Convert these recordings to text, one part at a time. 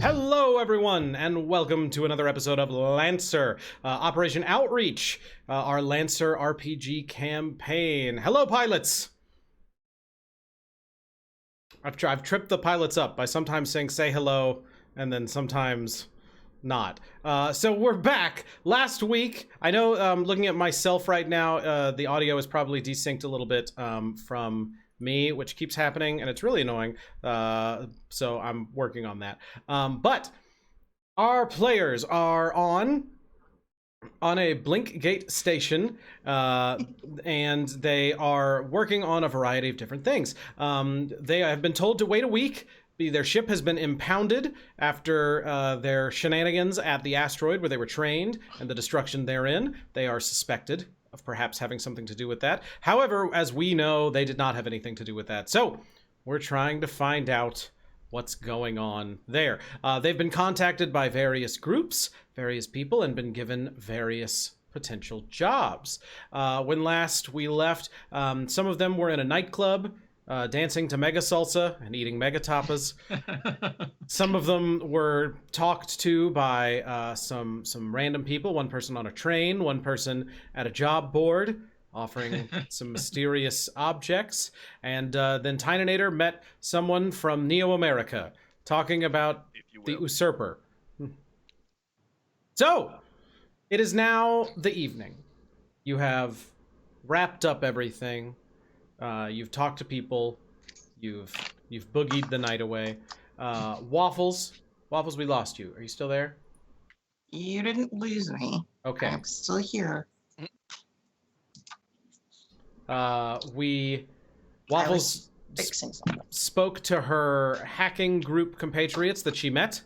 Hello, everyone, and welcome to another episode of Lancer, Operation Outreach, our Lancer RPG campaign. Hello, pilots! I've tripped the pilots up by sometimes saying say hello, and then sometimes not. So we're back. Last week, I know looking at myself right now, the audio is probably desynced a little bit from me, which keeps happening, and it's really annoying. So I'm working on that. But our players are on a Blinkgate station, and they are working on a variety of different things. They have been told to wait a week. Their ship has been impounded after their shenanigans at the asteroid where they were trained and the destruction therein. They are suspected of perhaps having something to do with that. However, as we know, they did not have anything to do with that. So we're trying to find out what's going on there. They've been contacted by various groups, various people, and been given various potential jobs. When last we left, some of them were in a nightclub, dancing to mega salsa and eating mega tapas. Some of them were talked to by some random people, one person on a train, one person at a job board, offering some mysterious objects. And then Tynanator met someone from Neo-America, talking about the usurper. So, it is now the evening. You have wrapped up everything. You've talked to people. You've boogied the night away. Waffles, we lost you. Are you still there? You didn't lose me. Okay. I'm still here. Waffles Fixing something. spoke to her hacking group compatriots that she met.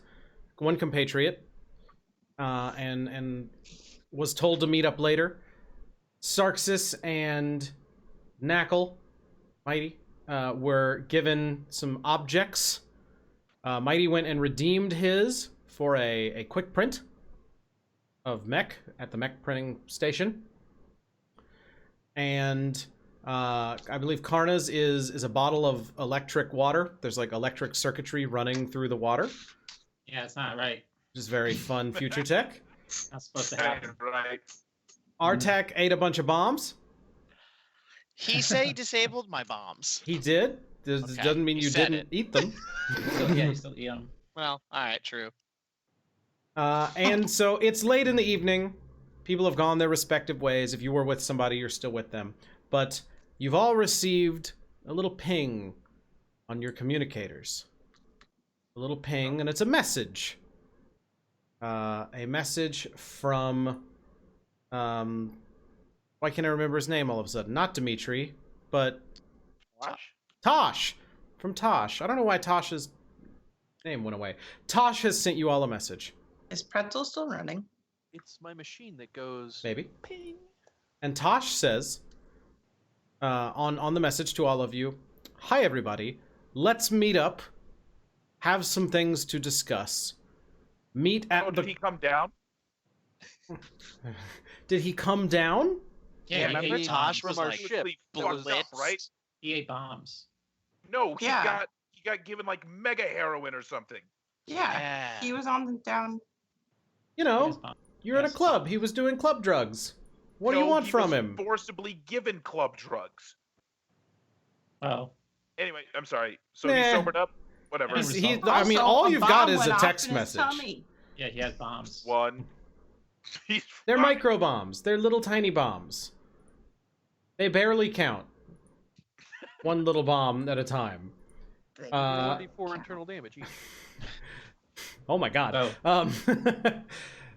One compatriot, and was told to meet up later. Sarksus and Mighty were given some objects. Mighty went and redeemed his for a quick print of mech at the mech printing station. And I believe Karna's is a bottle of electric water. There's like electric circuitry running through the water. Yeah, it's not right. Which is very fun future tech. Not supposed to happen. Right. Artak ate a bunch of bombs. He said he disabled my bombs. He did. Doesn't mean you didn't eat them. You still eat them. Well, alright, true. And so it's late in the evening. People have gone their respective ways. If you were with somebody, you're still with them. But you've all received a little ping on your communicators. A little ping, and it's a message. A message from... why can't I remember his name all of a sudden? Not Dimitri, but... Tosh! From Tosh. I don't know why Tosh's name went away. Tosh has sent you all a message. Is Pretzel still running? It's my machine that goes... Maybe. Ping. And Tosh says, on the message to all of you, "Hi everybody, let's meet up, have some things to discuss. Meet at Did he come down? Did he come down? Yeah, remember he ate Tosh bombs. was like Literally fucked blitz? up, right? He ate bombs. No, he Yeah. got given like mega heroin or something. Yeah. He was on the down. You He has know, bombs. you're at a Yes. club. He was doing club drugs. What do you No, want he from was him? Forcibly given club drugs. Oh. Anyway, I'm sorry. So Nah. he sobered up. Whatever. He's- I mean, Also, all a you've bomb got is went a off text in his message. tummy. Yeah, he has bombs. One. He's They're fine. micro bombs. They're little tiny bombs. They barely count. One little bomb at a time. 24 internal damage each. Oh my god. Oh. So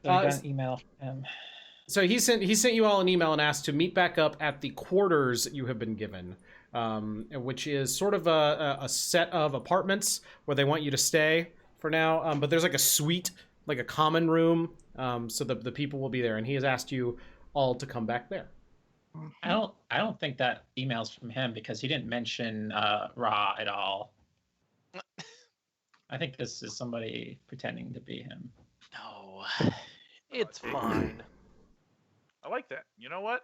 we got an email from him. So he sent you all an email and asked to meet back up at the quarters you have been given, which is sort of a set of apartments where they want you to stay for now. But there's like a suite, like a common room, so the people will be there. And he has asked you all to come back there. I don't think that email's from him because he didn't mention Ra at all. I think this is somebody pretending to be him. No. It's fine. I like that. You know what?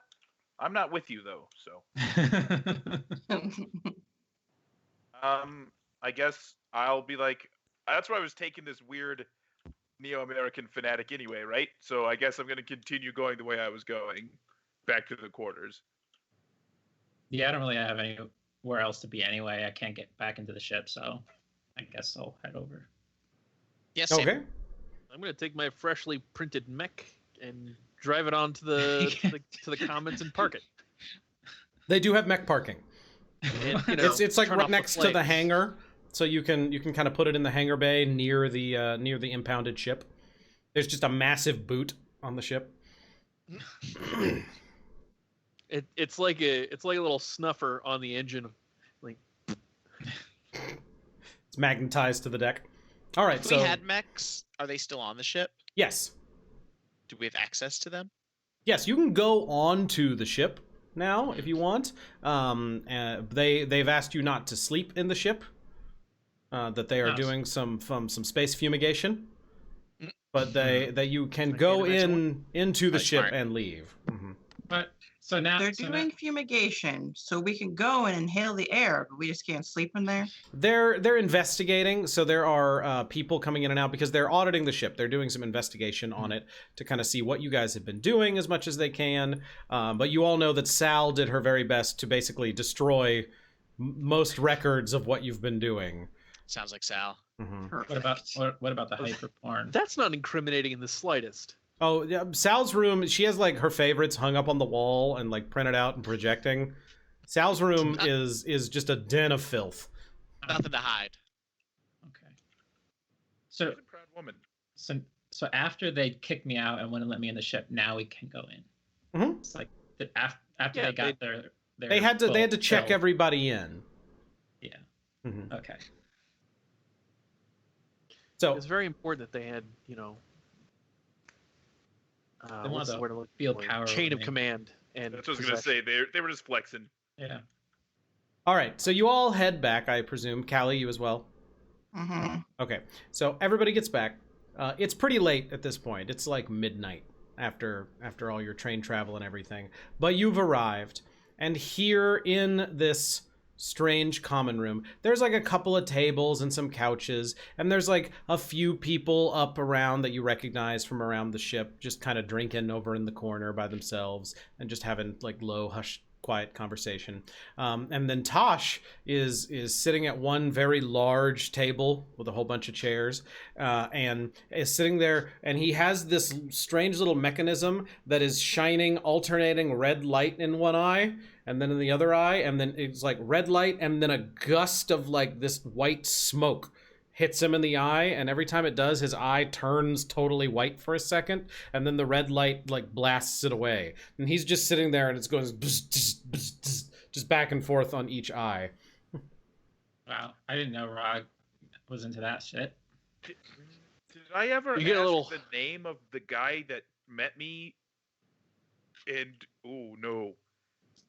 I'm not with you though, so I guess I'll be like, That's why I was taking this weird Neo-American fanatic anyway, right? So I guess I'm going to continue going the way I was going, back to the quarters. Yeah, I don't really have anywhere else to be anyway. I can't get back into the ship, so I guess I'll head over. Yes. Okay. I'm gonna take my freshly printed mech and drive it on to the to the commons and park it. They do have mech parking. And, It's like turn right off the next to the flames. hangar, so you can kind of put it in the hangar bay near the impounded ship. There's just a massive boot on the ship. It's like a little snuffer on the engine. Like, It's magnetized to the deck. All right, If so we had mechs, are they still on the ship? yes, Do we have access to them? yes, you can go on to the ship now if you want. They've asked you not to sleep in the ship. That they are Nice. doing some space fumigation, but you can I go can't imagine into the That's ship smart. and leave. Mhm. But so now They're so now- doing fumigation, so we can go and inhale the air, but we just can't sleep in there. They're investigating, so there are people coming in and out because they're auditing the ship. They're doing some investigation on it to kind of see what you guys have been doing as much as they can. But you all know that Sal did her very best to basically destroy most records of what you've been doing. Sounds like Sal. Mhm. what about the hyper porn? that's not incriminating in the slightest. Oh, yeah, Sal's room, she has like her favorites hung up on the wall and like printed out and projecting. Sal's room is just a den of filth. Nothing to hide. Okay. So She's a proud woman. so after they kicked me out and wouldn't let me in the ship, now we can go in. Mhm. It's like after Yeah, they got their They had to check fill. everybody in. Yeah. Mhm. Okay. So It's very important that they had, They what's wanted the to word I'm looking feel for? power Chain over of me. command. And That's what I was going to say. They were just flexing. Yeah. all right, so you all head back, I presume. Callie, you as well. Mm-hmm. Okay, so everybody gets back. It's pretty late at this point. It's like midnight after all your train travel and everything. But you've arrived, and here in this strange common room, there's like a couple of tables and some couches, and there's like a few people up around that you recognize from around the ship, just kind of drinking over in the corner by themselves and just having like low, hushed, quiet conversation. And then Tosh is sitting at one very large table with a whole bunch of chairs, and is sitting there, and he has this strange little mechanism that is shining alternating red light in one eye and then in the other eye, and then it's like red light, and then a gust of like this white smoke hits him in the eye, and every time it does, his eye turns totally white for a second, and then the red light like blasts it away, and he's just sitting there, and it's going just back and forth on each eye. Wow. I didn't know Rod was into that shit. Did I ever You get a ask little- the name of the guy that met me? And oh no,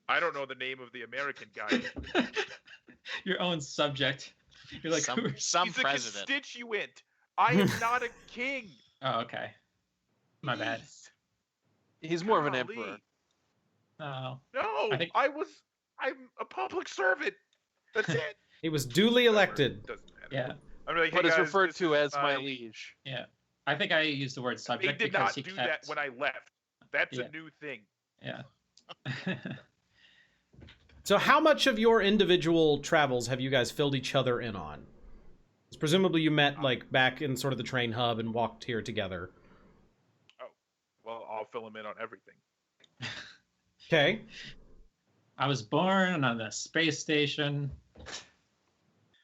I don't know the name of the American guy. Your own subject. You're like, who some He's a president. constituent. I am not a king. Oh, okay. My bad. Jeez. He's more of an Golly. emperor. Oh. No, I think- I'm a public servant. That's it. He was duly elected. Doesn't matter. Yeah. I'm like, But hey is guys, referred this to is as my liege. Yeah. I think I used the word They subject did because not he do kept. that when I left. That's Yeah. a new thing. Yeah. So how much of your individual travels have you guys filled each other in on? 'Cause presumably you met like back in sort of the train hub and walked here together. Well, I'll fill him in on everything. Okay. I was born on the space station.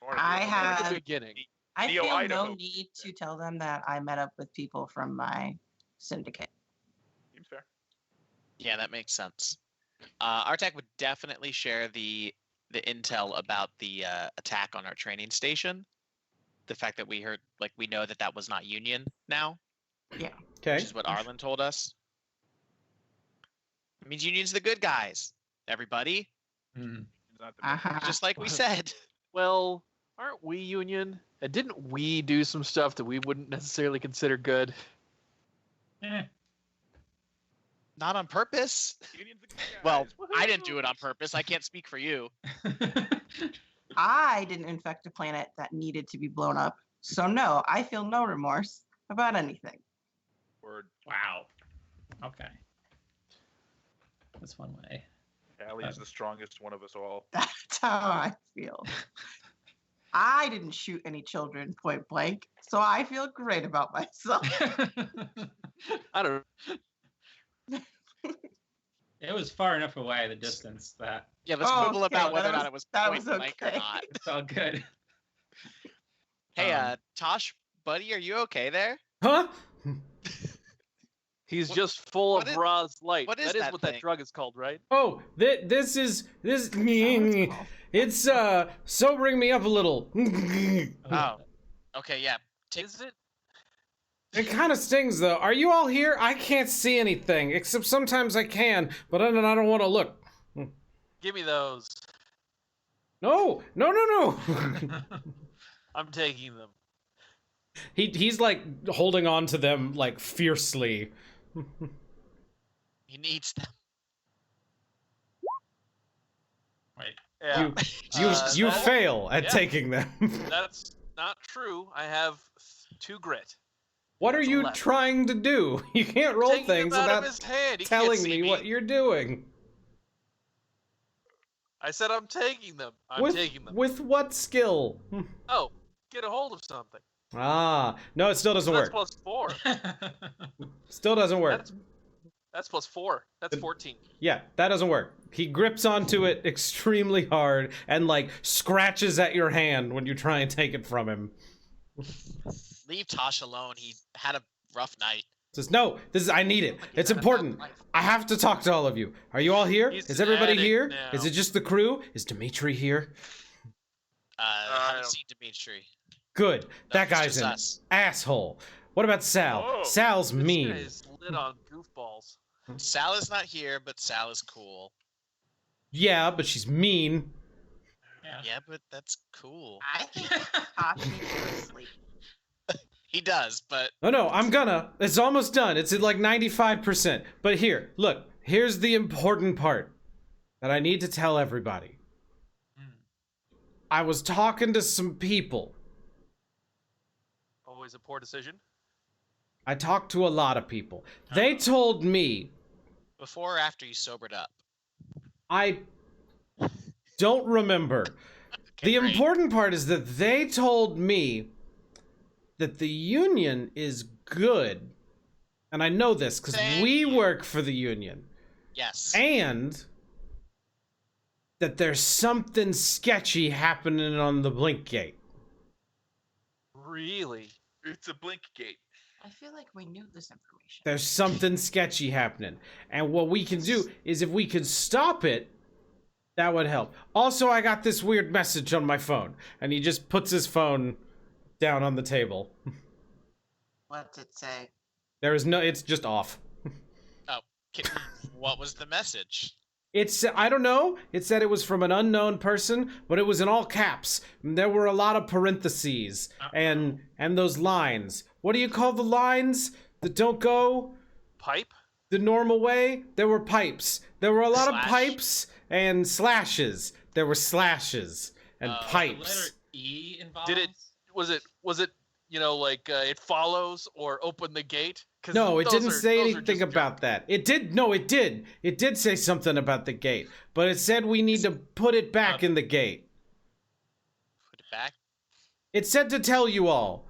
I At have- the beginning. I Neo feel Idaho. no need to tell them that I met up with people from my syndicate. Seems fair. Yeah, that makes sense. Artek would definitely share the intel about the attack on our training station. The fact that we heard, like, we know that was not Union now, Okay. which is what Arlen told us. It means Union's the good guys, everybody. Hmm. He's not the best. Uh-huh. Just like we said. Well, aren't we Union? And didn't we do some stuff that we wouldn't necessarily consider good? Eh. Not on purpose. Union's the good guys. Well, I Woohoo! didn't do it on purpose. I can't speak for you. I didn't infect a planet that needed to be blown up, So no, I feel no remorse about anything. Word. Wow. Okay. That's one way. Allie is the strongest one of us all. That's how I feel. I didn't shoot any children point blank, so I feel great about myself. I don't. It was far enough away, the distance, that Yeah, let's Oh, quibble okay, about whether or that not it was that point was blank or okay. not. it's all good. Hey, Tosh, buddy, are you okay there? Huh? He's What- just full what of is- Ra's light. what is That is that what thing? that drug is called, right? Oh, this is That's what it's called. it's sobering me up a little. Oh. Okay, yeah. Take Is it? It kind of stings though. Are you all here? I can't see anything, except sometimes I can, but I don't want to look. Give me those. No, no, no, no. I'm taking them. He's like holding on to them like fiercely. He needs them. Wait. Yeah. You that- fail at yeah. taking them. That's not true. I have 2 grit. What are That's you 11. trying to do? You can't roll Taking things them out of without his hand. He can't telling see me what you're doing. I said I'm taking them. I'm taking them. With what skill? Oh, get a hold of something. Ah, no, it still doesn't That's work. +4. Still doesn't work. That's +4. That's 14. Yeah, that doesn't work. He grips onto it extremely hard and like scratches at your hand when you try and take it from him. Leave Tosh alone. He had a rough night. Says, no, I need it. Like he's It's had a important. tough life. I have to talk to all of you. Are you all here? He's Is everybody an addict here? now. Is it just the crew? Is Dimitri here? I haven't don't- seen Dimitri. Good. No, That it's guy's just an us. asshole. What about Sal? Whoa. Sal's This mean. guy is lit on goofballs. Sal is not here, but Sal is cool. Yeah, but she's mean. Yeah. Yeah, but that's cool. I think Tosh needs to sleep. He does, but Oh no, I'm gonna. It's almost done. It's at like 95%. But here, look. Here's the important part that I need to tell everybody. I was talking to some people. Always a poor decision. I talked to a lot of people. They told me before or after you sobered up? I don't remember. Okay, The great. important part is that they told me that the union is good. And I know this because Thank we you. work for the union. Yes. And that there's something sketchy happening on the Blinkgate. Really? It's a Blinkgate. I feel like we knew this information. There's something sketchy happening. And what we can do is if we can stop it, that would help. Also, I got this weird message on my phone. And he just puts his phone down on the table. What's it say? There is no, it's just off. What was the message? It's, I don't know. It said it was from an unknown person, but it was in all caps. There were a lot of parentheses and those lines. What do you call the lines that don't go Pipe? the normal way? There were pipes. There were a lot Slash. of pipes and slashes. There were slashes and The The pipes. letter E involved. Did it? Was it? You know, like it follows or open the gate? 'Cause No, it those didn't are- say those are anything just about that. It did. No, it did. It did say something about the gate, but it said we need to put it back in the gate. Put it back. It said to tell you all.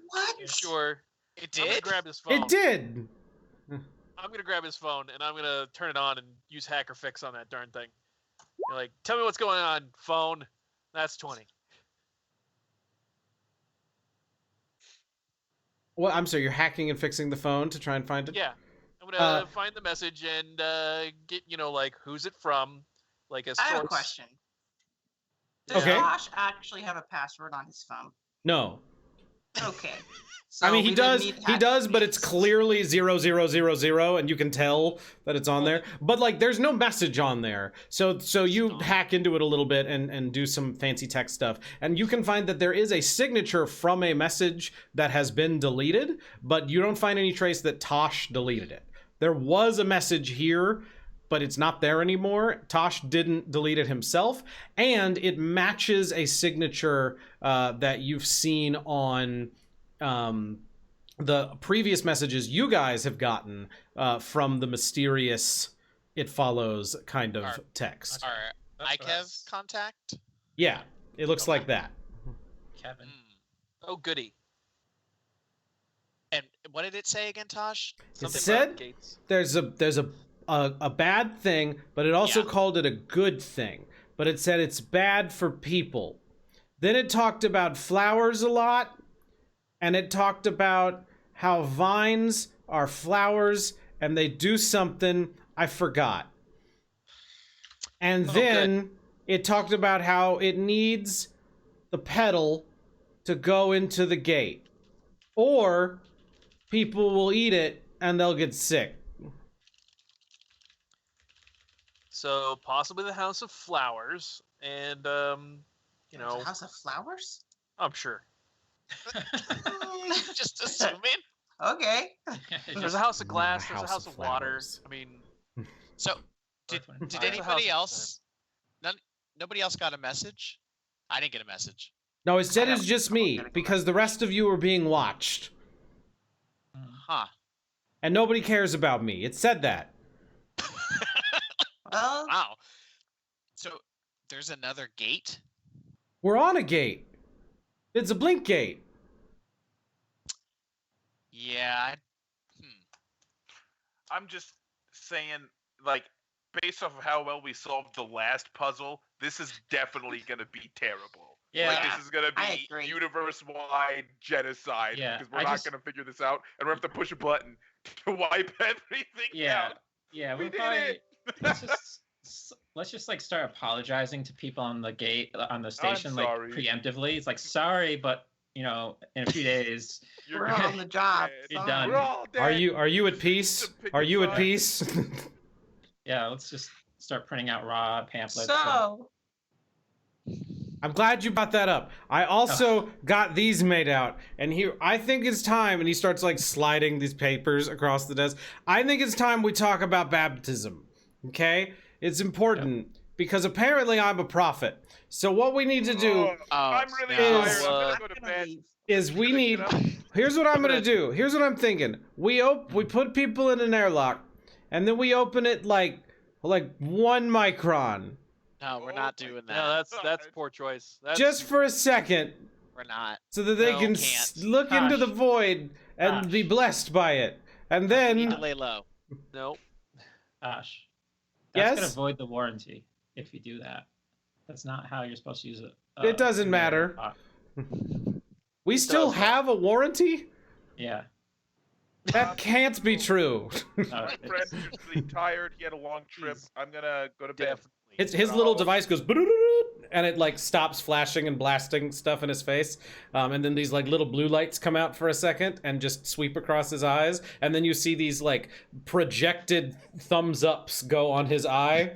What? You sure? It I'm gonna did. grab his phone. It did. I'm gonna grab his phone and I'm gonna turn it on and use hacker fix on that darn thing. You're like, tell me what's going on, phone. That's 20. Well, I'm sorry. You're hacking and fixing the phone to try and find it. Yeah. I'm gonna find the message and get like who's it from, like a I have a source. question. Does Okay. Josh actually have a password on his phone? No. Okay. I mean, So he we didn't does. need He hack does, but it's fix. clearly 0000, and you can tell that it's on there. But like, there's no message on there. So you hack into it a little bit and do some fancy tech stuff, and you can find that there is a signature from a message that has been deleted, but you don't find any trace that Tosh deleted it. There was a message here but it's not there anymore. Tosh didn't delete it himself, and it matches a signature that you've seen on the previous messages you guys have gotten from the mysterious "it follows" kind of text. Our That's IKEV us. contact. Yeah, it looks like that. Kevin. Oh, goody. And what did it say again, Tosh? Something said- about Gates. There's a bad thing, but it also Yeah. called it a good thing. But it said it's bad for people. Then it talked about flowers a lot, and it talked about how vines are flowers and they do something I forgot. And then it talked about how it needs the petal to go into the gate, or people will eat it and they'll get sick. So possibly the House of Flowers, and you There's know, a House of Flowers? I'm sure Just assuming. Okay. there's a House of Not a Glass, there's a house House of of Water. flowers. I mean, So did There's a anybody house else? Nobody else got a message. I didn't get a message. No, it said I it's have just trouble me getting because the rest of you are being watched Huh. and nobody cares about me. It said that. Well, Wow. So there's another gate. We're on a gate. It's a Blinkgate. Yeah. I'm just saying, like, based off of how well we solved the last puzzle, this is definitely going to be terrible. Yeah. Like, this is going to I be agree. universe-wide genocide Yeah, because we're I not just- going to figure this out, and we have to push a button to wipe everything Yeah. out. Yeah, We we're did probably it. let's just like start apologizing to people on the gate on the station like sorry. preemptively. It's like sorry, but you know, in a few days. You're we're good. on the job. You're You're sorry. done. We're all dead. Are you at peace? Are you at peace? Yeah, let's just start printing out raw pamphlets. So, I'm glad you brought that up. I also got these made out, and here I think it's time. And he starts like sliding these papers across the desk. I think it's time we talk about baptism. Okay, it's important because apparently I'm a prophet. So what we need to do I'm really no. tired. I'm Uh, gonna I'm go to gonna bed. leave. is we Gonna need. get up. Here's what I'm gonna gonna- do. Here's what I'm thinking. We put people in an airlock, and then we open it like 1 micron, No, we're Oh not my doing that. no, that's God. poor choice. That's, just for a second, We're not. so that they No, can can't. look into the Gosh. void and Gosh. be blessed by it. And We need to then lay low. no. Gosh. That's gonna Yes? void the warranty if you do that. That's not how you're supposed to use it. It doesn't matter. we still does. have a warranty? Yeah. That can't be true. No, My it's- friend is really tired. He had a long trip. He's I'm gonna go to bed. Definitely. His little device goes and it like stops flashing and blasting stuff in his face, and then these like little blue lights come out for a second and just sweep across his eyes, and then you see these like projected thumbs ups go on his eye,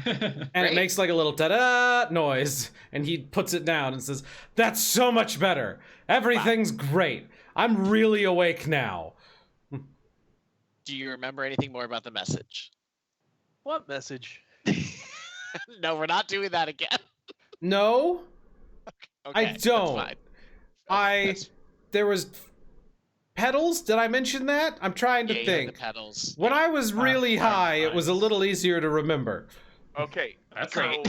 and it Great. makes like a little ta-da noise, and he puts it down and says, "That's so much better. Everything's great. I'm really awake now." Do you remember anything more about the message? What message? No, we're not doing that again. No, Okay, I that's don't. fine. There was petals. Did I mention that? I'm trying to Yeah, you had the think. petals. When I was really fine, high, it fine. was a little easier to remember. Okay. That's so not.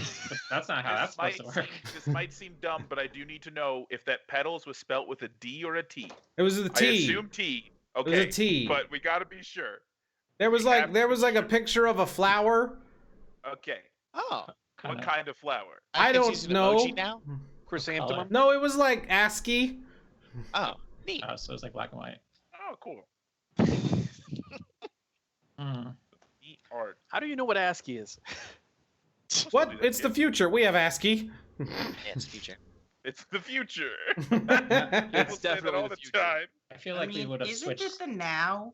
That's not how that's this supposed to work. this might seem dumb, but I do need to know if that petals was spelt with a D or a T. It was a I T. assume T. It was Okay. a T. But we gotta be sure. There was we have like to a picture of a flower. Okay. Oh, What kind of flower? I don't using know. emoji now. Chrysanthemum. No, it was like ASCII. Oh, neat. So it's like black and white. Oh, cool. Hmm. Neat art. How do you know what ASCII is? What? Something that It's the gives- future. We have ASCII. Yeah, it's future. It's the future. It's People say that definitely all the the future. time. I feel I like we mean, would have isn't switched. it the now?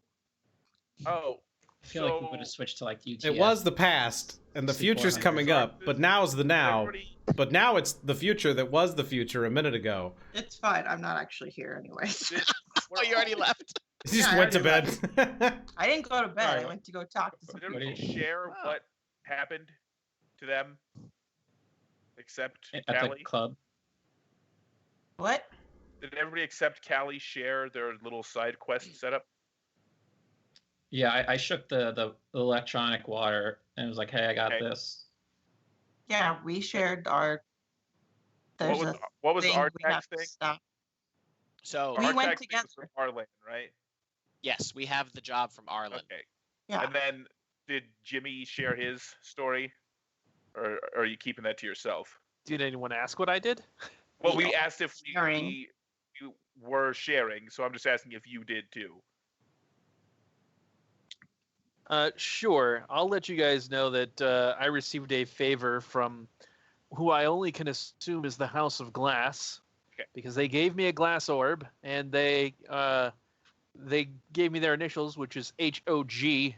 Oh, I feel like we so- would have switched to like UTS. It was the past, and the future's coming up, but now's the now. everybody- But now it's the future that was the future a minute ago. It's fine. I'm not actually here anyways. this- Oh, you already left. He just Yeah, I went to already bed. I didn't go to bed. Sorry. I went to go talk to some Did What do people. you- everybody share Wow. what happened to them? Except At the Callie? club. What? Did everybody except Callie share their little side quest setup? Yeah, I shook the electronic water and was like, hey, I got Okay. this. Yeah, we shared our. There's What was thing our we have tax to thing? stop. So We Our went tax thing was from Arlen, right? yes, we have the job from Arlen. Okay. Yeah. And then did Jimmy share his story? Or are you keeping that to yourself? Did anyone ask what I did? Well, we asked if Sharing. we were sharing, so I'm just asking if you did too. Sure. I'll let you guys know that I received a favor from who I only can assume is the House of Glass, Okay. because they gave me a glass orb and they gave me their initials, which is HOG,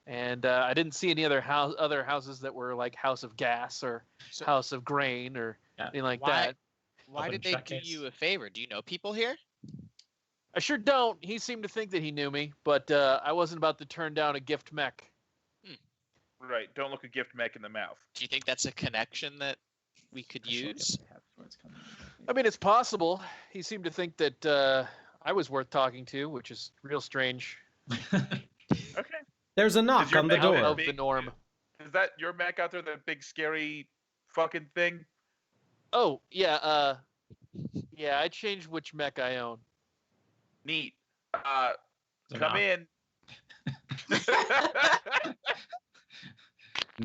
and I didn't see any other houses that were like House of Gas or So House of Grain or Yeah. anything like why that. why Open did they check do case. you a favor? Do you know people here? I sure don't. He seemed to think that he knew me, but I wasn't about to turn down a gift mech. Right. Don't look a gift mech in the mouth. Do you think that's a connection that we could use? I mean, it's possible. He seemed to think that I was worth talking to, which is real strange. Okay. There's a knock your on the mech door. Of big- the norm. Is that your mech out there, that big scary fucking thing? Oh, yeah, yeah, I changed which mech I own. Neat. So Come now- in.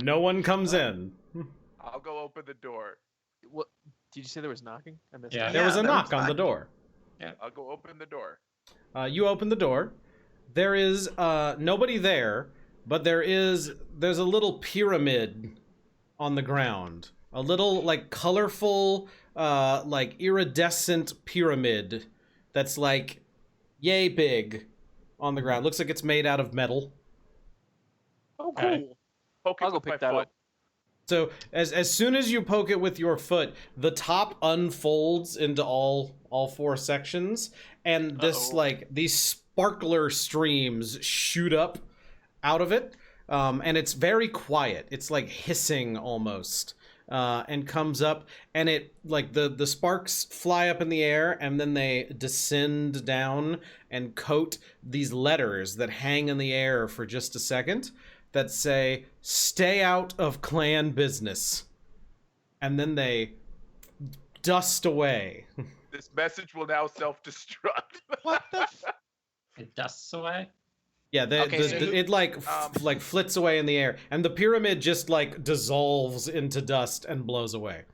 No one comes in. I'll go open the door. What? Did you say there was knocking? I missed Yeah. that. There was a there knock was on the knocking. door. I'll go open the door. You open the door. There is nobody there, but there's a little pyramid on the ground. A little like colorful, like iridescent pyramid that's like yay big on the ground. Looks like it's made out of metal. Oh, Okay. cool. Poke it I'll go with my pick that foot. up. So as soon as you poke it with your foot, the top unfolds into all four sections, and this Uh-oh. like these sparkler streams shoot up out of it, and it's very quiet. It's like hissing almost, and comes up, and it like the sparks fly up in the air, and then they descend down and coat these letters that hang in the air for just a second, that say, "Stay out of clan business." And then they dust away. This message will now self-destruct. What the? It dusts away. Yeah, Okay, so who- it like Um, like flits away in the air, and the pyramid just like dissolves into dust and blows away.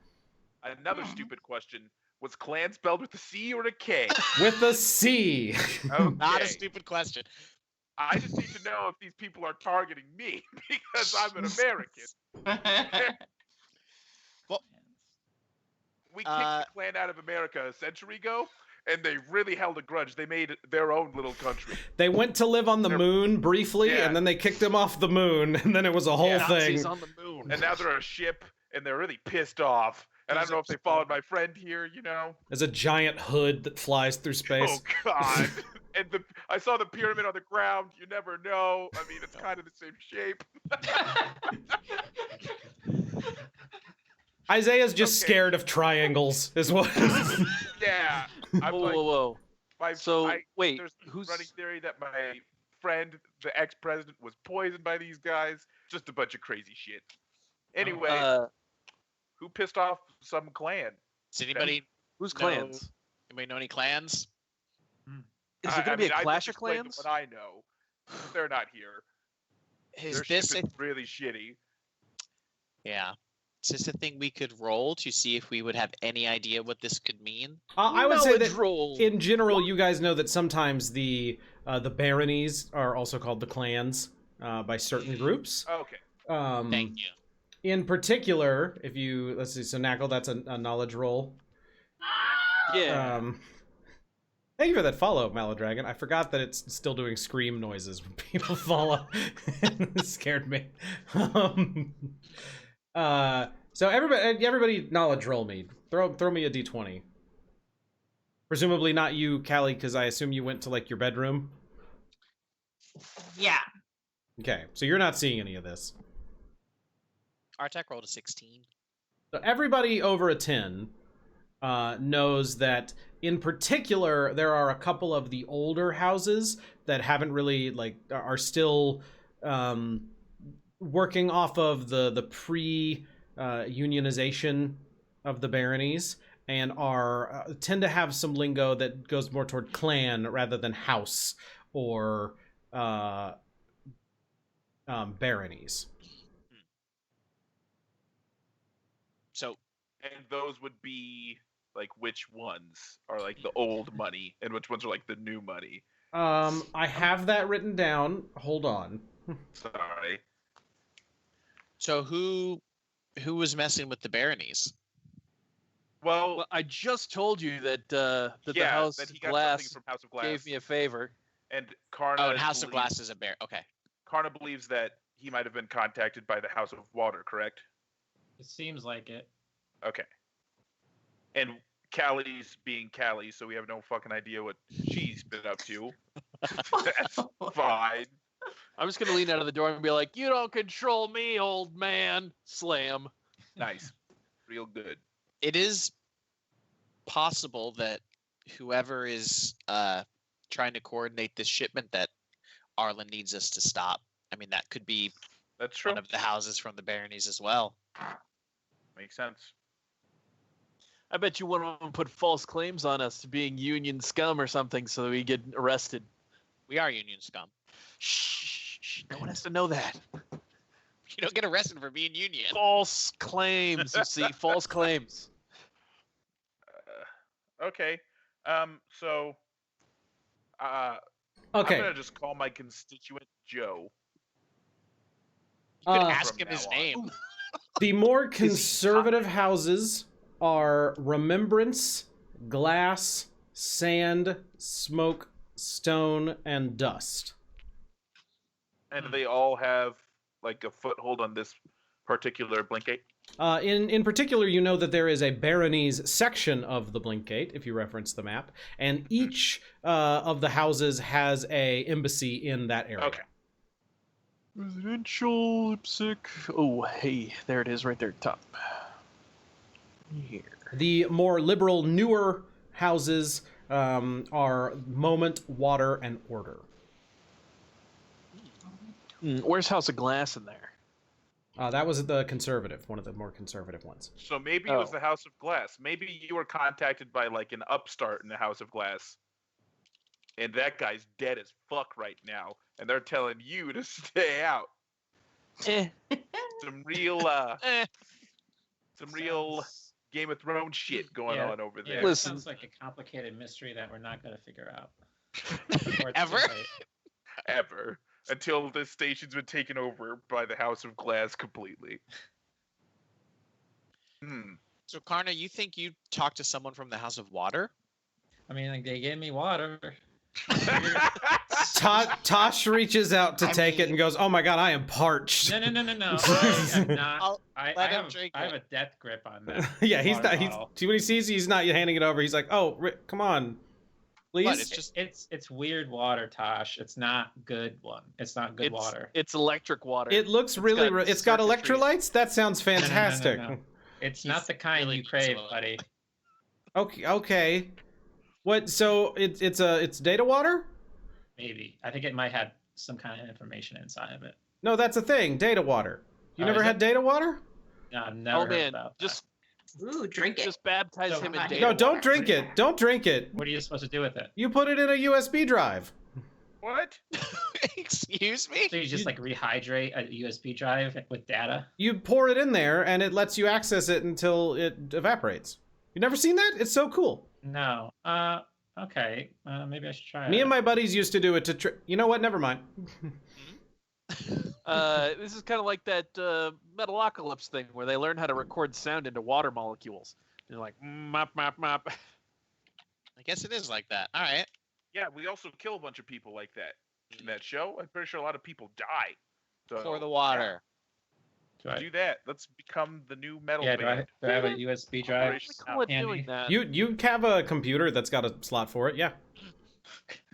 Another stupid question. Was clan spelled with a C or a K? With a C. Okay. Not a stupid question. I just need to know if these people are targeting me because I'm an American. We kicked the clan out of America a century ago, and they really held a grudge. They made their own little country. They went to live on the They're- moon briefly, Yeah. and then they kicked them off the moon, and then it was a whole Yeah. thing. Nazis on the moon. And now they're a ship, and they're really pissed off. And I don't know if they followed my friend here, you know? There's a giant hood that flies through space. Oh, God. And I saw the pyramid on the ground. You never know. I mean, it's kind of the same shape. Isaiah's just Okay. scared of triangles, is what. Yeah. I'm Whoa, like, whoa, whoa. my- Wait, there's who's running theory that my friend, the ex-president, was poisoned by these guys. Just a bunch of crazy shit. Anyway, who pissed off some clan? Does anybody who's No. clans? anybody know any clans? Is it gonna be a I Clash just of explained Clans? What I know, they're not here. Is Their this ship a, is really shitty. yeah? Is this a thing we could roll to see if we would have any idea what this could mean? I would say Knowledge that roll. in general, you guys know that sometimes the baronies are also called the clans by certain groups. Okay. Thank you. In particular, if you let's see, so Knackle, that's a knowledge roll. Yeah. Thank you for that follow, Maladragon. I forgot that it's still doing scream noises when people follow. It scared me. So everybody knowledge roll me. Throw me a d20. Presumably not you, Callie, because I assume you went to like your bedroom. Yeah. Okay, so you're not seeing any of this. Artek rolled a 16. So everybody over a 10 knows that, in particular, there are a couple of the older houses that haven't really, like, are still working off of the pre-unionization of the baronies, and are tend to have some lingo that goes more toward clan rather than house or baronies. So And those would be like which ones are like the old money and which ones are like the new money. I have that written down. Hold on. Sorry. so who was messing with the baronies? Well, Well, I just told you that the yeah, House that he of got Glass something from House of Glass. gave me a favor. And Karna Oh, and House of believes- Glass is a bear. Okay. Karna believes that he might have been contacted by the House of Water, correct? It seems like it. Okay. And Callie's being Callie, so we have no fucking idea what she's been up to. That's fine. I'm just gonna lean out of the door and be like, "You don't control me, old man." Slam. Nice. Real good. It is possible that whoever is trying to coordinate this shipment that Arlen needs us to stop. I mean, that could be That's true. one of the houses from the baronies as well. Makes sense. I bet you one of them put false claims on us to being Union scum or something, so we get arrested. We are Union scum. Shh, no one has to know that. You don't get arrested for being Union. False claims. You see, false claims. Okay. So. Okay. I'm gonna just call my constituent Joe. You could Uh, ask From him his now on. name. The more conservative houses are Remembrance, Glass, Sand, Smoke, Stone, and Dust. And they all have like a foothold on this particular Blinkgate. In particular, you know that there is a baronies section of the Blinkgate, if you reference the map, and each of the houses has a embassy in that area. Okay. Residential lipstick. Oh, hey, there it is, right there, top. Here. The more liberal, newer houses are Moment, Water, and Order. Where's House of Glass in there? That was the conservative, one of the more conservative ones. So maybe it was Oh. the House of Glass. Maybe you were contacted by like an upstart in the House of Glass. And that guy's dead as fuck right now. And they're telling you to stay out. Eh. Some real some real Sounds- Game of Thrones shit going Yeah, on over Yeah, there. it Listen. sounds like a complicated mystery that we're not going to figure out. Or it's Ever? too late. Ever. Until the station's been taken over by the House of Glass completely. So, Karna, you think you talked to someone from the House of Water? I mean, like, they gave me water. Tosh reaches out to take it and goes, "Oh my god, I am parched." No. I am not. I'll I let him have, drink I have it. a death grip on that. Yeah, he's water not. bottle. When he sees he's not handing it over, he's like, "Oh, come on, please." What, it's just It's weird water, Tosh. It's not good one. It's not good water. It's electric water. It looks really. got It's got circuitry. electrolytes. That sounds no, no, fantastic. no. It's He's not the kind really you crave, slow. buddy. Okay. What? So it's data water? Maybe. I think it might have some kind of information inside of it. No, that's a thing. Data water. You Oh, never is had it? data water? No, I've never Oh heard man, about that. just Drink it. just baptize So him in I- data No, water. don't drink it. Don't drink it. What are you supposed to do with it? You put it in a USB drive. What? Excuse me? So you just like rehydrate a USB drive with data? You pour it in there, and it lets you access it until it evaporates. You never seen that? It's so cool. No. Okay. Maybe I should try Me it. and my buddies used to do it to. You know what? Never mind. This is kind of like that Metalocalypse thing where they learn how to record sound into water molecules. They're like mop mop mop. I guess it is like that. All right. Yeah, we also kill a bunch of people like that in that show. I'm pretty sure a lot of people die. So, Pour the water. Do I, do that. Let's become the new metal yeah, do I band. have a USB drive? Operation Call it handy? doing that. You have a computer that's got a slot for it. Yeah.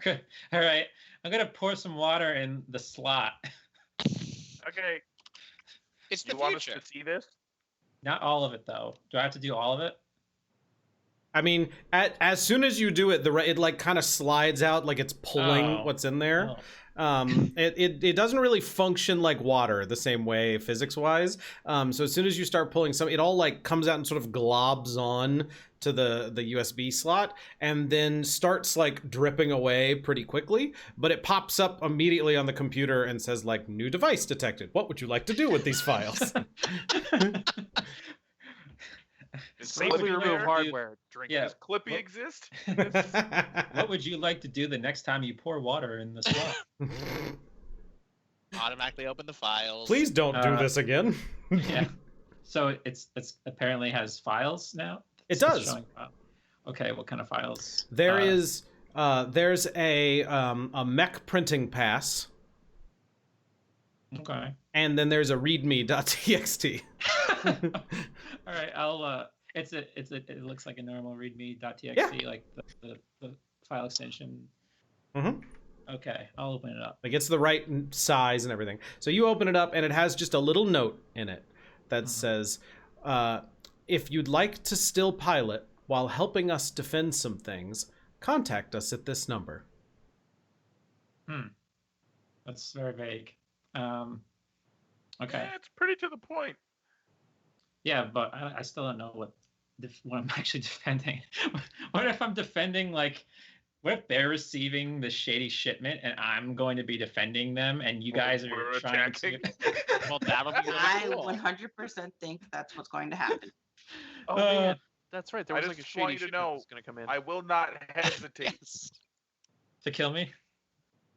All right. I'm gonna pour some water in the slot. Okay. It's the You want us future. to see this? Not all of it though. Do I have to do all of it? I mean, as soon as you do it, it like kind of slides out like it's pulling Oh. what's in there. Oh. It doesn't really function like water the same way physics wise. So as soon as you start pulling some, it all like comes out and sort of globs on to the USB slot and then starts like dripping away pretty quickly. But it pops up immediately on the computer and says like new device detected. What would you like to do with these files? Does Safely Clippy remove there? hardware. Drink. Yeah. Does Clippy What- exist? What would you like to do the next time you pour water in the slot? Automatically open the files. Please don't do this again. Yeah. So it's apparently has files now. It It's does. showing Okay, what kind of files? There's a mech printing pass, Okay. and then there's a readme.txt. All right, I'll. It looks like a normal readme.txt, Yeah. like the file extension. Mm-hmm. Okay, I'll open it up. Like it's the right size and everything. So you open it up, and it has just a little note in it that says, "If you'd like to still pilot while helping us defend some things, contact us at this number." That's very vague. Okay. Yeah, it's pretty to the point. Yeah, but I still don't know what I'm actually defending. What if I'm defending like? What if they're receiving the shady shipment and I'm going to be defending them and you guys We're are trying to? attacking. Well, that'll be really I cool. 100% think that's what's going to happen. Oh Uh, man, That's right. There I was like a just want shady you to shipment know, that's gonna come in. I will not hesitate. Yes. To kill me?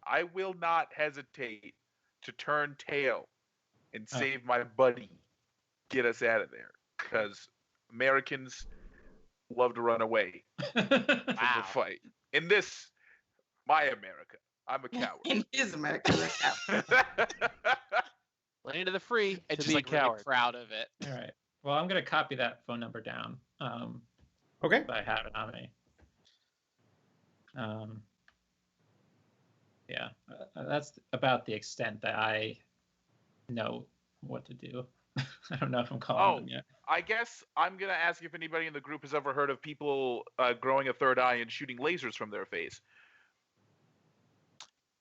I will not hesitate to turn tail and Oh. save my buddy. Get us out of there, because Americans love to run away from the Wow. fight. In this, my America, I'm a coward. In his America, right now. Land of the free And to just be like a coward. really proud of it. All right. Well, I'm gonna copy that phone number down. Okay. If I have it on me. Yeah, that's about the extent that I know what to do. I don't know if I'm calling them yet. I guess I'm gonna ask if anybody in the group has ever heard of people growing a third eye and shooting lasers from their face.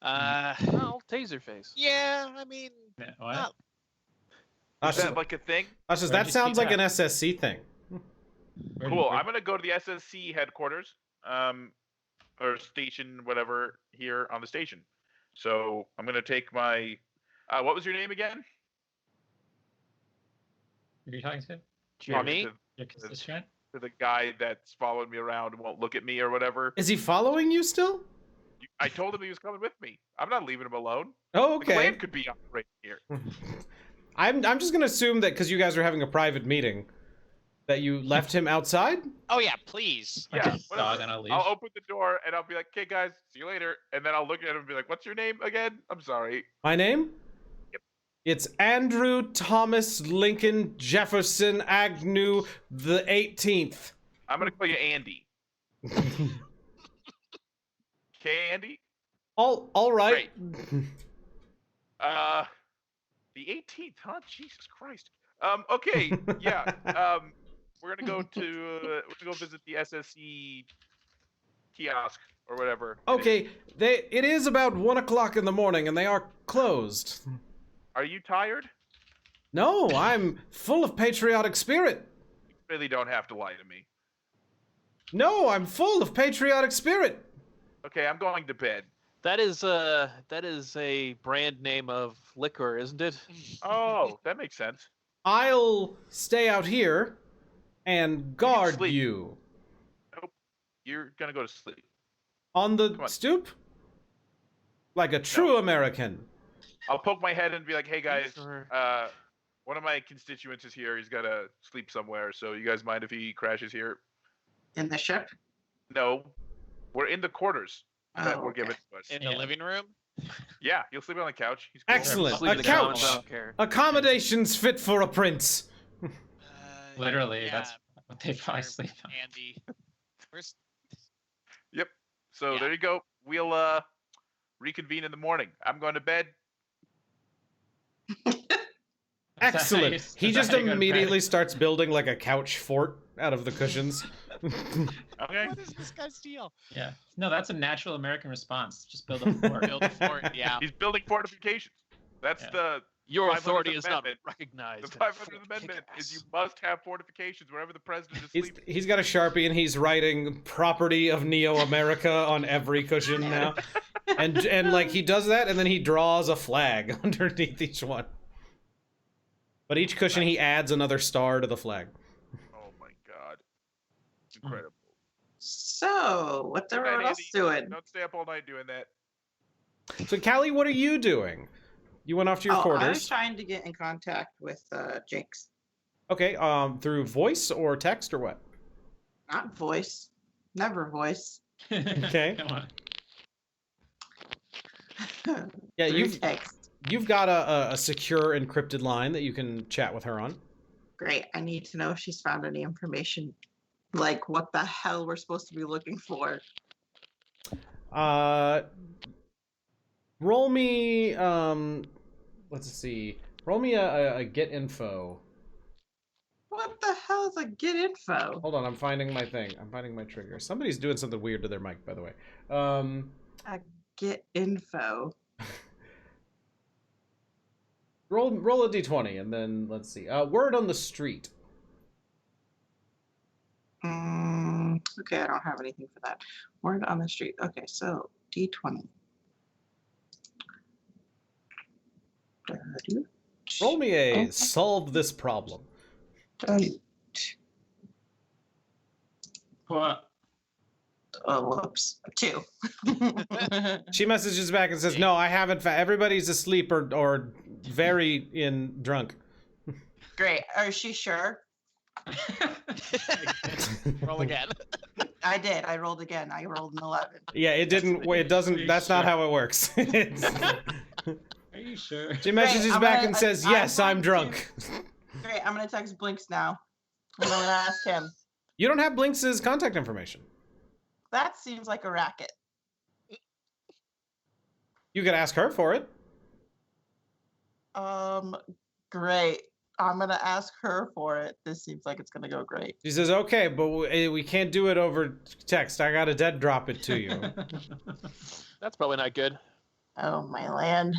Well, taser face. Yeah, I mean, Yeah, what? not- Is that like a thing? That Where'd you sounds see like that? an SSC thing. Where- Cool. where- I'm gonna go to the SSC headquarters, or station, whatever, here on the station. So I'm gonna take my. What was your name again? Who are you talking to? Jimmy? Talking Your constituent? to the guy that's following me around and won't look at me or whatever. Is he following you still? I told him he was coming with me. I'm not leaving him alone. Oh, The clan okay. could be operating here. I'm just gonna assume that because you guys are having a private meeting, that you left him outside. oh yeah, please. Like Yeah, a whatever. dog on a leash? I'll open the door and I'll be like, "Okay, guys, see you later." And then I'll look at him and be like, "What's your name again?" I'm sorry. My name? Yep. It's Andrew Thomas Lincoln Jefferson Agnew the 18th. I'm gonna call you Andy. Okay, Andy. All right. The 18th, huh? Jesus Christ. Okay, yeah. We're gonna go visit the SSC kiosk or whatever. it is. Okay, it is about 1 o'clock in the morning and they are closed. Are you tired? No, I'm full of patriotic spirit. You really don't have to lie to me. No, I'm full of patriotic spirit. Okay, I'm going to bed. That is a brand name of liquor, isn't it? Oh, that makes sense. I'll stay out here and guard sleep. you. You're gonna go to sleep. On the Come on. stoop? Like a true American. I'll poke my head and be like, "Hey guys, Sure. one of my constituents is here. He's gotta sleep somewhere. So you guys mind if he crashes here?" In the ship? No, we're in the quarters that Oh, were okay. given to us. In the Yeah. living room. Yeah, he'll sleep on the couch. He's cool. Excellent. Sleep in A the commons, couch. I don't care. Accommodations fit for a prince. Literally, yeah, that's what they probably sure, sleep on. Andy. Where's So Yeah. there you go. we'll reconvene in the morning. I'm going to bed. Excellent. He That's just how you go to bed. immediately starts building like a couch fort out of the cushions. Okay. What is this guy's deal? Yeah. No, that's a natural American response. Just build a fort. Build a fort. Yeah. He's building fortifications. That's Yeah. the Your 500th authority is not Amendment. recognized. The 500th Amendment is you must have fortifications wherever the president is sleeping. He's got a Sharpie and he's writing "Property of Neo America" on every cushion now, and like he does that, and then he draws a flag underneath each one. But each cushion he adds another star to the flag. Oh my god. It's incredible. So, what's Good night, everyone else Andy. doing? Don't stay up all night doing that. So, Callie, what are you doing? You went off to your I was quarters. trying to get in contact with Jinx. Okay, through voice or text or what? Not voice. Never voice. Okay. Come on. Yeah, Through you've text. got a secure encrypted line that you can chat with her on. Great. I need to know if she's found any information. Like what the hell we're supposed to be looking for. Roll me let's see. Roll me a get info. What the hell is a get info? Hold on, I'm finding my thing. I'm finding my trigger. Somebody's doing something weird to their mic, by the way. A get info. Roll a d20 and then let's see. Word on the street. Okay, I don't have anything for that. Word on the street. Okay, so D20. Roll me a solve this problem. What? Oh, whoops. 2. She messages back and says, "No, I haven't found. Everybody's asleep or very drunk." Great. Is she sure? Roll again. I did. I rolled again. I rolled an 11. Yeah, it didn't. It doesn't. That's not how it works. Are you sure? She messages I'm back gonna- and says, I'm "Yes, I'm going drunk." Great. I'm going to text Blinks now. And I'm going to ask him. You don't have Blinks' contact information. That seems like a racket. You could ask her for it. Great. I'm going to ask her for it. This seems like it's going to go great. She says, "Okay, but we can't do it over text. I gotta dead drop it to you." That's probably not good. Oh, my land.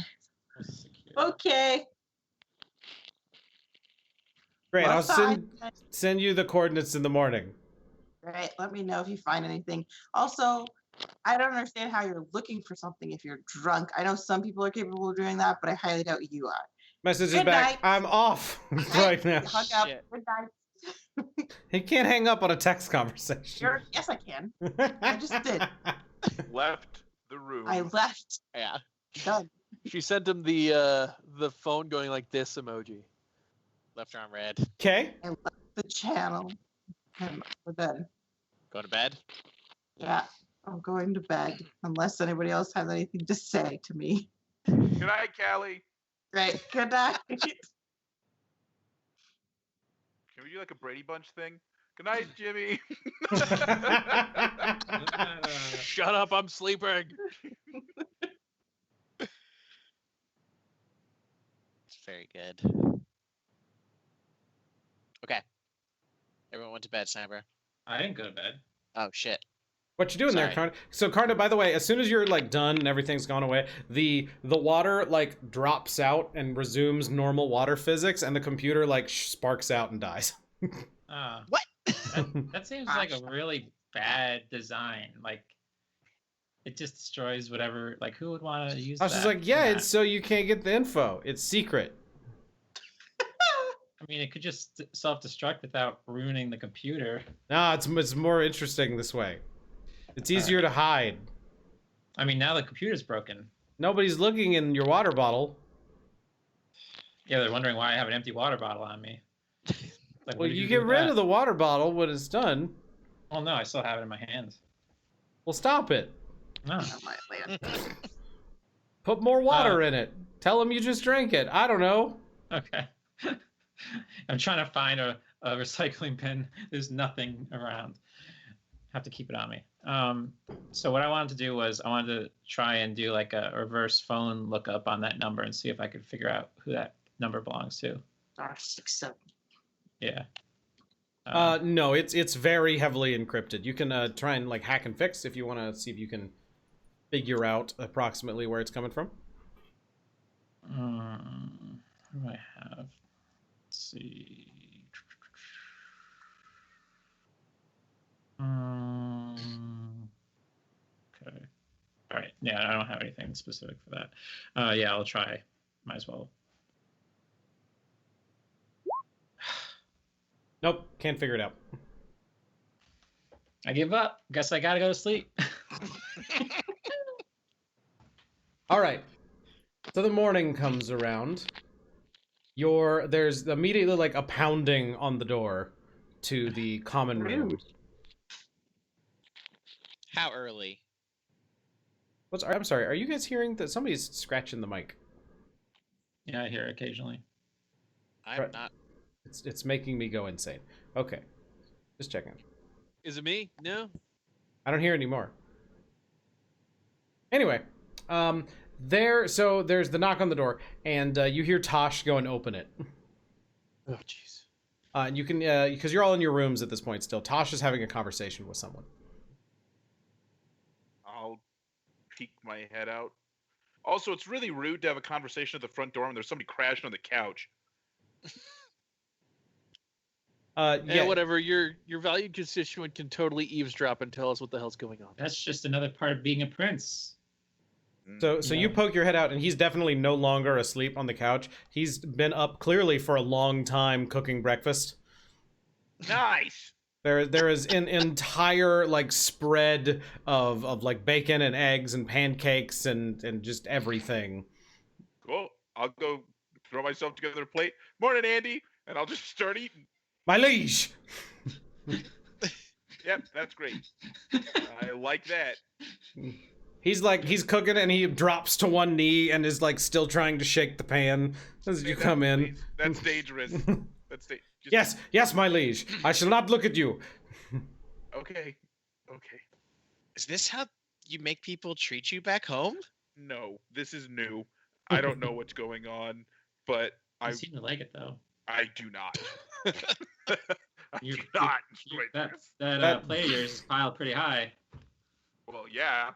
Okay. Great. I'll Well, send you the coordinates in the morning. Great. Let me know if you find anything. Also, I don't understand how you're looking for something if you're drunk. I know some people are capable of doing that, but I highly doubt you are. Messages Good back. night. I'm off right now. Hung up. Shit. Good night. He can't hang up on a text conversation. Yes, I can. I just did. Left the room. I left. Yeah. Done. She sent him the phone going like this emoji. Left her on red. Okay. I left the channel. We're done. Go to bed. Yeah, I'm going to bed unless anybody else has anything to say to me. Good night, Callie. Great. Good night. Can we do like a Brady Bunch thing? Good night, Jimmy. Shut up, I'm sleeping. It's very good. Okay. Everyone went to bed, Sniper. I didn't go to bed. Oh shit. What you doing there, Sorry. Karna? So Karna, by the way, as soon as you're like done and everything's gone away, the water like drops out and resumes normal water physics, and the computer like sparks out and dies. What? That seems like a really bad design. Like, it just destroys whatever. Like, who would want to use I was that? just like, yeah, for it's so you can't get the info. It's secret. I mean, it could just self-destruct without ruining the computer. Nah, it's more interesting this way. It's easier to hide. I mean, now the computer's broken. Nobody's looking in your water bottle. Yeah, they're wondering why I have an empty water bottle on me. Like, Well, you get rid of the water bottle when it's done. Oh no, I still have it in my hands. Well, stop it. No. Oh, my land. Put more water in it. Tell them you just drank it. I don't know. Okay. I'm trying to find a recycling bin. There's nothing around. have to keep it on me. So what I wanted to do was I wanted to try and do like a reverse phone lookup on that number and see if I could figure out who that number belongs to. R67. Yeah. No, it's very heavily encrypted. You can try and like hack and fix if you want to see if you can figure out approximately where it's coming from. What do I have? Let's see. Okay. All right. Yeah, I don't have anything specific for that. Yeah, I'll try. Might as well. Nope, can't figure it out. I give up. Guess I gotta go to sleep. All right. So the morning comes around. There's immediately like a pounding on the door to the common room. Rude. How early? I'm sorry. Are you guys hearing that somebody's scratching the mic? Yeah, I hear it occasionally. I'm Right. not. It's making me go insane. Okay, just checking. Is it me? No. I don't hear anymore. Anyway, there's the knock on the door, and you hear Tosh go and open it. Oh, jeez. And you can, because you're all in your rooms at this point still. Tosh is having a conversation with someone. I'll peek my head out. Also, it's really rude to have a conversation at the front door when there's somebody crashing on the couch. Yeah, whatever. Your valued constituent can totally eavesdrop and tell us what the hell's going on. That's just another part of being a prince. So Yeah. you poke your head out, and he's definitely no longer asleep on the couch. He's been up clearly for a long time cooking breakfast. Nice. There is an entire like spread of like bacon and eggs and pancakes and just everything. Cool. I'll go throw myself together a plate. Morning, Andy. And I'll just start eating. My liege! Yep, that's great. I like that. He's cooking and he drops to one knee and is like still trying to shake the pan as you come in. That's dangerous. That's Yes, my liege. I shall not look at you. Okay. Is this how you make people treat you back home? No, this is new. I don't know what's going on, but I seem to like it though. I do not. You not. That plate of yours is piled pretty high. Well, yeah.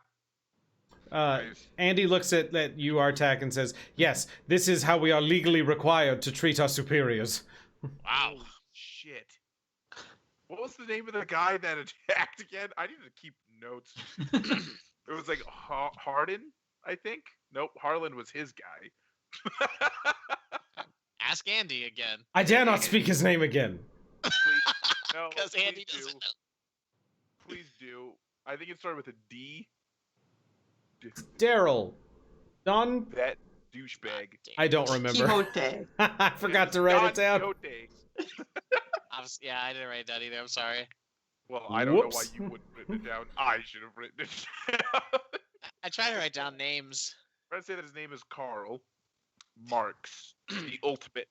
Andy looks at you, Artak, and says, "Yes, this is how we are legally required to treat our superiors." Wow. Holy shit. What was the name of the guy that attacked again? I need to keep notes. It was like Hardin, I think. Nope, Harlan was his guy. Ask Andy again. I dare not speak his name again. Please, no, Because please Andy do. doesn't know. Please do. I think it started with a D. Daryl. Don? That douchebag. I don't remember. Quixote. I forgot to write it down. Don Quixote. Yeah, I didn't write that either. I'm sorry. Well, I don't know why Whoops. you wouldn't have written it down. I should have written it down. I try to write down names. I'm going to say that his name is Karl Marx, the ultimate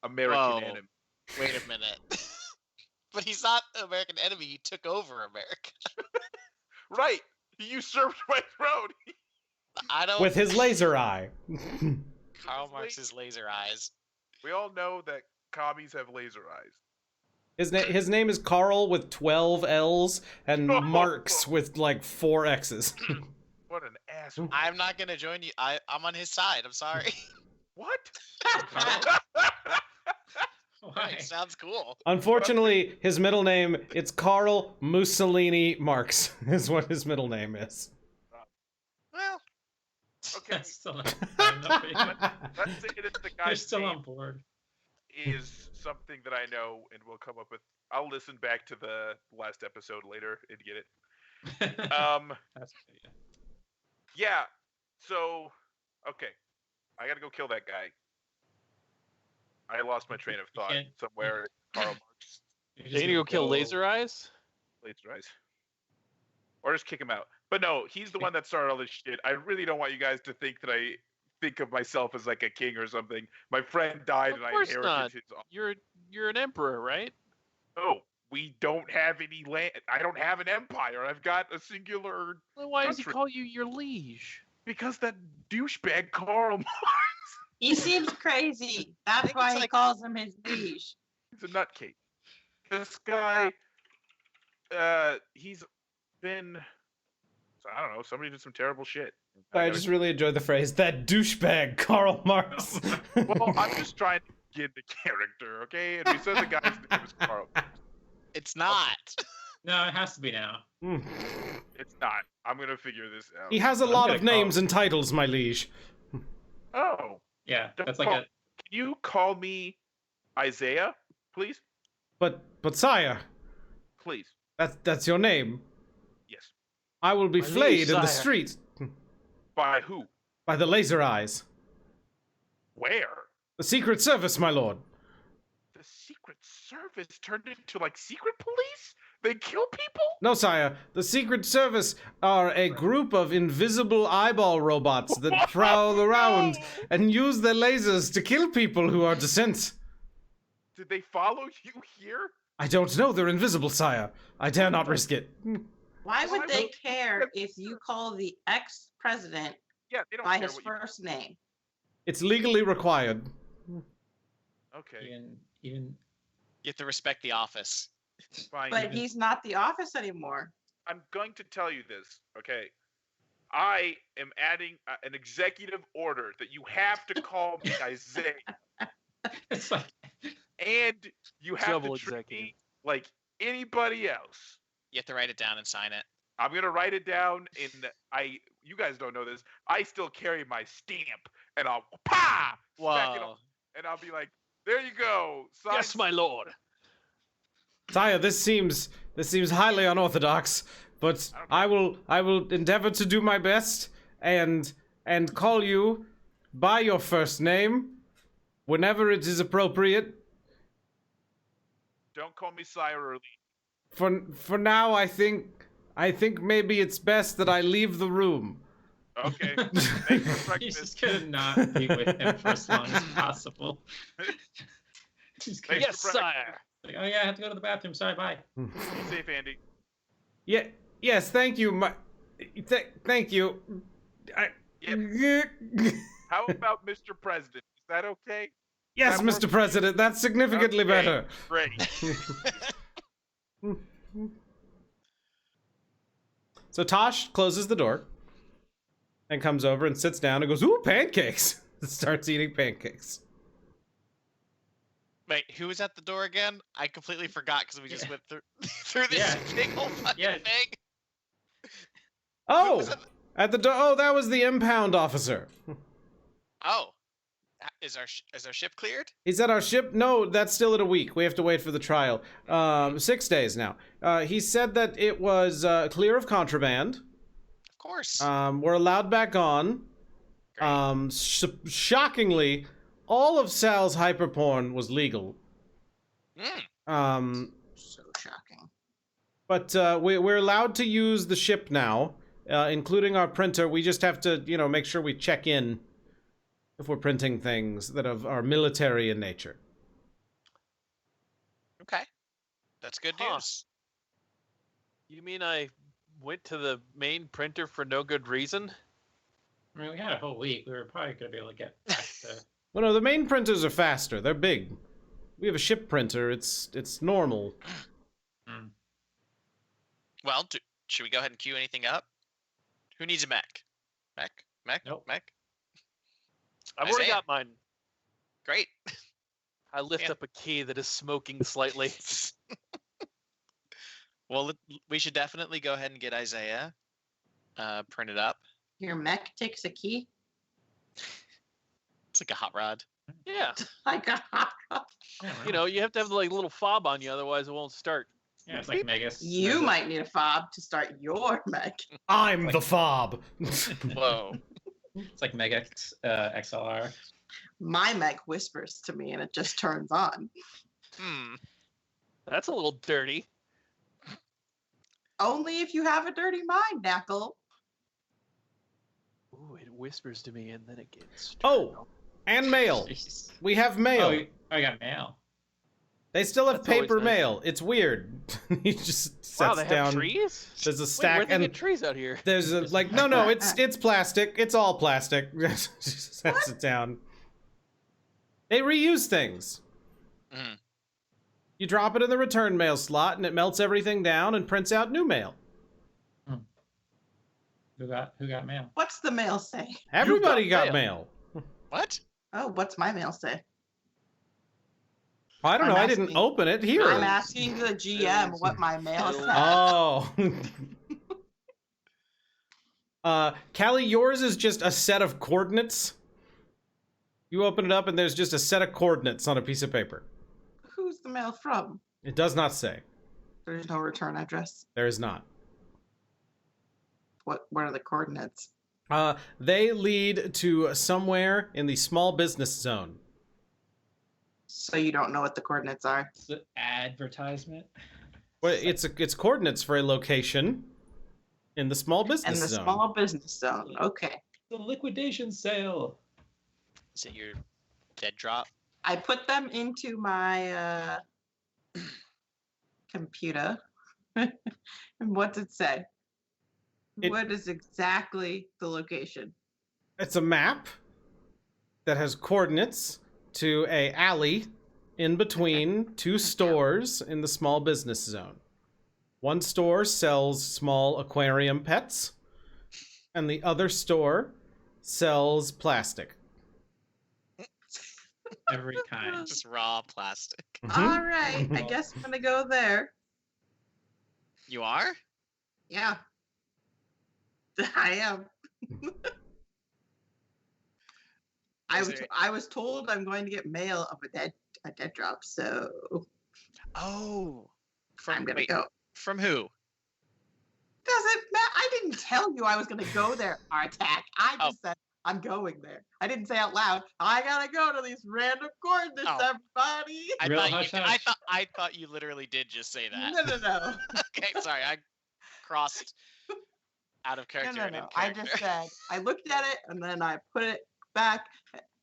American Whoa. enemy. Wait a minute. But he's not an American enemy. He took over America. Right. He usurped my throne. I don't. With his laser eye. Karl Marx's laser eyes. We all know that commies have laser eyes. His name is Carl with 12 L's and Marx with like 4 X's. What an asshole. I'm not gonna join you. I'm on his side. I'm sorry. What? Why? It sounds cool. Unfortunately, his middle name, it's Carl Mussolini Marx, is what his middle name is. Well, Okay. That's still not enough for you. Let's say that the You're guy's still name on board. is something that I know and we'll come up with. I'll listen back to the last episode later and get it. That's good, yeah. Yeah. So, okay. I gotta go kill that guy. I lost my train of thought can't- somewhere. Karl Marx. You're You just need to go gonna kill Laser Eyes? Laser eyes. Or just kick him out. But no, he's the one that started all this shit. I really don't want you guys to think that I think of myself as like a king or something. My friend died Of and I course inherited not. his. You're an emperor, right? Oh, we don't have any land. I don't have an empire. I've got a singular. Well, why does he country. call you your liege? Because that douchebag Karl Marx. He seems crazy. That's think why it's he like- calls him his liege. He's a nutcase. This guy, he's been. I don't know. Somebody did some terrible shit. I just really enjoyed the phrase "that douchebag Karl Marx." Well, I'm just trying to get the character, okay? And we said the guy's name was Karl. It's not. No, it has to be now. It's not. I'm gonna figure this out. He has a I'm lot gonna of names and titles, my liege. Oh, Yeah, Don't that's like call- a. can you call me Isaiah, please? But sire, Please. that's your name. Yes. I will be My liege, flayed in the sire. street By who? by the laser eyes. Where? The Secret Service, my lord. The Secret Service turned into like secret police? They kill people? No, sire. The Secret Service are a group of invisible eyeball robots that prowl around and use their lasers to kill people who are dissent. Did they follow you here? I don't know. They're invisible, sire. I dare not risk it. Why would Why they would- care if you call the ex-president Yeah, they don't by care his what you. first name? It's legally required. Okay, Even You have to respect the office. fine. But he's not the office anymore. I'm going to tell you this, okay? I am adding an executive order that you have to call me Isaiah, it's like and you have Double to treat executive. me like anybody else. You have to write it down and sign it. I'm gonna write it down in. You guys don't know this. I still carry my stamp, and I'll smack it Whoa. on, and I'll be like, "There you go." Signed, Yes, my lord. Sire, this seems highly unorthodox, but I will endeavor to do my best and call you by your first name whenever it is appropriate. Don't call me sire or lead. For now, I think maybe it's best that I leave the room. Okay. Thanks for he's breakfast. just gonna not be with him for as long as possible. He's gonna, Thanks Yes, for sire. like, oh yeah, I have to go to the bathroom. Sorry, bye. Be safe, Andy. Yeah. Yes. Thank you. Thank you. How about Mr. President? Is that okay? Yes, That works. Mr. President. That's significantly Okay. better. Great. So Tosh closes the door and comes over and sits down and goes, "Ooh, pancakes!" Starts eating pancakes. Wait, who was at the door again? I completely forgot because we just Yeah. went through this Yeah. big old fucking Yeah. thing. Oh, was at at the door. Oh, that was the impound officer. Oh, is our ship cleared? He's at our ship. No, that's still at a week. We have to wait for the trial. 6 days now. He said that it was clear of contraband. Of course. We're allowed back on. Great. Shockingly, all of Sal's hyperporn was legal. Mm. So shocking. But we're allowed to use the ship now, including our printer. We just have to, make sure we check in if we're printing things that are military in nature. Okay. That's good Huh. news. You mean I went to the main printer for no good reason? I mean, we had a whole week. We were probably gonna be able to get back to. Well, no, the main printers are faster. They're big. We have a ship printer. It's normal. Well, should we go ahead and queue anything up? Who needs a mech? Mech? Nope. Mech? I've already Isaiah. got mine. Great. I lift Yeah. up a key that is smoking slightly. Well, we should definitely go ahead and get Isaiah printed up. Your mech takes a key. It's like a hot rod. Yeah. Like a You know, you have to have the little fob on you, otherwise it won't start. Yeah, it's like Megas. You might need a fob to start your mech. I'm the fob. Whoa. It's like Megas XLR. My mech whispers to me and it just turns on. That's a little dirty. Only if you have a dirty mind, Knackle. Ooh, it whispers to me and then it gets. Oh, and mail. Jeez. We have mail. Oh, I got mail. They still have That's always paper nice. mail. It's weird. He just sets Wow, they have down. trees? There's a Wait, stack, where'd they and get trees out here? there's a like no, it's plastic. It's all plastic. Just sets it down. They reuse things. Mhm. You drop it in the return mail slot, and it melts everything down and prints out new mail. Who got mail? What's the mail say? Everybody got mail. mail. What? Oh, what's my mail say? I don't know. I'm I didn't asking- open it. Here. I'm asking the GM what my mail says. Oh. Callie, yours is just a set of coordinates. You open it up and there's just a set of coordinates on a piece of paper. Who's the mail from? It does not say. There's no return address. There is not. What are the coordinates? They lead to somewhere in the small business zone. So you don't know what the coordinates are. It's the advertisement. Well, it's coordinates for a location in the small business And the zone. small business zone. Okay. The liquidation sale. Is it your dead drop? I put them into my computer. And what's it say? What is exactly the location? It's a map that has coordinates to a alley in between two stores in the small business zone. One store sells small aquarium pets, and the other store sells plastic. Every kind. Just raw plastic. All right. I guess I'm going to go there. You are? Yeah. I am. I was told I'm going to get mail of a dead drop, so Oh. I'm gonna go. From who? Doesn't matter. I didn't tell you I was gonna go there. Artac. I Oh. just said I'm going there. I didn't say out loud. I gotta go to these random coordinates, Oh. everybody. Real hush hush. I thought you literally did just say that. No. Okay, sorry, I crossed out of character. and in I character. just said I looked at it and then I put it back.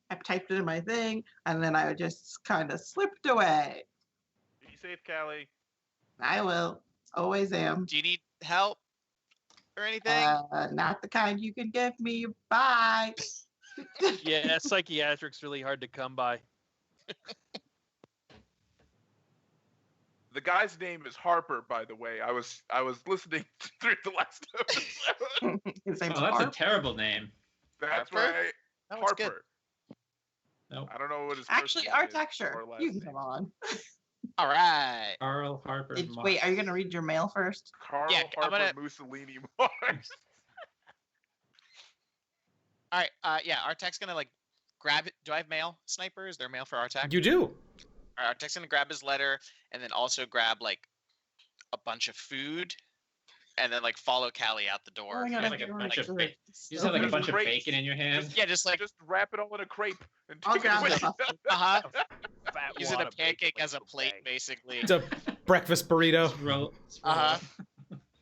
I typed it in my thing and then I just kind of slipped away. Be safe, Callie. I will. Always am. Do you need help or anything? Not the kind you can give me. Bye. Yeah, psychiatric's really hard to come by. The guy's name is Harper, by the way. I was listening through the last episode. His name's Oh, that's a Harp. terrible name. That's Harper? right. That one's good. Harper. Nope. I don't know what his Actually, first name is Artac, or sure. last You can name. come on. All right. Carl Harper. Wait, are you gonna read your mail first? Carl Yeah, I'm Harper gonna- Mussolini Mars. All right. Yeah, Artac's gonna like grab it. Do I have mail, Sniper? Is there mail for Artac? You do. All right, Artac's gonna grab his letter and then also grab like a bunch of food, and then like follow Callie out the door. Oh, I You gotta have like a do bunch it. of bacon. You just have like a bunch of Great. bacon in your hand. Yeah, just like Just wrap it all in a crepe and I'll take it grab away. the stuff. uh-huh. Fat Using wad a of bacon pancake like as a it's plate, okay. basically. It's a breakfast burrito. Roll. Uh-huh.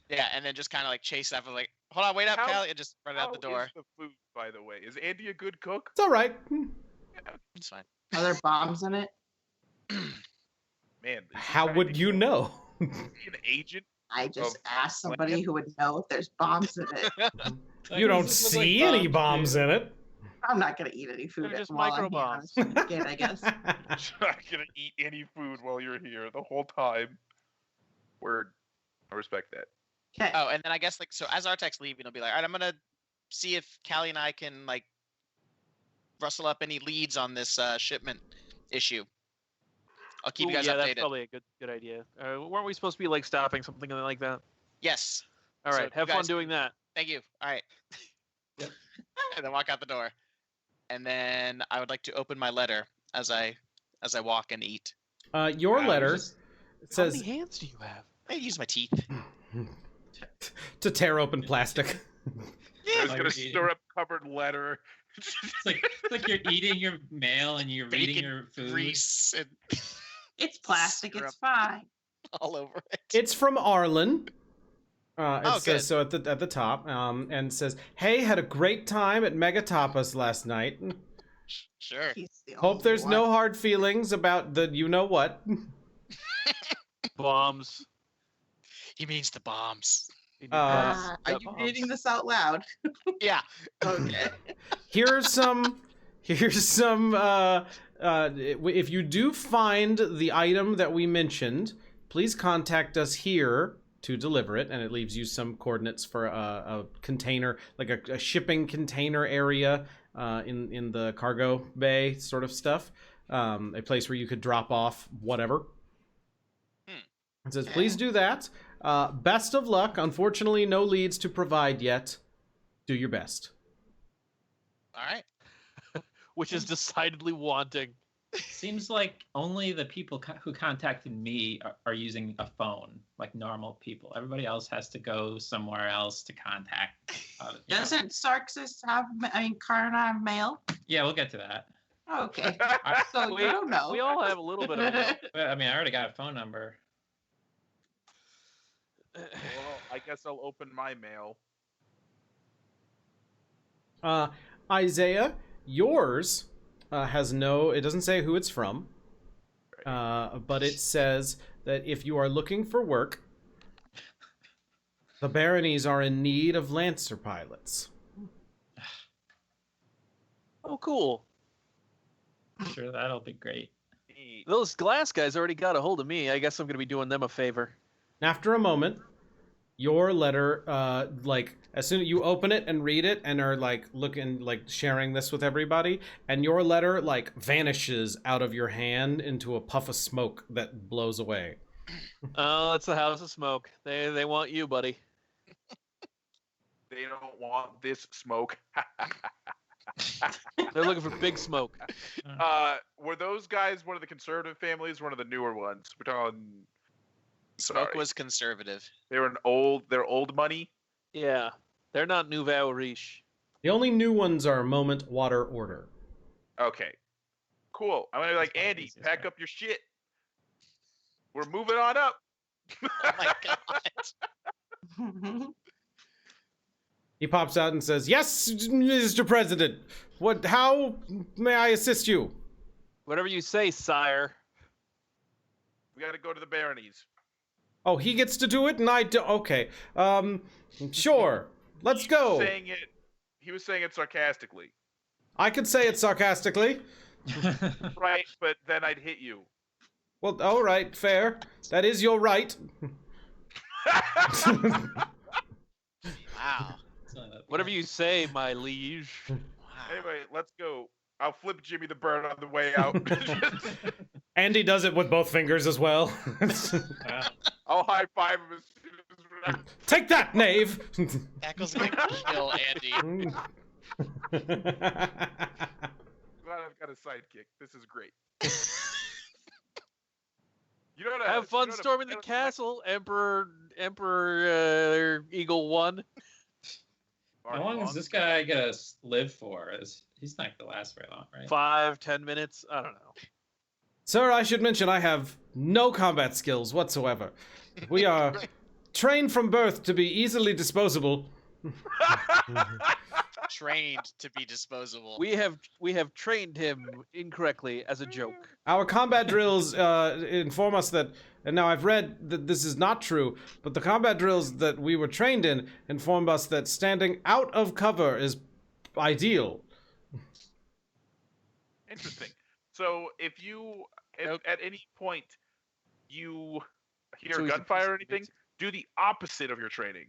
Yeah, and then just kind of like chase after like, hold on, wait up, How- Callie, and just run out the How door. is the food, by the way? Is Andy a good cook? It's all right. It's fine. Are there bombs in it? Man, is he How trying would to you kill- know? Is he an agent? I just Of asked somebody land? who would know if there's bombs in it. You don't see any bombs in it. I'm not gonna eat any food They're just while I'm here. micro-bombs. Again, I guess. You're not gonna eat any food while you're here the whole time. Word. I respect that. Okay. Oh, and then I guess like so as Artac's leaving, he'll be like, all right, I'm gonna see if Callie and I can like rustle up any leads on this shipment issue. I'll keep you Ooh, guys yeah, that's updated. probably a good idea. Weren't we supposed to be like stopping something like that? Yes. All So right, you have fun guys doing can- that. Thank you. All right. Yep. And then walk out the door. And then I would like to open my letter as I walk and eat. Your Wow, letter just- How says many hands do you have? I use my teeth. to tear open plastic. I Yeah. was While gonna you're eating. stir up covered letter. It's like you're eating your mail and you're reading Bacon your food. Grease and It's plastic. syrup. It's fine. all over it. It's from Arlen. It Oh, says good. so at the top, and says, "Hey, had a great time at Mega Tapas last night. Sure. He's the Hope only there's one. no hard feelings about the you know what." Bombs. He means the bombs. He needs Are you bombs. reading this out loud? Yeah. Okay. Here's some if you do find the item that we mentioned, please contact us here to deliver it, and it leaves you some coordinates for a container, like a shipping container area in the cargo bay sort of stuff, a place where you could drop off whatever. It says, please do that. Best of luck. Unfortunately, no leads to provide yet. Do your best. All right. Which is decidedly wanting. Seems like only the people who contacted me are using a phone, like normal people. Everybody else has to go somewhere else to contact. Doesn't Sarksus have, Karna have mail? Yeah, we'll get to that. Okay. So you don't know. We all have a little bit of mail. But, I mean, I already got a phone number. Well, I guess I'll open my mail. Isaiah, yours has no, it doesn't say who it's from, but it says that if you are looking for work, the baronies are in need of Lancer pilots. Oh, cool. Sure, that'll be great. Those glass guys already got a hold of me. I guess I'm going to be doing them a favor. After a moment, your letter, as soon as you open it and read it and are sharing this with everybody, and your letter vanishes out of your hand into a puff of smoke that blows away. Oh, it's the House of Smoke. They want you, buddy. They don't want this smoke. They're looking for big smoke. Were those guys one of the conservative families, one of the newer ones? We're talking. Smoke was conservative. They're old money. Yeah, they're not Nouveau Riche. The only new ones are Moment, Water, Order. Okay, cool. I'm gonna be like, Andy, pack up your shit. We're moving on up. Oh my god. He pops out and says, "Yes, Mr. President. How may I assist you?" Whatever you say, sire. We gotta go to the baronies. Oh, he gets to do it, and I do. Okay, sure. Let's go. He was saying it sarcastically. I could say it sarcastically. Right, but then I'd hit you. Well, all right, fair. That is your right. Wow. Whatever you say, my liege. Wow. Anyway, let's go. I'll flip Jimmy the Bird on the way out. Andy does it with both fingers as well. I'll high five him as soon as Take that, knave! Tackle's gonna kill Andy. glad I've got a sidekick. This is great. You know what? Have fun storming the castle, Emperor Eagle 1. How long is this guy gonna live for? He's not gonna last very long, right? 5-10 minutes? I don't know. Sir, I should mention I have no combat skills whatsoever. We are trained from birth to be easily disposable. Trained to be disposable. We have trained him incorrectly as a joke. Our combat drills inform us that, and now I've read that this is not true, but the combat drills that we were trained in inform us that standing out of cover is ideal. Interesting. So if at any point you hear gunfire or anything, do the opposite of your training.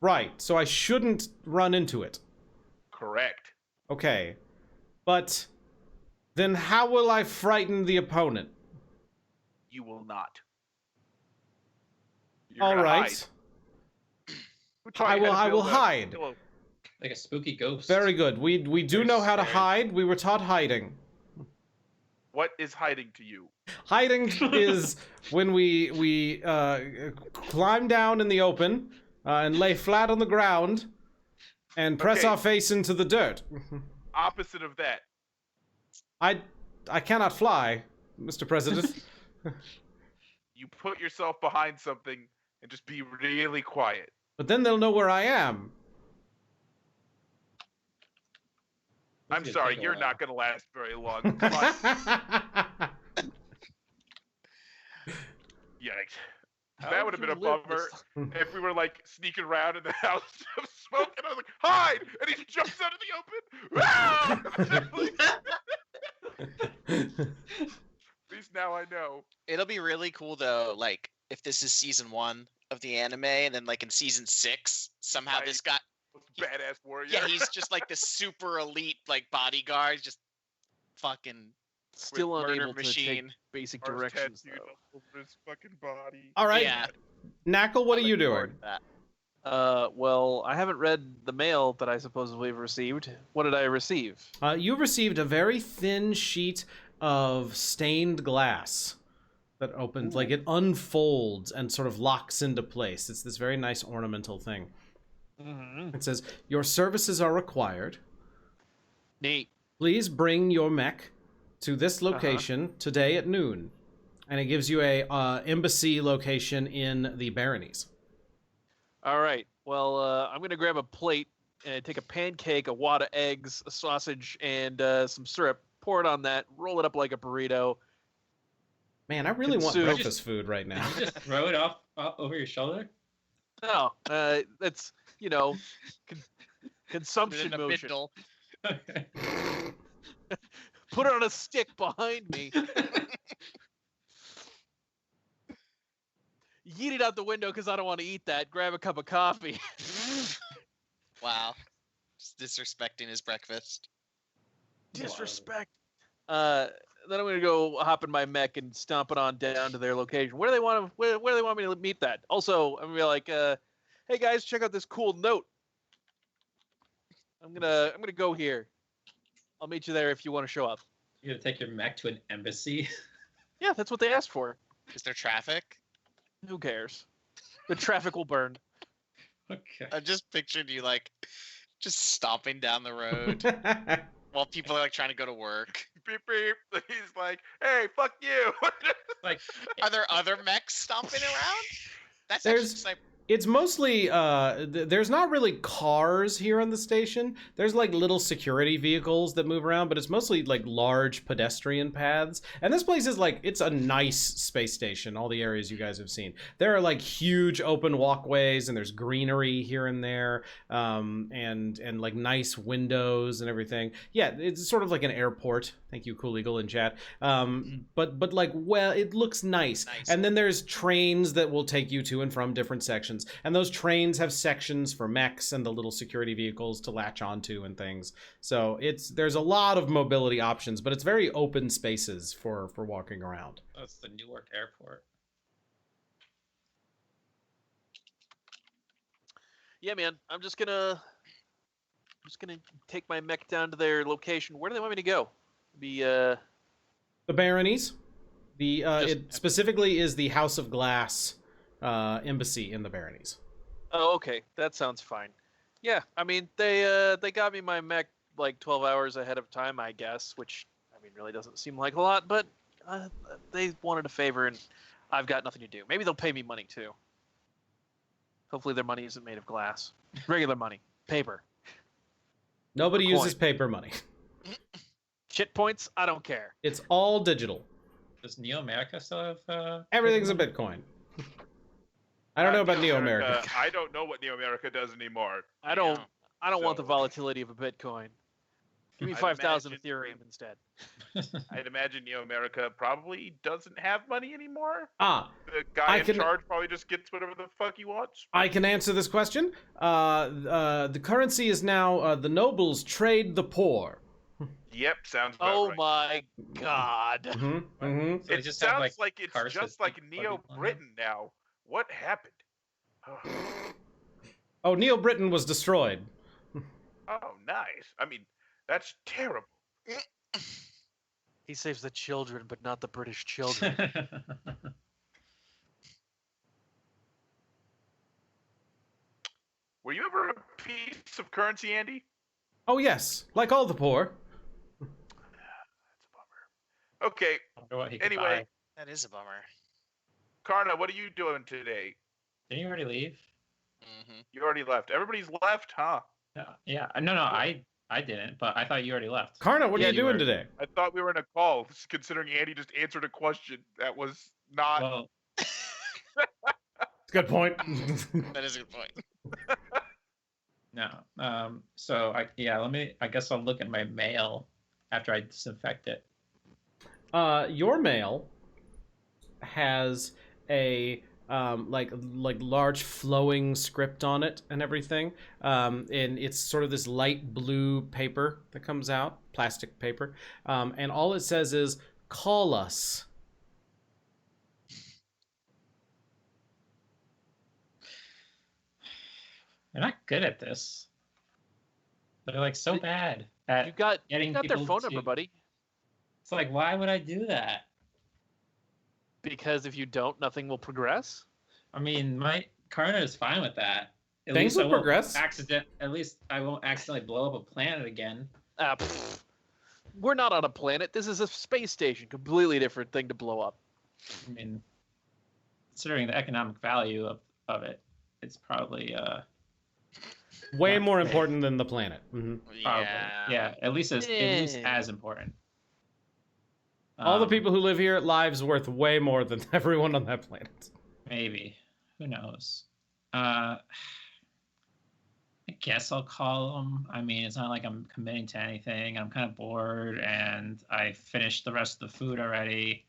Right, so I shouldn't run into it. Correct. Okay, but then how will I frighten the opponent? You will not. You're All gonna right. hide. I will hide. Like a spooky ghost. Very good. We do know how to hide. We were taught hiding. What is hiding to you? Hiding is when we climb down in the open and lay flat on the ground and press Okay. our face into the dirt. Opposite of that. I cannot fly, Mr. President. You put yourself behind something and just be really quiet. But then they'll know where I am. I'm This is sorry, gonna take a you're while. not going to last very long. Come on. That would have been a bummer if we were like sneaking around in the house of smoke, and I was like, "Hide!" and he jumps out of the open. At least now I know. It'll be really cool though, like if this is season 1 of the anime, and then like in season 6, somehow Right. this guy, Badass warrior. yeah, he's just like this super elite like bodyguard, just fucking Still murder unable to machine. take basic Ours directions. tattooed Though. all over his fucking body. All right, Yeah. Knackle, what are I'm you looking forward doing? to that. Well, I haven't read the mail that I supposedly received. What did I receive? You received a very thin sheet of stained glass that opens, like it unfolds and sort of locks into place. It's this very nice ornamental thing. Mm-hmm. It says, "Your services are required. Neat. Please bring your mech to this location today at noon." And it gives you a embassy location in the Baronies. All right. Well, I'm gonna grab a plate and take a pancake, a wad of eggs, a sausage, and some syrup. Pour it on that. Roll it up like a burrito. Man, I really want Consume. breakfast food right now. You just throw it off over your shoulder. No, that's consumption In a motion. bindle. Okay. Put it on a stick behind me. Yeet it out the window because I don't want to eat that. Grab a cup of coffee. Wow. Just disrespecting his breakfast. Disrespect. Then I'm gonna go hop in my mech and stomp it on down to their location. Where do they want to? Where do they want me to meet that? Also, I'm gonna be like, hey guys, check out this cool note. I'm gonna go here. I'll meet you there if you want to show up. You're gonna take your mech to an embassy. Yeah, that's what they asked for. Is there traffic? Who cares? The traffic will burn. Okay. I just pictured you like just stomping down the road while people are like trying to go to work. Beep beep. He's like, "Hey, fuck you." Like, Are there other mechs stomping around? That's There's- actually sniper. It's mostly, there's not really cars here on the station. There's like little security vehicles that move around, but it's mostly like large pedestrian paths. And this place is like, it's a nice space station, all the areas you guys have seen. There are like huge open walkways and there's greenery here and there, and like nice windows and everything. Yeah, it's sort of like an airport. Thank you, Cool Eagle in chat. But like, well, it looks nice. Nice. And then there's trains that will take you to and from different sections. And those trains have sections for mechs and the little security vehicles to latch onto and things. So there's a lot of mobility options, but it's very open spaces for walking around. that's the Newark airport. Yeah, man. I'm just gonna take my mech down to their location. Where do they want me to go? The Baronies. It specifically is the House of Glass embassy in the Baronies. Oh, okay. That sounds fine. Yeah, I mean, they got me my mech like 12 hours ahead of time, I guess, which, I mean, really doesn't seem like a lot, but they wanted a favor, and I've got nothing to do. Maybe they'll pay me money, too. Hopefully their money isn't made of glass. Regular money. Paper. Nobody Or uses coin. paper money. Shit points? I don't care. It's all digital. Does Neo America still have? Everything's a Bitcoin. I don't know about Neo America. I don't know what Neo America does anymore. I don't want the So- volatility of a Bitcoin. Give me I'd 5,000 imagine- Ethereum instead. I'd imagine Neo America probably doesn't have money anymore. Ah, The guy I in can- charge probably just gets whatever the fuck he wants. I can answer this question. The currency is now the nobles trade the poor. Yep, sounds about Oh right. my god. Mm-hmm, mm-hmm. So they It just sounds have, like it's cars just that like speak Neo funny Britain now. What happened? Oh, Neo Britain was destroyed. Oh, nice. I mean, that's terrible. He saves the children, but not the British children. Were you ever a piece of currency, Andy? Oh yes, like all the poor. That's a bummer. Okay, Wonder what he could Anyway. buy. That is a bummer. Karna, what are you doing today? Didn't you already leave? Hmm. You already left. Everybody's left, huh? No. Yeah. No. I didn't. But I thought you already left. Karna, what Yeah, are you you doing were. today? I thought we were in a call, considering Andy just answered a question that was not. Well, Good point. That is a good point. No. So I guess I'll look at my mail after I disinfect it. Your mail has a like large flowing script on it and everything. And it's sort of this light blue paper that comes out, plastic paper. And all it says is, call us. They're not good at this. They're like so bad at You got getting their people phone to- number, buddy. It's like, why would I do that? Because if you don't, nothing will progress. I mean, my Karna is fine with that. At Things least I will won't progress. At least I won't accidentally blow up a planet again. We're not on a planet. This is a space station. Completely different thing to blow up. I mean, considering the economic value of it, it's probably Way Not more big. important than the planet. Mhm. probably at least Yeah. as important. All the Um, people who live here, lives worth way more than everyone on that planet. Maybe. Who knows? I guess I'll call them. I mean, it's not like I'm committing to anything. I'm kind of bored, and I finished the rest of the food already.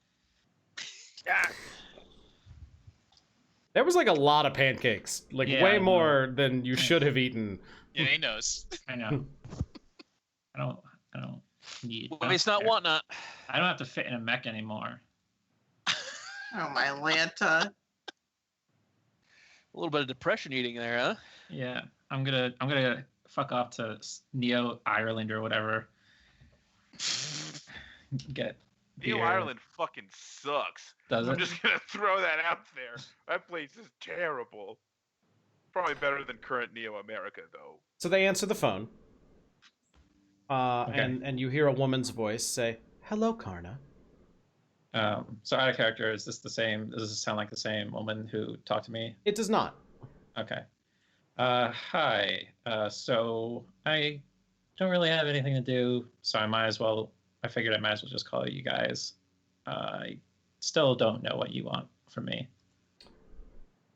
There was like a lot of pancakes, like Yeah, way I know. more than you should have eaten. Yeah, he knows. I know. I don't need. I Well, don't it's not care. whatnot. I don't have to fit in a mech anymore. Oh my Lanta. A little bit of depression eating there, huh? Yeah, I'm gonna fuck off to Neo Ireland or whatever. Get New beer. Ireland fucking sucks. Does I'm it? just gonna throw that out there. That place is terrible. Probably better than current Neo America, though. So they answer the phone, Okay. and you hear a woman's voice say, "Hello, Karna." So out of character, is this the same? Does this sound like the same woman who talked to me? It does not. Okay. Hi. So I don't really have anything to do, so I figured I might as well just call you guys. I still don't know what you want from me.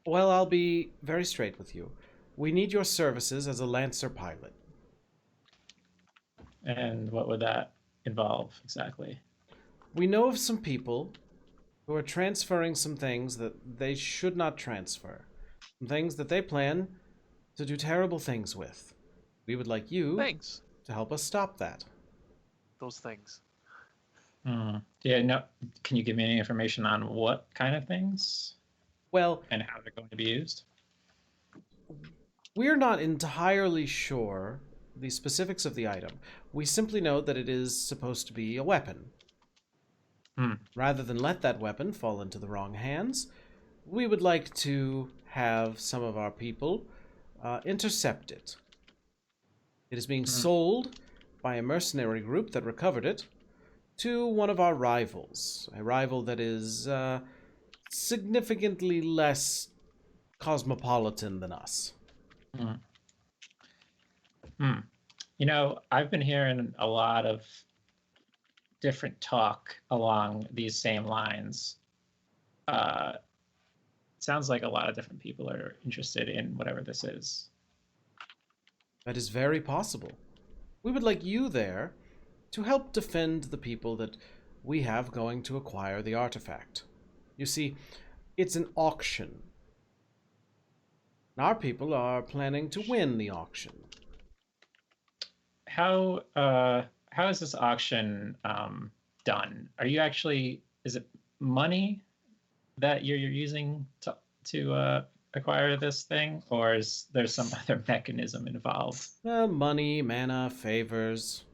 Well, I'll be very straight with you. We need your services as a Lancer pilot. And what would that involve exactly? We know of some people who are transferring some things that they should not transfer. Some things that they plan to do terrible things with. We would like you Thanks. to help us stop that. Those things. Yeah, no. Can you give me any information on what kind of things Well, and how they're going to be used? we're not entirely sure the specifics of the item. We simply know that it is supposed to be a weapon. Rather than let that weapon fall into the wrong hands, we would like to have some of our people intercept it. It is being sold by a mercenary group that recovered it to one of our rivals, a rival that is significantly less cosmopolitan than us. You know, I've been hearing a lot of different talk along these same lines. Sounds like a lot of different people are interested in whatever this is. That is very possible. We would like you there to help defend the people that we have going to acquire the artifact. You see, it's an auction. Our people are planning to win the auction. How is this auction done? Are you actually, is it money that you're using to acquire this thing, or is there some other mechanism involved? Money, mana, favors,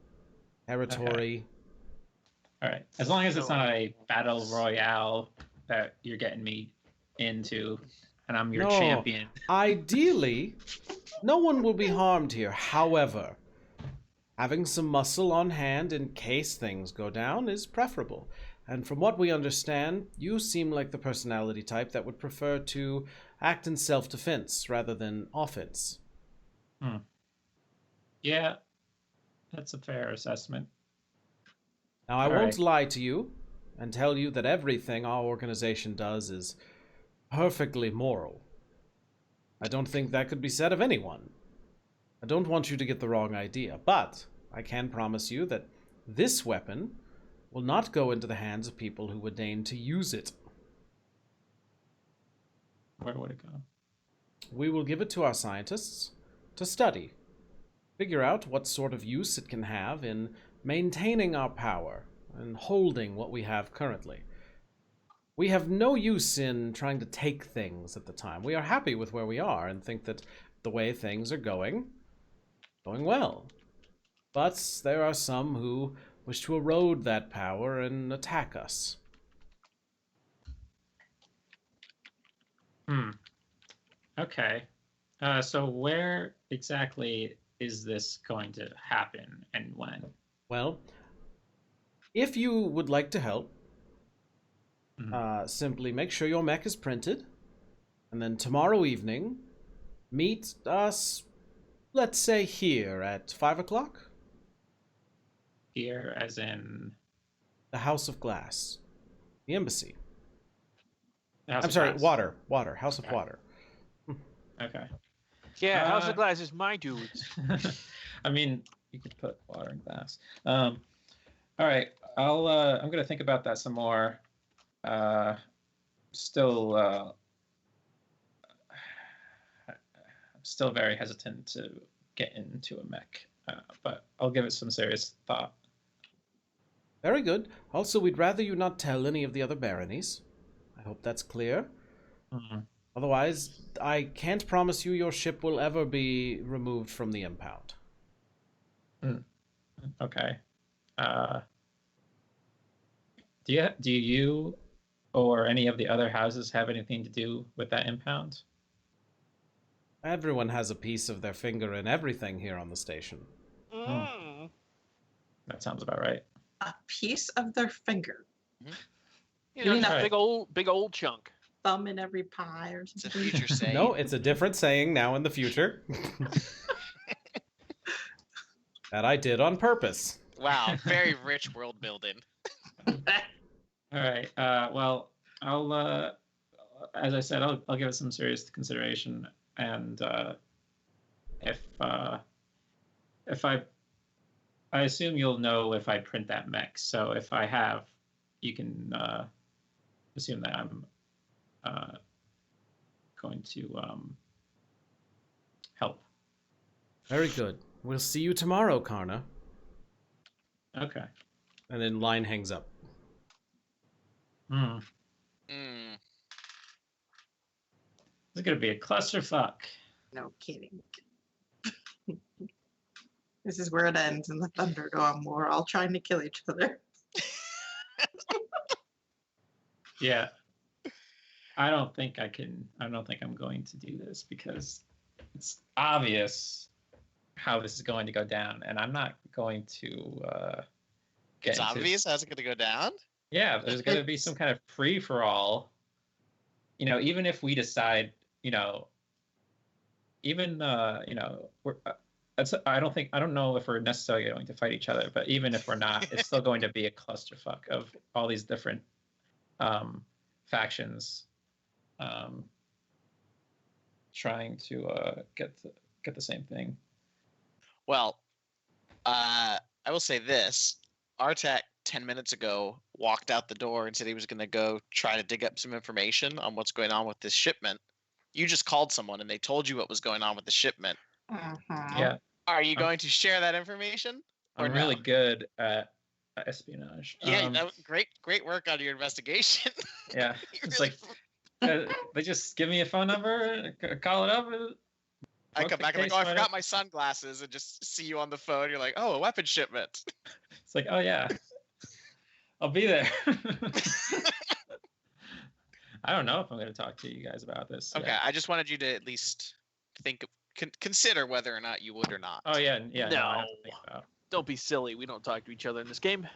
territory. All right, as long as it's not a battle royale that you're getting me into, and I'm your No. champion. Ideally, no one will be harmed here. However, having some muscle on hand in case things go down is preferable. And from what we understand, you seem like the personality type that would prefer to act in self-defense rather than offense. Yeah, that's a fair assessment. Now, I All won't right. lie to you and tell you that everything our organization does is perfectly moral. I don't think that could be said of anyone. I don't want you to get the wrong idea, but I can promise you that this weapon will not go into the hands of people who would deign to use it. Where would it go? We will give it to our scientists to study, figure out what sort of use it can have in maintaining our power and holding what we have currently. We have no use in trying to take things at the time. We are happy with where we are and think that the way things are going well. But there are some who wish to erode that power and attack us. Okay. So where exactly is this going to happen and when? Well, if you would like to help, Mhm. simply make sure your mech is printed, and then tomorrow evening, meet us, let's say here at 5 o'clock? Here, as in The House of Glass. The embassy. the House I'm of sorry, Glass? Water. House of Okay. Water. Okay. Yeah, House Uh, of Glass is my dudes. I mean, you could put water in glass. All right. I'm gonna think about that some more. Still, I'm still very hesitant to get into a mech, but I'll give it some serious thought. Very good. Also, we'd rather you not tell any of the other baronies. I hope that's clear. Mhm. Otherwise, I can't promise you your ship will ever be removed from the impound. Okay. Do you or any of the other houses have anything to do with that impound? Everyone has a piece of their finger in everything here on the station. Mm. That sounds about right. A piece of their finger. You know, mean just a- big old chunk. Thumb in every pie or It's a something. future saying. No, it's a different saying now in the future. That I did on purpose. Wow, very rich world building. All right. Well, I'll, as I said, I'll give it some serious consideration, and if I assume you'll know if I print that mech. So if I have, you can assume that I'm going to help. Very good. We'll see you tomorrow, Karna. Okay. And then line hangs up. Hmm. Mm. It's gonna be a clusterfuck. No kidding. This is where it ends in the Thunderdome. We're all trying to kill each other. Yeah. I don't think I'm going to do this because it's obvious how this is going to go down, and I'm not going to get It's into... obvious how's it going to go down? Yeah, there's going to be some kind of free-for-all. Even if we decide, even we're, I don't know if we're necessarily going to fight each other, but even if we're not, it's still going to be a clusterfuck of all these different factions trying to get the same thing. Well, I will say this. Artak 10 minutes ago walked out the door and said he was going to go try to dig up some information on what's going on with this shipment. You just called someone and they told you what was going on with the shipment. Yeah, Are you going to share that information? I'm really good at espionage. Yeah, great work on your investigation. Yeah, You it's really- like they just give me a phone number, call it up. I What's come the back, I'm like, case, oh, I find forgot out? my sunglasses, and just see you on the phone. You're like, oh, a weapon shipment. It's like, oh yeah, I'll be there. I don't know if I'm going to talk to you guys about this. Okay, yet. I just wanted you to at least consider whether or not you would or not. Oh yeah, yeah. No, I have No. to think about. Don't be silly. We don't talk to each other in this game.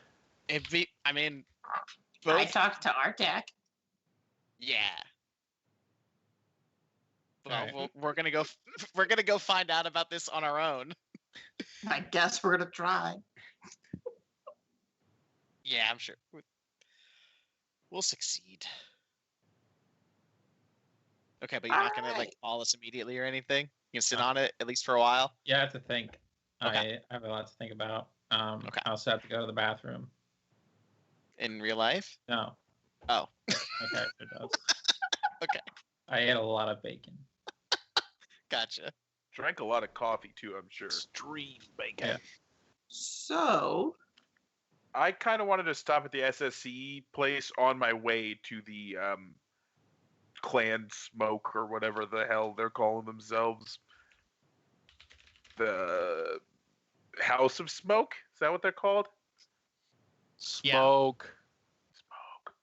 I mean, I both. talked to Artak. Yeah. Well, Alright. we're gonna go. We're gonna go find out about this on our own. I guess we're gonna try. Yeah, I'm sure we'll succeed. Okay, but you're not gonna like Alright. call us immediately or anything. You can sit on it at least for a while. You have to think. Okay. I have a lot to think about. Okay. I also have to go to the bathroom. In real life? No, Oh. my character does. Okay. I ate a lot of bacon. Gotcha. Drank a lot of coffee too, I'm sure. Extreme bacon. Yeah. So, I kind of wanted to stop at the SSC place on my way to the clan smoke or whatever the hell they're calling themselves. The House of Smoke? Is that what they're called? Smoke. Smoke.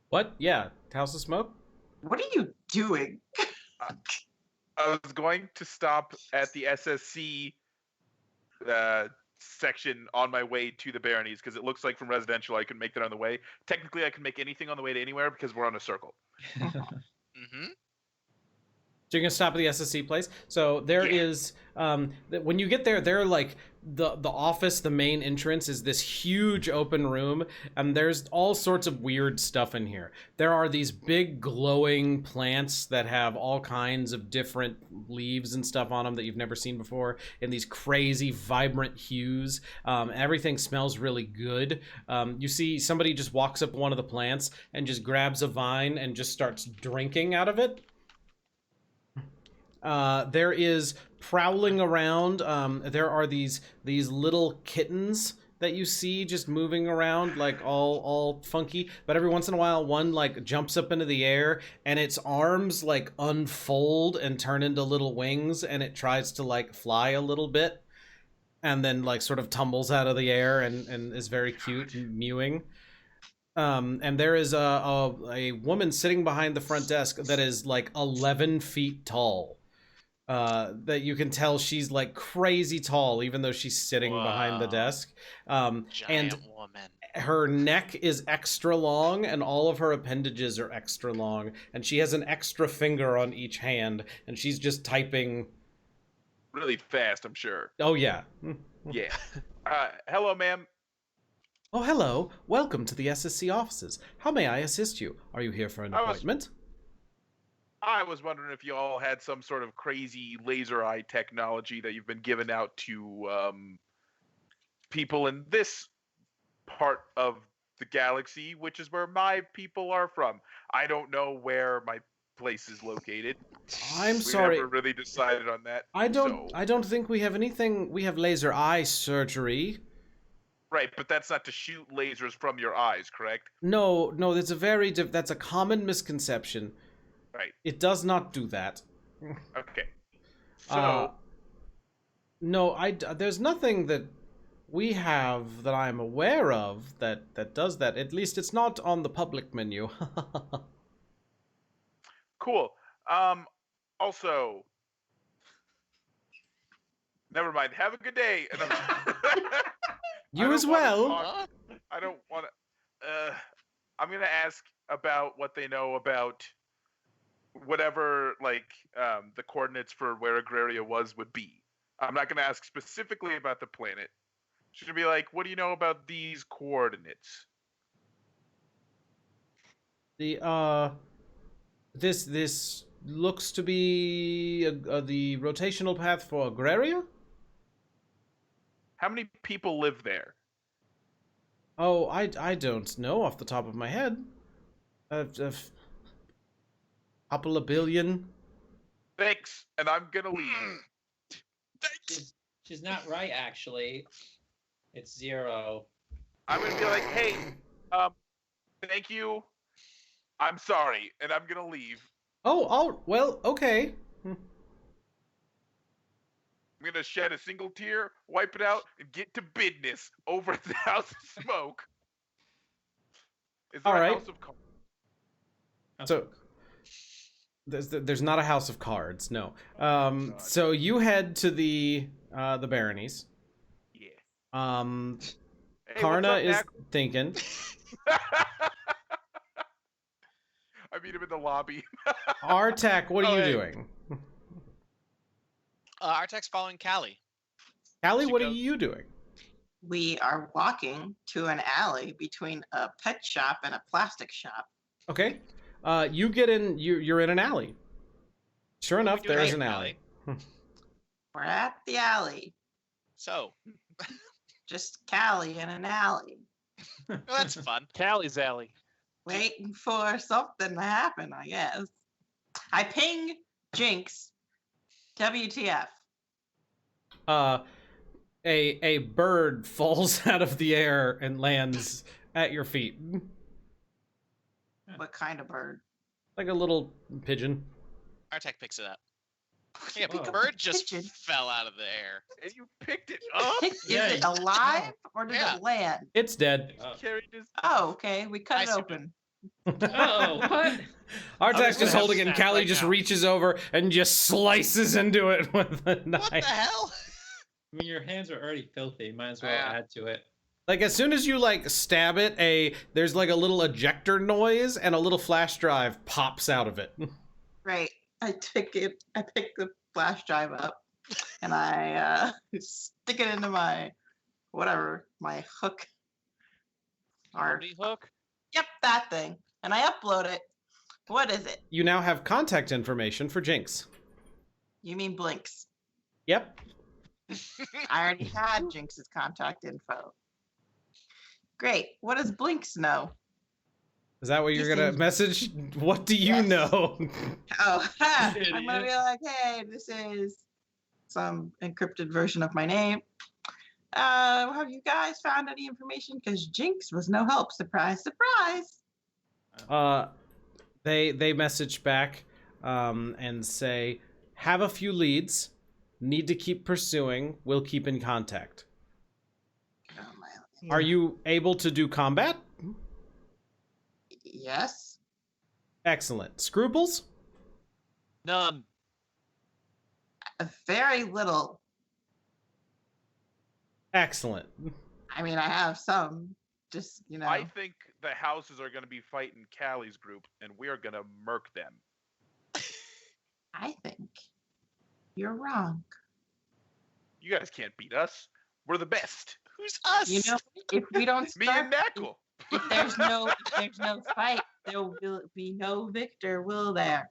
What? Yeah, House of Smoke? what are you doing? I was going to stop at the SSC section on my way to the Baronies because it looks like from residential I can make that on the way. Technically, I can make anything on the way to anywhere because we're on a circle. Mm-hmm. So you're gonna stop at the SSC place. So there Yeah. is when you get there, they're like the office, the main entrance is this huge open room, and there's all sorts of weird stuff in here. There are these big glowing plants that have all kinds of different leaves and stuff on them that you've never seen before in these crazy vibrant hues. Everything smells really good. You see somebody just walks up one of the plants and just grabs a vine and just starts drinking out of it. There is prowling around. There are these little kittens that you see just moving around, like all funky. But every once in a while, one like jumps up into the air, and its arms like unfold and turn into little wings, and it tries to like fly a little bit, and then like sort of tumbles out of the air and is very cute and mewing. And there is a woman sitting behind the front desk that is like 11 feet tall. That you can tell she's like crazy tall, even though she's sitting behind the Wow. desk. Giant And woman. her neck is extra long, and all of her appendages are extra long, and she has an extra finger on each hand, and she's just typing. Really fast, I'm sure. Oh yeah. Yeah. Hello, ma'am. Oh hello. Welcome to the SSC offices. How may I assist you? Are you here for an appointment? I was wondering if you all had some sort of crazy laser eye technology that you've been giving out to people in this part of the galaxy, which is where my people are from. I don't know where my place is located. I'm We sorry. never really decided on that. I so- don't think we have anything. We have laser eye surgery. Right, but that's not to shoot lasers from your eyes, correct? No, that's that's a common misconception. Right. It does not do that. Okay. So, No, there's nothing that we have that I'm aware of that does that. At least it's not on the public menu. cool. Also, never mind. Have a good day. And You I as don't wanna well. talk- I don't want to. I'm gonna ask about what they know about whatever, like, the coordinates for where Agraria would be. I'm not gonna ask specifically about the planet. She's gonna be like, "What do you know about these coordinates?" The this looks to be the rotational path for Agraria. How many people live there? Oh, I don't know off the top of my head. A couple of billion. Thanks, and I'm gonna leave. She's not right, actually. It's 0. I'm gonna be like, "Hey, thank you. I'm sorry," and I'm gonna leave. Oh, well, okay. I'm gonna shed a single tear, wipe it out, and get to business over at the House of Smoke. Is there All a right. House of Cards? So there's not a house of cards, no. So you head to the baronies. Yeah. Hey, Karna what's up, is Mac? thinking. I meet him in the lobby. Artak, what are Oh, you hey. doing? Artek's following Callie. Callie, She what are goes- you doing? We are walking to an alley between a pet shop and a plastic shop. Okay. You get in. You're in an alley. Sure enough, doing there is in an the alley. We're at the alley. So, Just Callie in an alley. well, that's fun. Callie's Alley. Waiting for something to happen, I guess. I ping Jinx. WTF. A bird falls out of the air and lands at your feet, What kind of bird? like a little pigeon. Artek picks it up. Yeah, Whoa. the bird just Pigeon. fell out of the air. And you picked it up. Is Yeah, it you- alive or did Yeah. it land? It's dead. Carried his. Oh, okay. We cut I it see. open. Oh, what? Artek's gonna just have holding a it, and snack Callie right just now. reaches over and just slices into it with a knife. What the hell? I mean, your hands are already filthy. Might as well Yeah. add to it. Like as soon as you like stab it, there's like a little ejector noise and a little flash drive pops out of it. Right. I pick the flash drive up and I stick it into my hook. Or Hardy hook. yep, that thing. And I upload it. What is it? You now have contact information for Jinx. You mean Blinks? Yep. I already had Jinx's contact info. Great. What does Blinks know? Is that what He you're gonna seems- message? What do you Yes. know? Oh, I'm Idiot. gonna be like, hey, this is some encrypted version of my name. Have you guys found any information? Because Jinx was no help. Surprise, surprise. They message back and say, have a few leads, need to keep pursuing, we'll keep in contact. Oh, my. Are you able to do combat? Yes. Excellent. Scruples? None. Very little. Excellent. I mean, I have some. Just, I think the houses are going to be fighting Callie's group, and we're going to murk them. I think you're wrong. You guys can't beat us. We're the best. Who's us? You know, if we don't Me start, and Knuckle. if there's no fight, there will be no victor, will there?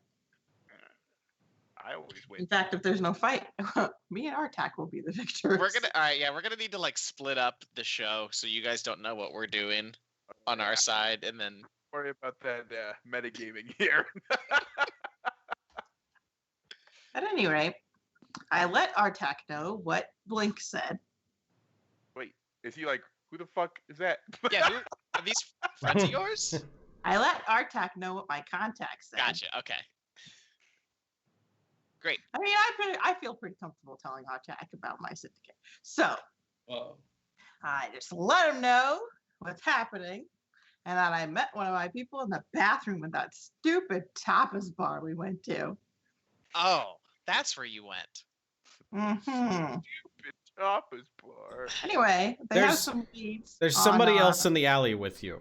I always In win. fact, if there's no fight, me and Artak will be the victors. We're gonna. All right, yeah, we're gonna need to like split up the show so you guys don't know what we're doing on our side, and then Worry about that metagaming here. At any rate, I let Artak know what Blink said. Wait, is he like, who the fuck is that? yeah, are these friends of yours? I let Artak know what my contact said. Gotcha. Okay. Great. I mean, I feel pretty comfortable telling Artak about my syndicate. So Whoa. I just let him know what's happening, and that I met one of my people in the bathroom at that stupid tapas bar we went to. Oh, that's where you went. Hmm. Tapas bar. Anyway, they have There's- some leads. There's on, somebody else in the alley with you.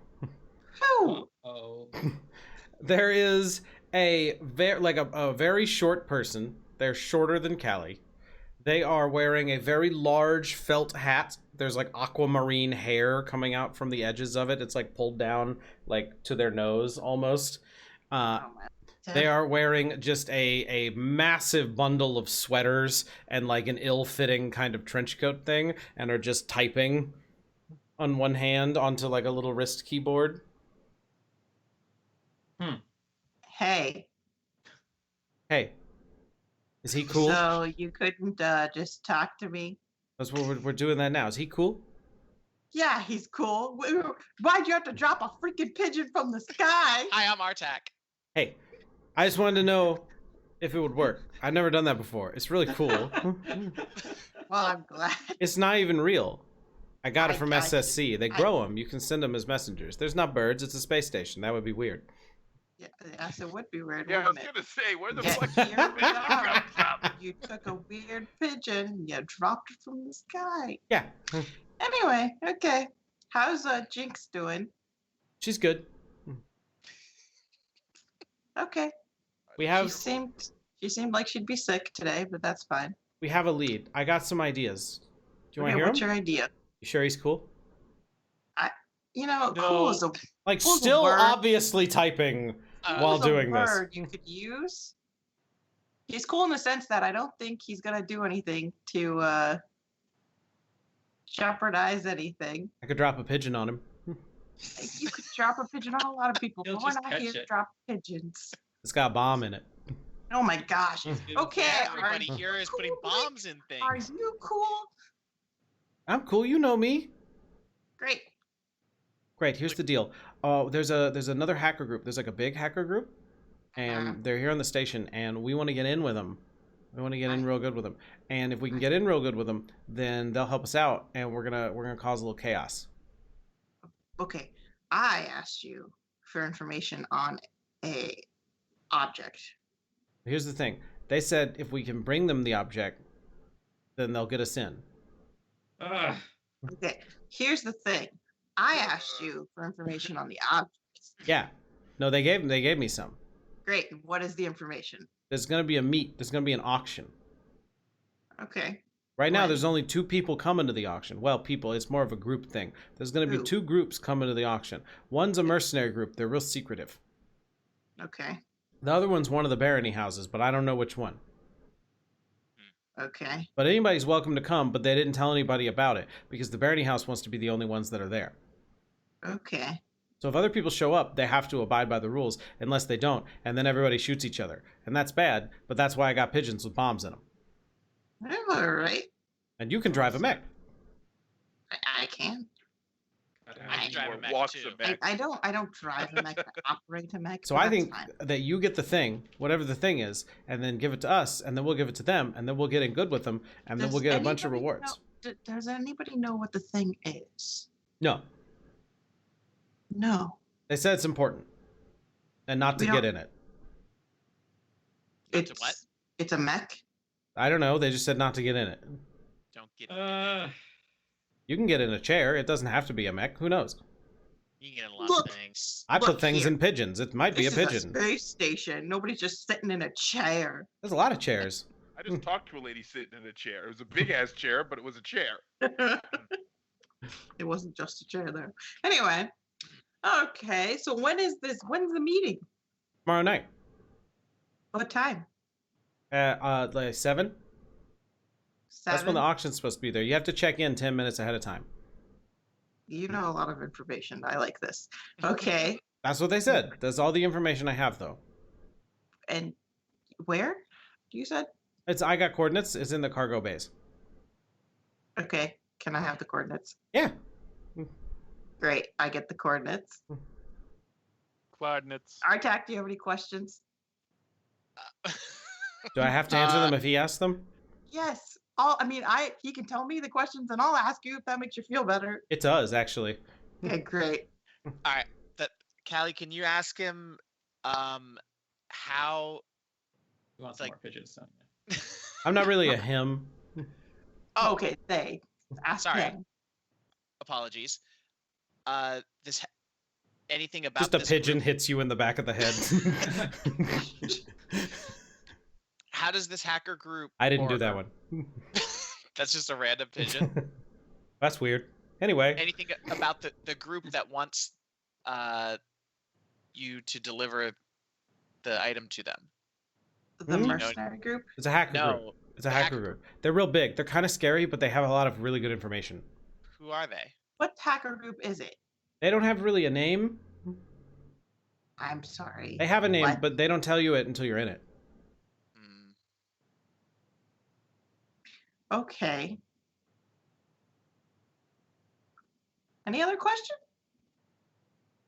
Who? Oh. There is a very short person. They're shorter than Callie. They are wearing a very large felt hat. There's like aquamarine hair coming out from the edges of it. It's like pulled down like to their nose almost. Oh, man. They are wearing just a massive bundle of sweaters and like an ill-fitting kind of trench coat thing, and are just typing on one hand onto like a little wrist keyboard. Hey, Hey, is he cool? so you couldn't just talk to me? That's what we're doing that now. Is he cool? Yeah, he's cool. Why'd you have to drop a freaking pigeon from the sky? Hi, I'm Artak. Hey, I just wanted to know if it would work. I've never done that before. It's really cool. Well, I'm glad. It's not even real. I got it from I- SSC. They grow them. You can send them as messengers. There's not birds. It's a space station. That would be weird. Yeah, yes, it would be weird, Yeah, I was wouldn't it? gonna say, where the Yeah, fuck here did we this pigeon are. come from? You took a weird pigeon, you dropped it from the sky. Yeah, Anyway, okay. How's Jinx doing? she's good. Okay. We She have seemed like she'd be sick today, but that's fine. a lead. I got some ideas. Do you want Okay, to hear what's him? your idea? You sure he's cool? You know, No. cool is a Like, Cool's a still word. obviously typing while cool's a doing this. word you could use. He's cool in the sense that I don't think he's gonna do anything to jeopardize anything. I could drop a pigeon on him. You could drop a pigeon on a lot of people, He'll but we're just not catch here to it. drop pigeons. It's got a bomb in it. Oh my gosh. Okay, Everybody are here is you putting cool? bombs in Are things. you cool? I'm cool. You know me. Great. Great. Here's the deal. Oh, there's another hacker group. There's like a big hacker group, and they're here on the station, and we want to get in with them. We want to get in real good with them. And if we can get in real good with them, then they'll help us out, and we're gonna cause a little chaos. Okay, I asked you for information on a object. Here's the thing. They said if we can bring them the object, then they'll get us in. Ugh. Okay, here's the thing. I asked you for information on the objects. Yeah. No, they gave me some. Great. What is the information? There's gonna be a meet. There's gonna be an auction. Okay. Right now, When? there's only 2 people coming to the auction. Well, people, it's more of a group thing. There's going to be Who? 2 groups coming to the auction. One's a mercenary group. They're real secretive. Okay. The other one's one of the barony houses, but I don't know which one. Okay. But anybody's welcome to come, but they didn't tell anybody about it because the barony house wants to be the only ones that are there. Okay. So if other people show up, they have to abide by the rules unless they don't, and then everybody shoots each other. And that's bad, but that's why I got pigeons with bombs in them. All right. And you can drive a mech. I can. I can drive a mech Walks too. a mech. I don't drive a mech. I operate a mech. So but I that's think fine. that you get the thing, whatever the thing is, and then give it to us, and then we'll give it to them, and then we'll get in good with them, and then Does we'll get a bunch of anybody rewards. Does anybody know what the thing is? No, No. they said it's important, and not to We get don't- in it. Not to what? It's a mech. I don't know. They just said not to get in it. Don't get. You can get in a chair. It doesn't have to be a mech. Who knows? You can get a lot Look. of things. I put Look things here. in pigeons. It might be This a is pigeon. a space station. Nobody's just sitting in a chair. There's a lot of chairs. I just talked to a lady sitting in a chair. It was a big ass chair, but it was a chair. It wasn't just a chair there. Anyway. Okay. So when's the meeting? Tomorrow night, What time? like 7. That's when 7? the auction's supposed to be there. You have to check in 10 minutes ahead of time. You know a lot of information. I like this. Okay. That's what they said. That's all the information I have, though. And where? You said? I got coordinates. It's in the cargo bays. Okay. Can I have the coordinates? Yeah. Great. I get the coordinates. Coordinates. Artak, do you have any questions? Do I have to answer them if he asks them? Yes. He can tell me the questions and I'll ask you if that makes you feel better. It does, actually. Okay, great. All right, Callie, can you ask him how? We want It's some like- more pigeons. Don't you? I'm not really a him. Oh, okay, ask Sorry. them. Apologies. Anything about Just a this pigeon group? hits you in the back of the head. How does this hacker group? I didn't do or- that one. That's just a random pigeon. That's weird. Anyway, Anything about the group that wants you to deliver the item to them? The Hmm? mercenary group? it's a hacker group. No. It's a the hacker hacker group. They're real big. They're kind of scary, but they have a lot of really good information. Who are they? What hacker group is it? They don't have really a name. I'm sorry. They have a name, What? but they don't tell you it until you're in it. Hmm. Okay. Any other question?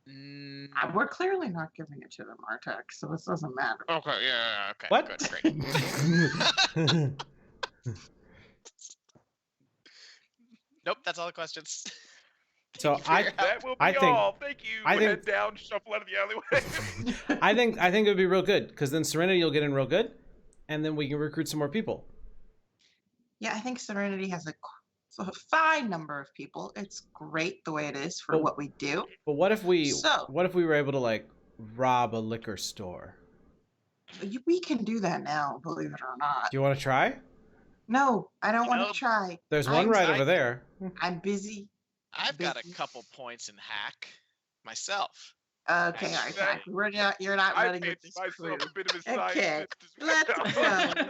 Mm, We're clearly not giving it to them, Artak, so this doesn't matter. okay. Yeah. Okay. What? Good, great. Nope. That's all the questions. So That will be I think- all. Thank you. I think- Head down, shuffle out of the alleyway. I think it would be real good because then Serenity will get in real good, and then we can recruit some more people. Yeah, I think Serenity has a fine number of people. It's great the way it is for Well, what we do. But what if we So- were able to like rob a liquor store? We can do that now, believe it or not. Do you want to try? No, I don't want No. to try. There's one I'm right sorry. over there. I'm busy. I've got a couple points in hack myself. Okay, Actually, Artak, you're not I running with fancy this crew. myself a bit of a Okay, scientist as let's well. go.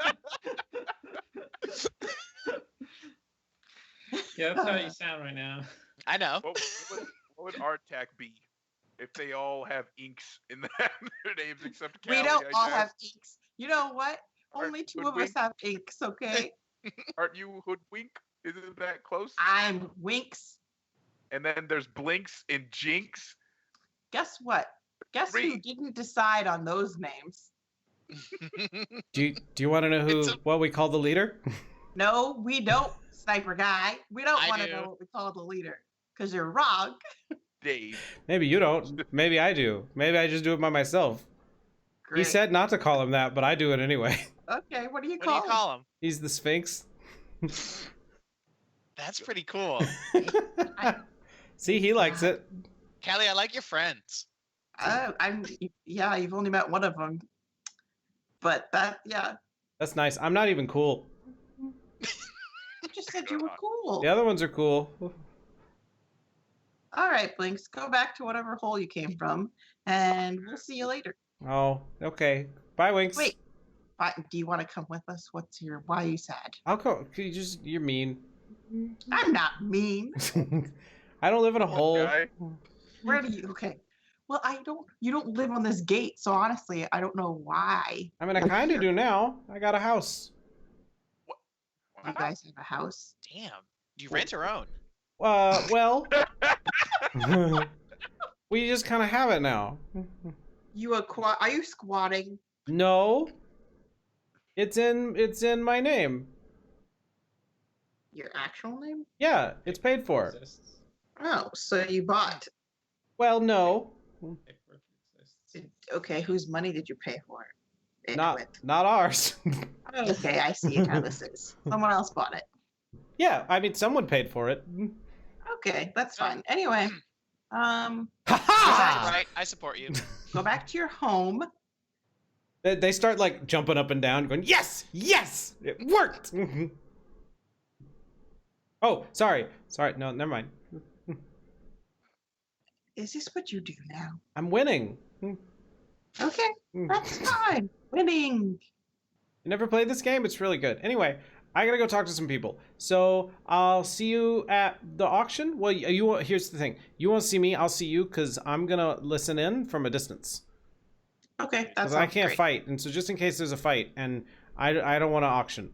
Yeah, that's how you sound right now. I know. What would Artak be if they all have inks in their names except Callie? We don't I all guess? have inks. You know what? Only two of us Hoodwink? have inks, okay? Aren't you Hoodwink? Isn't that close? I'm Winks. And then there's Blinks and Jinx. Guess what? Guess who Three. didn't decide on those names? Do you want to know It's what we call the leader? No, we don't, Sniper Guy. We don't I want to do. know what we call the leader. Because you're wrong. Dave. Maybe you don't. Maybe I do. Maybe I just do it by myself. He Great. said not to call him that, but I do it anyway. Okay, what do you What do call you call him? He's the Sphinx. That's pretty cool. See, he likes it. Callie, I like your friends. Yeah, you've only met one of them. But yeah. That's nice. I'm not even cool. You just said you were cool. The other ones are cool. All right, Blinks, go back to whatever hole you came from, and we'll see you later. Oh, okay. Bye, Winks. Wait, do you want to come with us? Why are you sad? I'll go. You're mean. I'm not mean. I don't live in a Poor hole. guy. Where do you? Okay. Well, you don't live on this gate, so honestly, I don't know why. I mean, I kind of do now. I got a house. You guys have a house. Damn. You rent or own? Well, we just kind of have it now. Are you squatting? No, it's in my name. Your actual name? Yeah, it's paid for. Exists. Oh, so you bought. Well, no, Paperwork exists. Okay, whose money did you pay for it not with? not ours. Okay, I see how this is. Someone else bought it. Yeah, I mean, someone paid for it. Okay, that's fine. Anyway, Ha Right, ha! right. I support you. go back to your home. They start like jumping up and down, going, "Yes, yes, it worked." Oh, sorry. No, never mind. Is this what you do now? I'm winning. Okay, that's fine. Winning. You never played this game? It's really good. Anyway, I gotta go talk to some people. So I'll see you at the auction. Well, here's the thing. You won't see me. I'll see you because I'm gonna listen in from a distance. Okay, that's Because I can't fight, and so just in case there's a fight, and I don't want to auction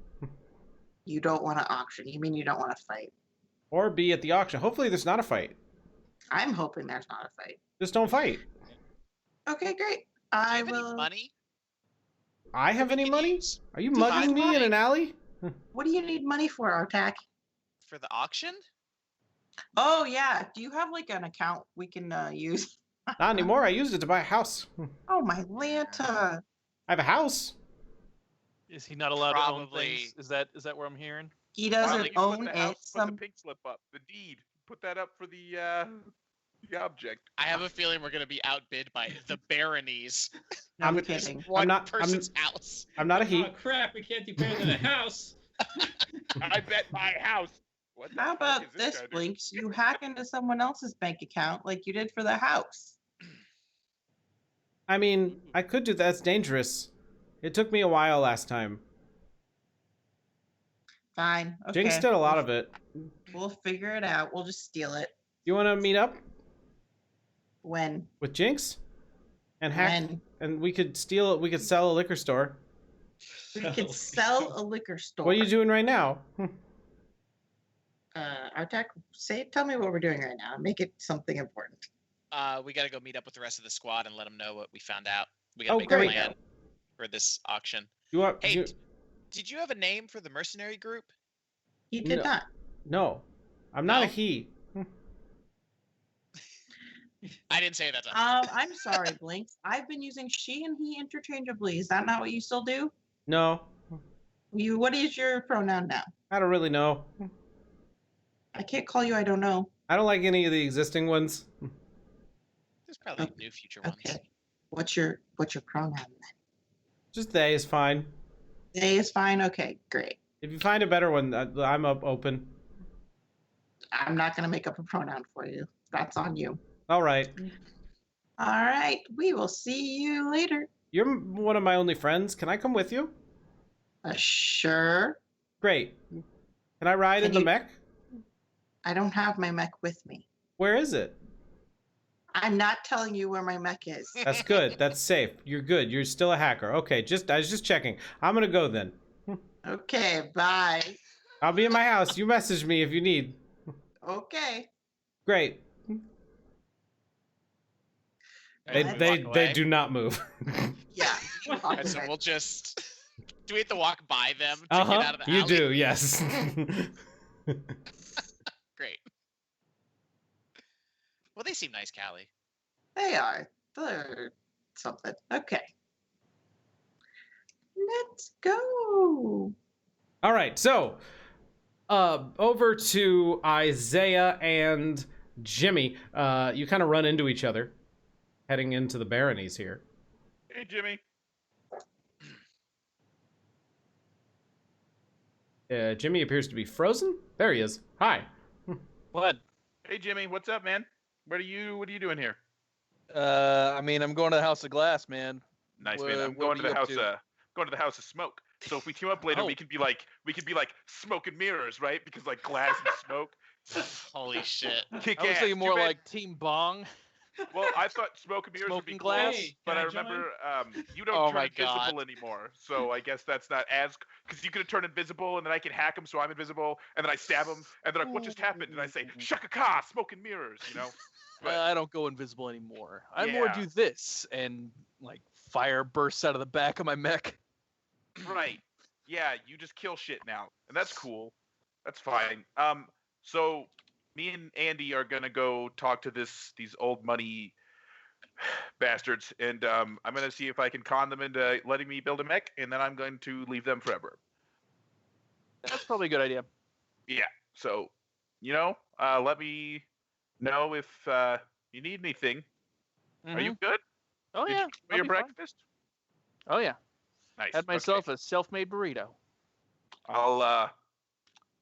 You don't want to auction. You mean you don't want to fight? or be at the auction. Hopefully, there's not a fight. I'm hoping there's not a fight. Just don't fight. Okay, great. Do you I have any will. money? I have any Can money? use Are you to mugging find me in money an alley? What do you need money for, Artak? for the auction? Oh yeah. Do you have like an account we can use? Not anymore. I used it to buy a house. Oh my Lanta. I have a house. Is he not allowed to own Probably- things? Is that where I'm hearing? He Why doesn't don't you own put the it. house, put Some the pink slip up, the deed. Put that up for the object. I have a feeling we're gonna be outbid by the baronies. I'm I'm This kidding. one not- person's house. I'm not a Oh he. crap! We can't do better than a house. I bet my house. What the How fuck about is this, guy doing? Blinks? You hack into someone else's bank account like you did for the house. I mean, I could do that. That's dangerous. It took me a while last time. Fine. Okay. Jinx did a lot of it. We'll figure it out. We'll just steal it. You want to meet up When? with Jinx and hack, When? and we could steal it. We could sell a liquor store. We could sell a liquor store. What are you doing right now? Artak, tell me what we're doing right now. Make it something important. We gotta go meet up with the rest of the squad and let them know what we found out. We gotta Oh, make great. a plan for this auction. You want? Hey, did you have a name for the mercenary group? He did No. not. no, I'm not a No? he. I didn't say that time. I'm sorry, Blinks. I've been using she and he interchangeably. Is that not what you still do? No, What is your pronoun now? I don't really know. I can't call you I don't know. I don't like any of the existing ones. There's probably okay, new future ones. Okay. What's your pronoun then? Just they is fine. They is fine. Okay, great. If you find a better one, I'm open. I'm not going to make up a pronoun for you. That's on you. All right. All right. We will see you later. You're one of my only friends. Can I come with you? Sure. Great. Can I ride in the mech? I don't have my mech with me. Where is it? I'm not telling you where my mech is. That's good. That's safe. You're good. You're still a hacker. Okay, I was just checking. I'm gonna go then. Okay, bye. I'll be in my house. You message me if you need. Okay. Great. They do not move. Yeah. And so we'll just. Do we have to walk by them to get out of the alley? You do, yes. Great. Well, they seem nice, Callie. They are. They're something. Okay. Let's go. All right, so over to Isaiah and Jimmy. You kind of run into each other, heading into the baronies here. Hey, Jimmy. Jimmy appears to be frozen. There he is. Hi. What? Hey, Jimmy. What's up, man? What are you doing here? I mean, I'm going to the House of Glass, man. Nice, man. I'm going to the house. Going to the House of Smoke. So if we team up later, we can be like smoke and mirrors, right? Because like glass and smoke. Holy shit. Kick I was ass. thinking more like Team Bong. Well, I thought smoke and mirrors would be Smoking cool, glass? Hey, but I can I remember you Oh don't turn my God. invisible anymore. So I guess that's not as because you could turn invisible and then I can hack him, so I'm invisible, and then I stab him, and they're like, "What just happened?" And I say, "Shaka ka, smoke and mirrors," you know. But, I don't go invisible anymore. I more Yeah. do this, and like fire bursts out of the back of my mech. right. Yeah, you just kill shit now, and that's cool. That's fine. So me and Andy are gonna go talk to these old money bastards, and I'm gonna see if I can con them into letting me build a mech, and then I'm going to leave them forever. That's probably a good idea. Yeah. So, let me know if you need anything. Are you good? Oh Did yeah. you enjoy I'll your be fine. breakfast? Oh yeah. Nice. Had myself a self-made burrito. I'll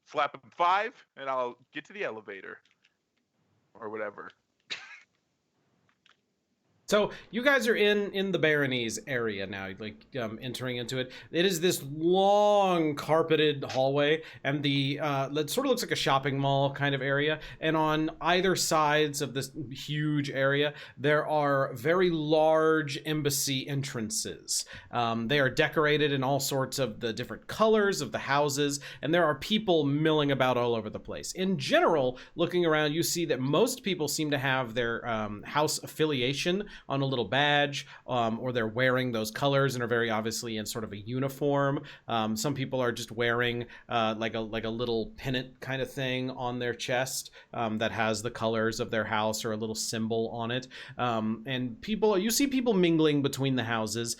slap him 5, and I'll get to the elevator or whatever. So you guys are in the baronies area now, like entering into it. It is this long carpeted hallway, and it sort of looks like a shopping mall kind of area. And on either sides of this huge area, there are very large embassy entrances. They are decorated in all sorts of the different colors of the houses, and there are people milling about all over the place. In general, looking around, you see that most people seem to have their house affiliation on a little badge, or they're wearing those colors and are very obviously in sort of a uniform. Some people are just wearing like a little pennant kind of thing on their chest that has the colors of their house or a little symbol on it. And you see people mingling between the houses.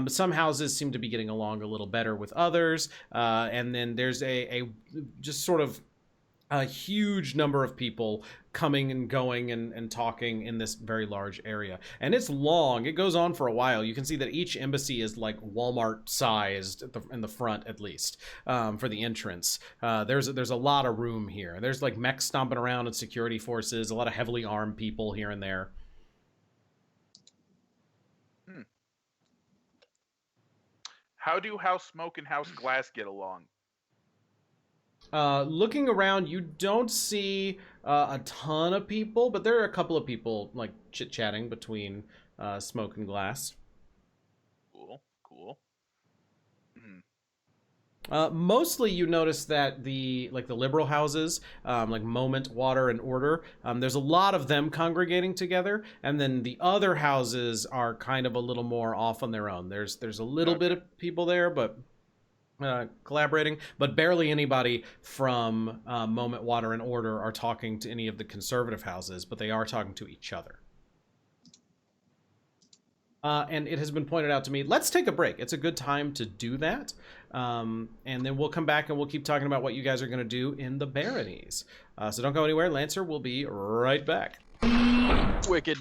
Some houses seem to be getting along a little better with others. And then there's a just sort of a huge number of people coming and going and talking in this very large area. And it's long. It goes on for a while. You can see that each embassy is like Walmart sized in the front, at least, for the entrance. There's a lot of room here. There's like mechs stomping around and security forces, a lot of heavily armed people here and there. How do House Smoke and House Glass get along? Looking around, you don't see a ton of people, but there are a couple of people like chit-chatting between Smoke and Glass. Cool. Mostly you notice that the liberal houses, like Moment, Water, and Order, there's a lot of them congregating together, and then the other houses are kind of a little more off on their own. There's a little bit of people there, but collaborating, but barely anybody from Moment, Water, and Order are talking to any of the conservative houses, but they are talking to each other. And it has been pointed out to me, let's take a break. It's a good time to do that. And then we'll come back and we'll keep talking about what you guys are going to do in the baronies. So don't go anywhere. Lancer will be right back. Wicked.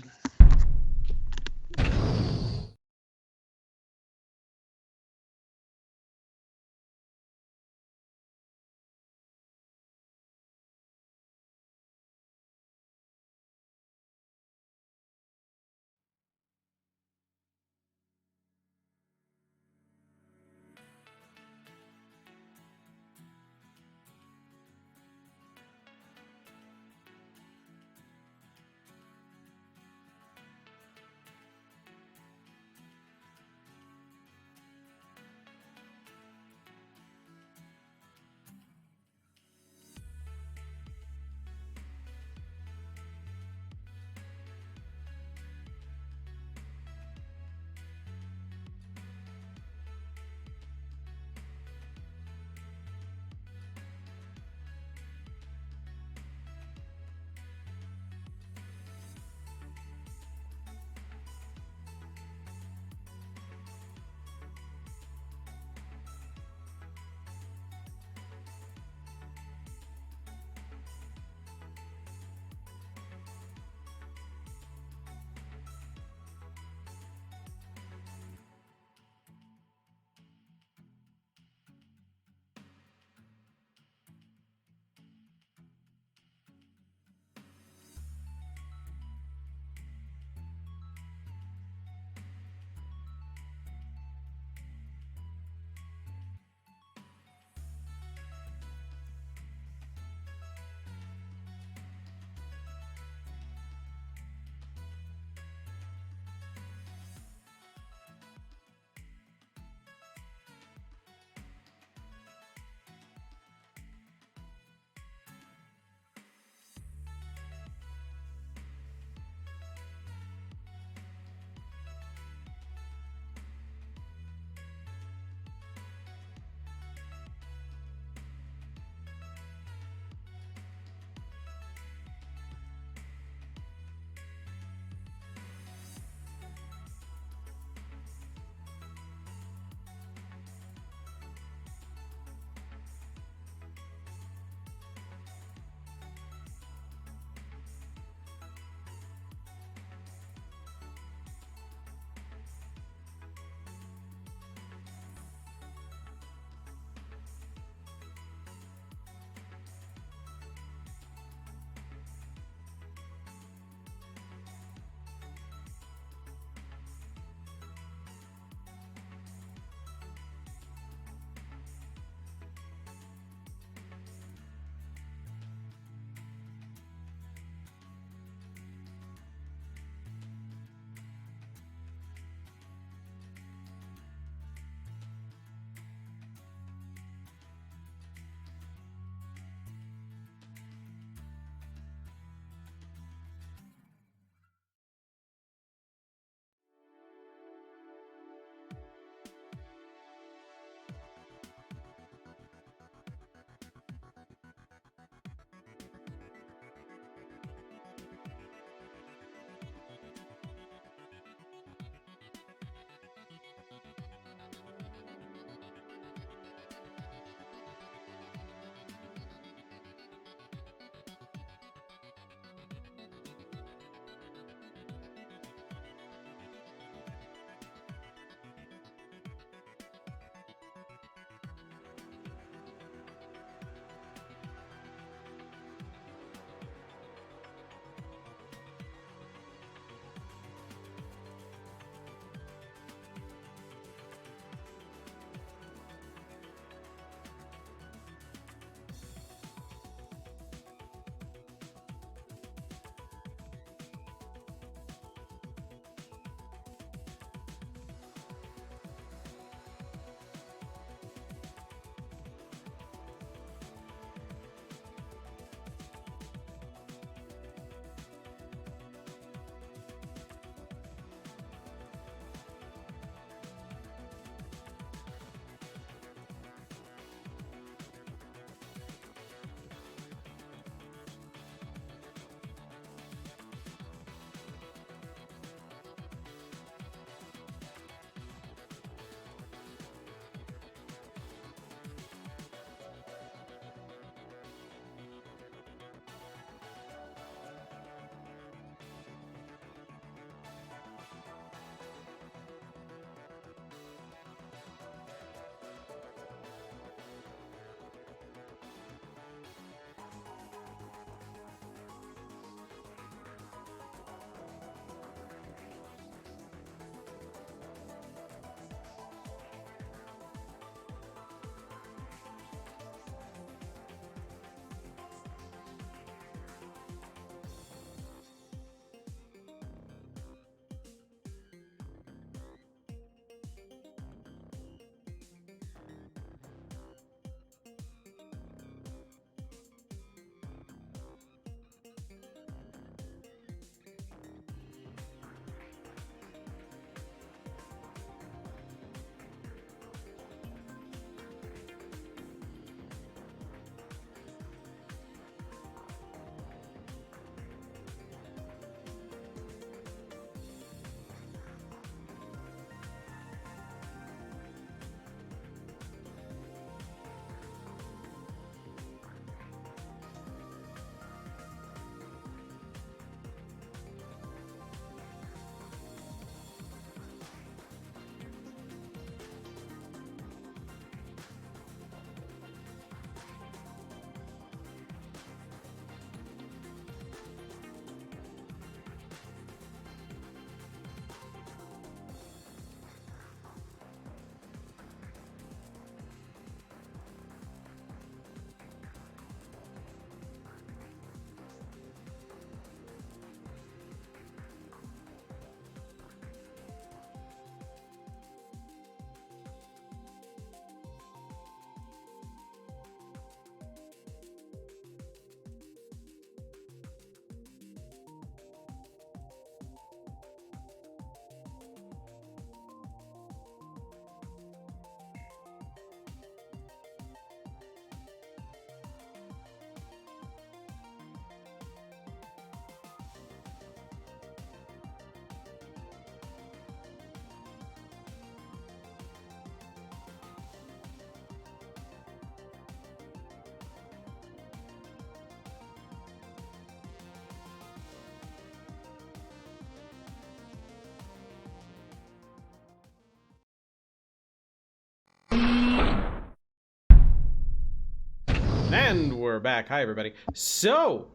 we're back. Hi, everybody. So,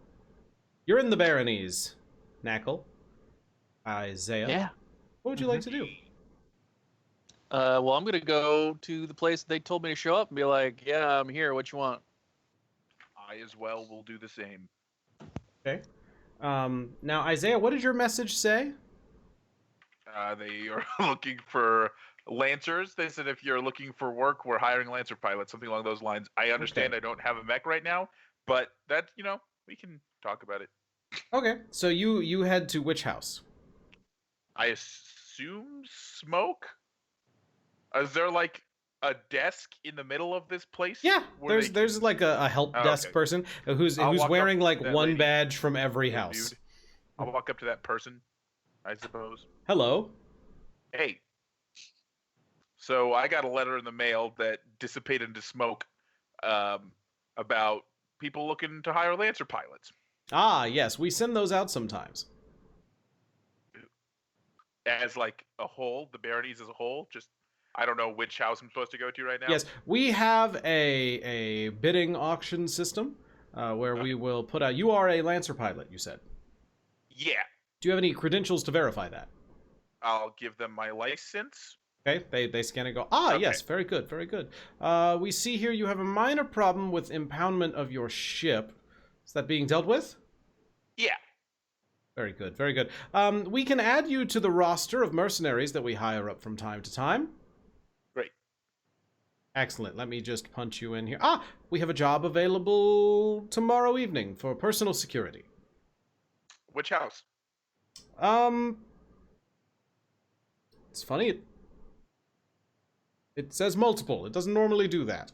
you're in the Baronies. Knackle. Isaiah. Yeah. What would you like to do? Well, I'm gonna go to the place they told me to show up and be like, "Yeah, I'm here. What you want?" I as well will do the same. Okay. Now, Isaiah, what did your message say? They are looking for Lancers. They said if you're looking for work, we're hiring Lancer pilots, something along those lines. I understand I don't have a mech right now, but that, we can talk about it. Okay, so you head to which house? I assume smoke? Is there like a desk in the middle of this place? Yeah, where there's like a help desk okay. person who's I'll walk wearing up like to that one lady. badge from every Hey, house. dude. I'll walk up to that person, I suppose. Hello. Hey. So I got a letter in the mail that dissipated into smoke about people looking to hire Lancer pilots. Ah, yes, we send those out sometimes. As like a whole, the Baronies as a whole, just I don't know which house I'm supposed to go to right now. Yes, we have a bidding auction system where we will put out. You are a Lancer pilot, you said. Yeah. Do you have any credentials to verify that? I'll give them my license. Okay, they scan and go, ah, Okay. yes, very good, very good. We see here you have a minor problem with impoundment of your ship. Is that being dealt with? Yeah. Very good, very good. We can add you to the roster of mercenaries that we hire up from time to time. Great. Excellent. Let me just punch you in here. Ah, we have a job available tomorrow evening for personal security. Which house? It's funny. It says multiple. It doesn't normally do that.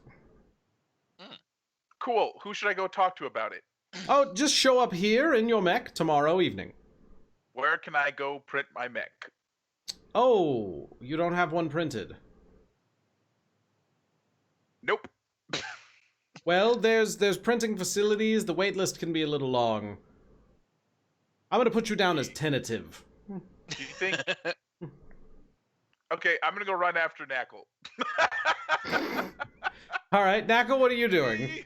Cool. Who should I go talk to about it? Oh, just show up here in your mech tomorrow evening. Where can I go print my mech? Oh, you don't have one printed. Nope. Well, there's printing facilities. The wait list can be a little long. I'm gonna put you down as tentative. Do you think? Okay, I'm gonna go run after Knackle. All right, Knackle, what are you doing?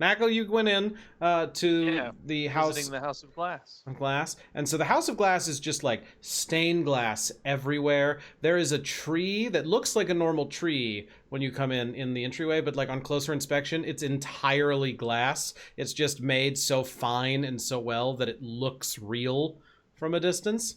Knackle, you went in to the house. Visiting the House of Glass. Of glass. And so the House of Glass is just like stained glass everywhere. There is a tree that looks like a normal tree when you come in the entryway, but like on closer inspection, it's entirely glass. It's just made so fine and so well that it looks real from a distance.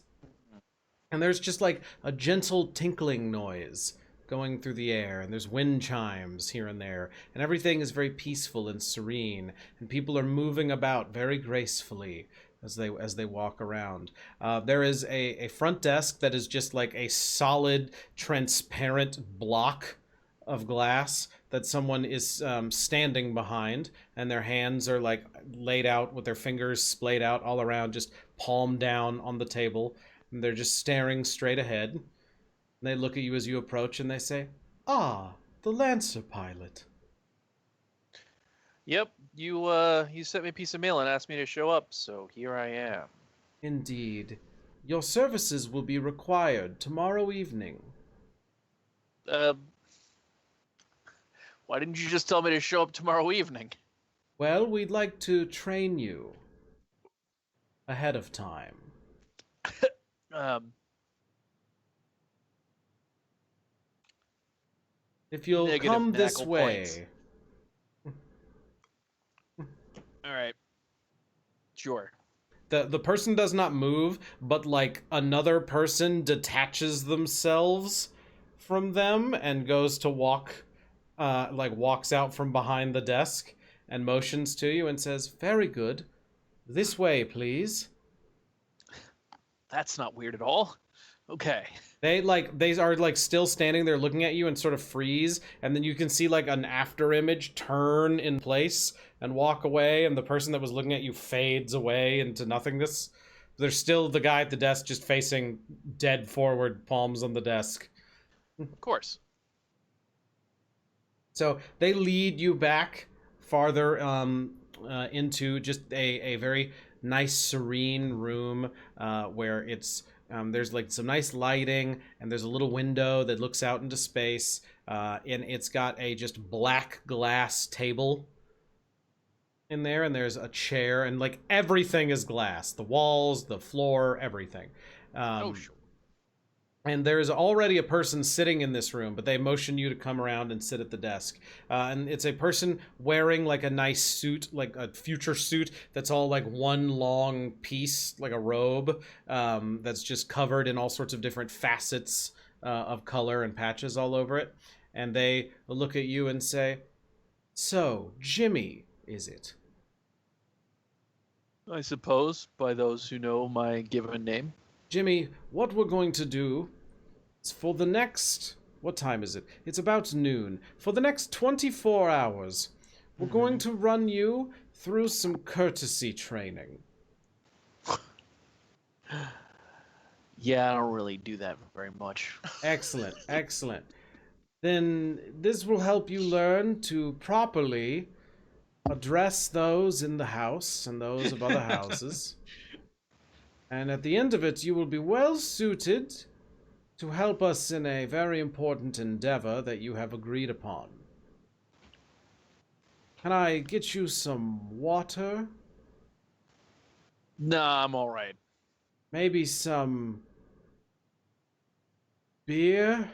And there's just like a gentle tinkling noise going through the air, and there's wind chimes here and there, and everything is very peaceful and serene, and people are moving about very gracefully as they walk around. There is a front desk that is just like a solid, transparent block of glass that someone is standing behind, and their hands are like laid out with their fingers splayed out all around, just palm down on the table, and they're just staring straight ahead. They look at you as you approach and they say, "Ah, the Lancer pilot." Yep, you sent me a piece of mail and asked me to show up, so here I am. Indeed. Your services will be required tomorrow evening. Why didn't you just tell me to show up tomorrow evening? Well, we'd like to train you ahead of time. If you'll Negative come this knackle way. points. All right. Sure. The person does not move, but like another person detaches themselves from them and goes to walks out from behind the desk and motions to you and says, "Very good. This way, please." That's not weird at all. Okay. They are like still standing there looking at you and sort of freeze, and then you can see like an after image turn in place and walk away, and the person that was looking at you fades away into nothingness. There's still the guy at the desk just facing dead forward, palms on the desk. Of course. So they lead you back farther into just a very nice, serene room where it's there's like some nice lighting, and there's a little window that looks out into space, and it's got a just black glass table in there, and there's a chair, and like everything is glass. The walls, the floor, everything. Sure. And there's already a person sitting in this room, but they motion you to come around and sit at the desk. And it's a person wearing like a nice suit, like a future suit that's all like one long piece, like a robe, that's just covered in all sorts of different facets of color and patches all over it. And they look at you and say, "So, Jimmy, is it?" I suppose, by those who know my given name. Jimmy, what we're going to do is for the next... What time is it? It's about noon. For the next 24 hours, we're going to run you through some courtesy training. Yeah, I don't really do that very much. Excellent, excellent. Then this will help you learn to properly address those in the house and those of other houses. And at the end of it, you will be well suited to help us in a very important endeavor that you have agreed upon. Can I get you some water? Nah, I'm all right. Maybe some beer?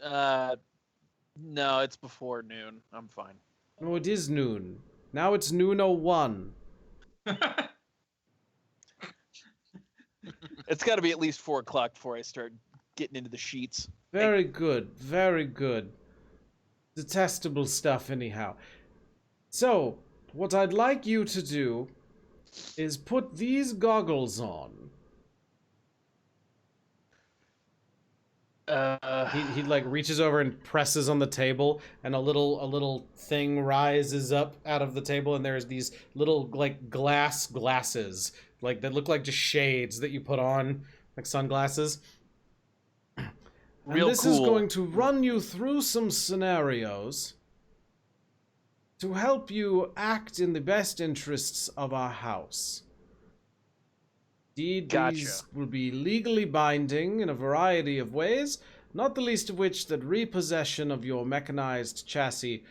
No, it's before noon. I'm fine. No, it is noon. Now it's noon 01. It's got to be at least 4 o'clock before I start getting into the sheets. Very good, very good. Detestable stuff, anyhow. So, what I'd like you to do is put these goggles on. He like reaches over and presses on the table, and a little thing rises up out of the table, and there's these little like glasses, like that look like just shades that you put on, like sunglasses. Real and this cool. is going to run you through some scenarios to help you act in the best interests of our house. Indeed, Gotcha. these will be legally binding in a variety of ways, not the least of which that repossession of your mechanized chassis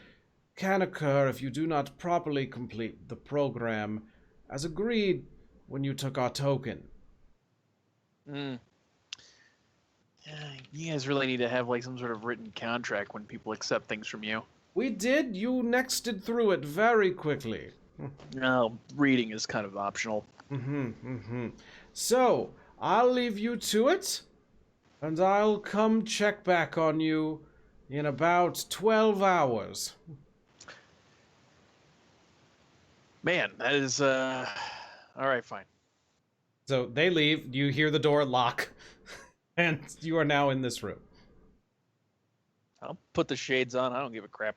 can occur if you do not properly complete the program as agreed when you took our token. You guys really need to have like some sort of written contract when people accept things from you. We did. You nexted through it very quickly. No, reading is kind of optional. So, I'll leave you to it, and I'll come check back on you in about 12 hours. Man, that is, all right, fine. So they leave, you hear the door lock, and you are now in this room. I'll put the shades on. I don't give a crap.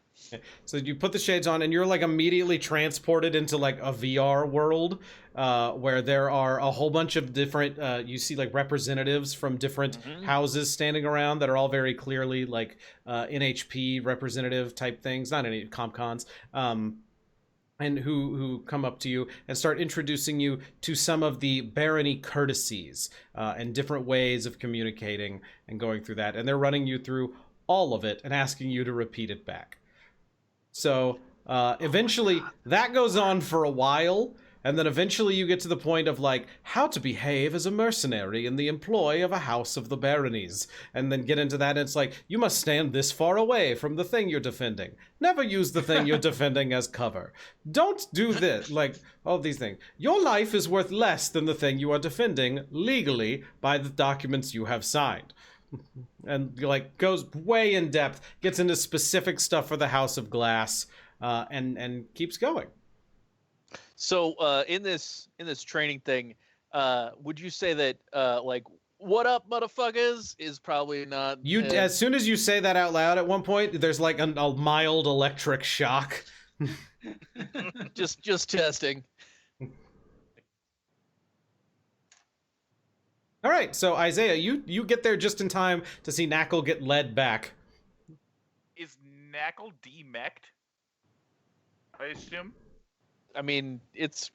So you put the shades on, and you're like immediately transported into like a VR world, where there are a whole bunch of different. You see like representatives from different houses standing around that are all very clearly like NHP representative type things, not any CompCons. And who come up to you and start introducing you to some of the barony courtesies and different ways of communicating and going through that. And they're running you through all of it and asking you to repeat it back. So eventually that goes on for a while, and then eventually you get to the point of like how to behave as a mercenary in the employ of a house of the baronies, and then get into that, and it's like you must stand this far away from the thing you're defending. Never use the thing you're defending as cover. Don't do this, like all these things. Your life is worth less than the thing you are defending legally by the documents you have signed. And like goes way in depth, gets into specific stuff for the House of Glass, and keeps going. So in this training thing, would you say that like "what up, motherfuckers" is probably not? You as soon as you say that out loud, at one point there's like a mild electric shock. just testing. All right, so Isaiah, you get there just in time to see Knackle get led back. Is Knackle demeched? I assume. I mean, it's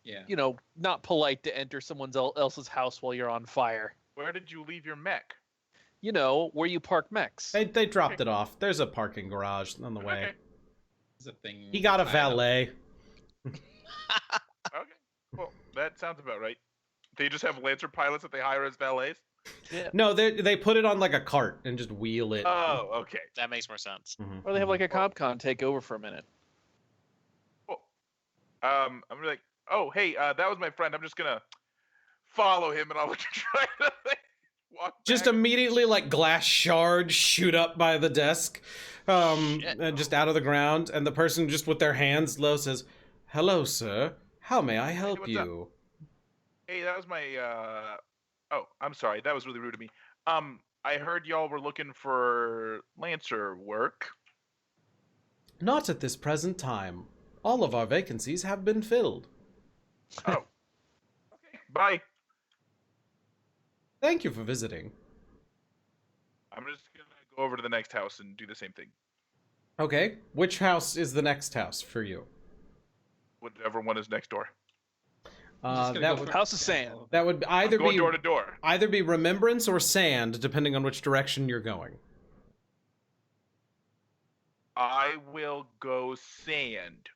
Yeah. you know, not polite to enter someone else's house while you're on fire. Where did you leave your mech? You know, where you park mechs. They dropped it off. There's a parking garage on the way. Okay. It's a thing. He got a valet. Okay. Well, that sounds about right. They just have Lancer pilots that they hire as valets? Yeah. No, they put it on like a cart and just wheel it. Oh, okay. That makes more sense. Mhm. Or they have like a CopCon take over for a minute. Well, I'm gonna be like, oh, hey, that was my friend. I'm just gonna follow him, and I'll try to walk Just back. immediately like glass shards shoot up by the desk, Shit. and just out of the ground, and the person just with their hands low says, "Hello, sir. How may I help what's up?" you?" Hey, that was my. Oh, I'm sorry. That was really rude of me. I heard y'all were looking for Lancer work. Not at this present time. All of our vacancies have been filled. Oh. Okay. Bye. Thank you for visiting. I'm just gonna go over to the next house and do the same thing. Okay, which house is the next house for you? Whatever one is next door. House of Sand. That would either I'm going be door to door. either be Remembrance or Sand, depending on which direction you're going. I will go Sand.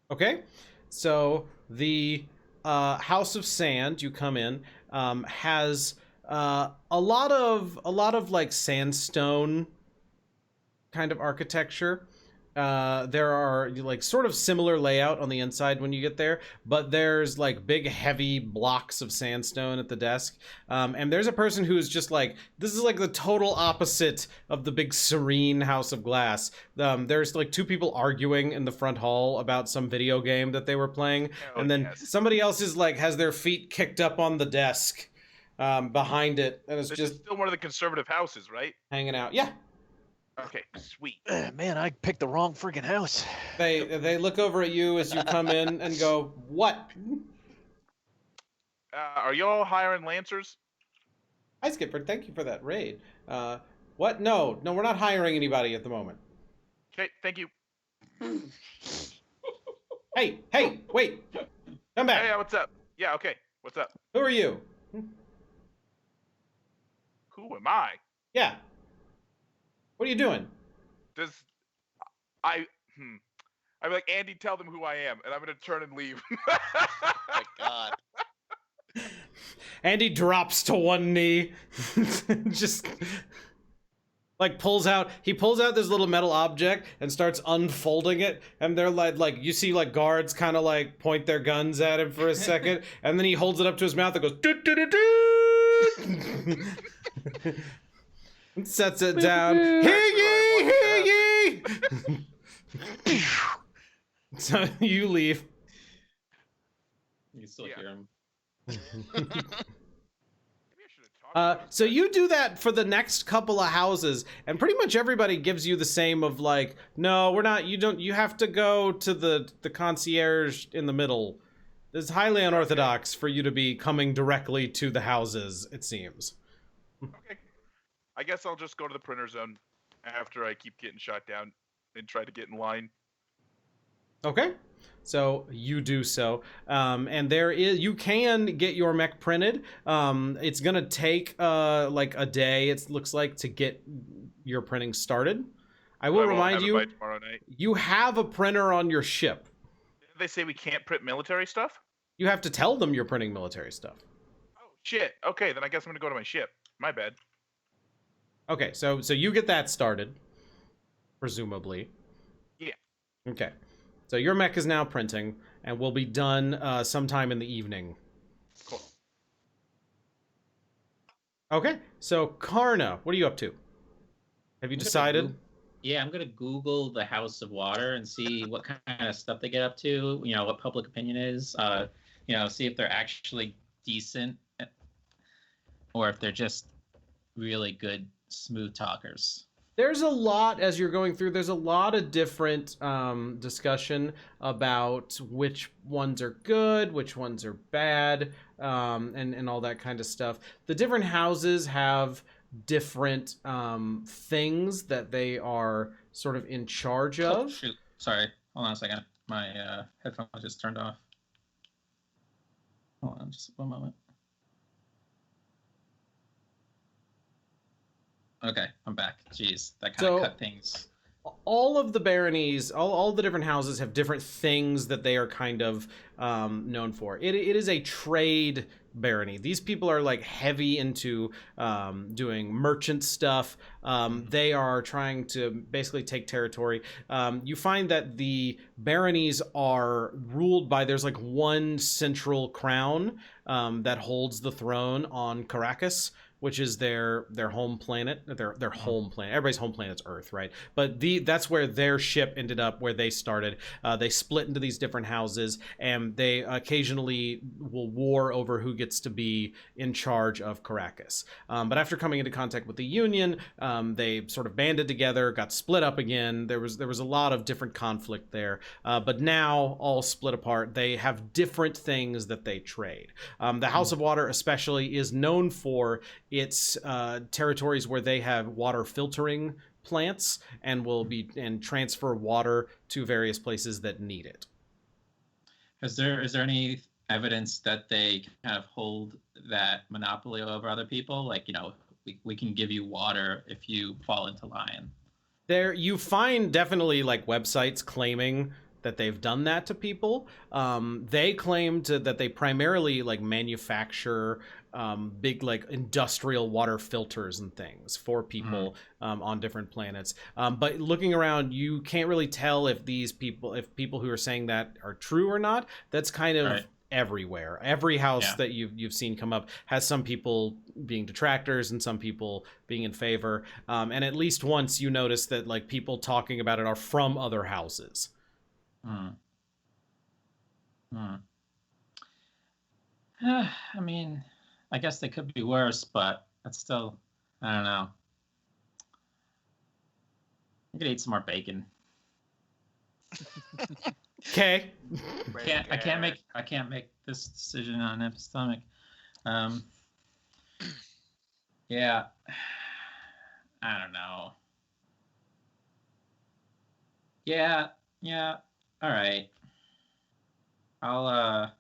Okay, so the House of Sand, you come in, has a lot of like sandstone kind of architecture. There are like sort of similar layout on the inside when you get there, but there's like big heavy blocks of sandstone at the desk. And there's a person who is just like, this is like the total opposite of the big serene House of Glass. There's like two people arguing in the front hall about some video game that they were playing. Oh, And then yes. somebody else is like, has their feet kicked up on the desk behind it. And it's This just is still one of the conservative houses, right? hanging out. Yeah. Okay, sweet. Man, I picked the wrong freaking house. They look over at you as you come in and go, "What?" Are y'all hiring Lancers? Hi, Skipper. Thank you for that raid. What? No, we're not hiring anybody at the moment. Okay, thank you. Hey, wait, come back. Hey, what's up? Yeah, okay. What's up? Who are you? Who am I? Yeah. What are you doing? I'm like, Andy, tell them who I am, and I'm gonna turn and leave. Oh my god. Andy drops to one knee, just like pulls out this little metal object and starts unfolding it, and they're like you see like guards kind of like point their guns at him for a second, and then he holds it up to his mouth and goes doo doo doo doo. And sets it down. Hear ye! So you leave. You can still Yeah. hear him. Maybe I should have talked about So that. you do that for the next couple of houses, and pretty much everybody gives you the same of like, no, we're not. You have to go to the concierge in the middle. It's highly unorthodox for you to be coming directly to the houses, it seems. Okay. I guess I'll just go to the printer zone after I keep getting shot down and try to get in line. Okay, so you do so, and you can get your mech printed. It's gonna take like a day. It looks like to get your printing started. I will won't remind have it you, by tomorrow night. you have a printer on your ship. Didn't they say we can't print military stuff? You have to tell them you're printing military stuff. Oh shit. Okay, then I guess I'm gonna go to my ship. My bad. Okay, so you get that started, presumably. Yeah. Okay, so your mech is now printing and will be done sometime in the evening. Cool. Okay, so Karna, what are you up to? Have you decided? Yeah, I'm gonna Google the House of Water and see what kind of stuff they get up to. You know, what public opinion is. You know, see if they're actually decent, or if they're just really good smooth talkers. There's a lot, as you're going through, there's a lot of different discussion about which ones are good, which ones are bad, and all that kind of stuff. The different houses have different things that they are sort of in charge Oh, of. shoot. Sorry. Hold on a second. My headphones just turned off. Hold on just one moment. Okay, I'm back. Jeez, that kind of So- cut things all of the baronies, all the different houses have different things that they are kind of known for. It is a trade barony. These people are like heavy into doing merchant stuff. They are trying to basically take territory. You find that the baronies are ruled by, there's like one central crown that holds the throne on Caracas, which is their home planet, their home planet. Everybody's home planet's Earth, right? But that's where their ship ended up, where they started. They split into these different houses, and they occasionally will war over who gets to be in charge of Caracas. But after coming into contact with the Union, they sort of banded together, got split up again. There was a lot of different conflict there. But now, all split apart, they have different things that they trade. The House of Water especially is known for its territories where they have water filtering plants and will be and transfer water to various places that need it. Is there any evidence that they kind of hold that monopoly over other people? Like, we can give you water if you fall into line. There, you find definitely like websites claiming that they've done that to people. They claim that they primarily like manufacture big like industrial water filters and things for people on different planets. But looking around, you can't really tell if people who are saying that are true or not. That's kind of everywhere. Every house that you've seen come up has some people being detractors and some people being in favor. And at least once you notice that like people talking about it are from other houses. I mean, I guess they could be worse, but that's still, I don't know. I'm gonna eat some more bacon. Okay. I can't make this decision on an empty stomach. Yeah, I don't know. Yeah. All right. I'm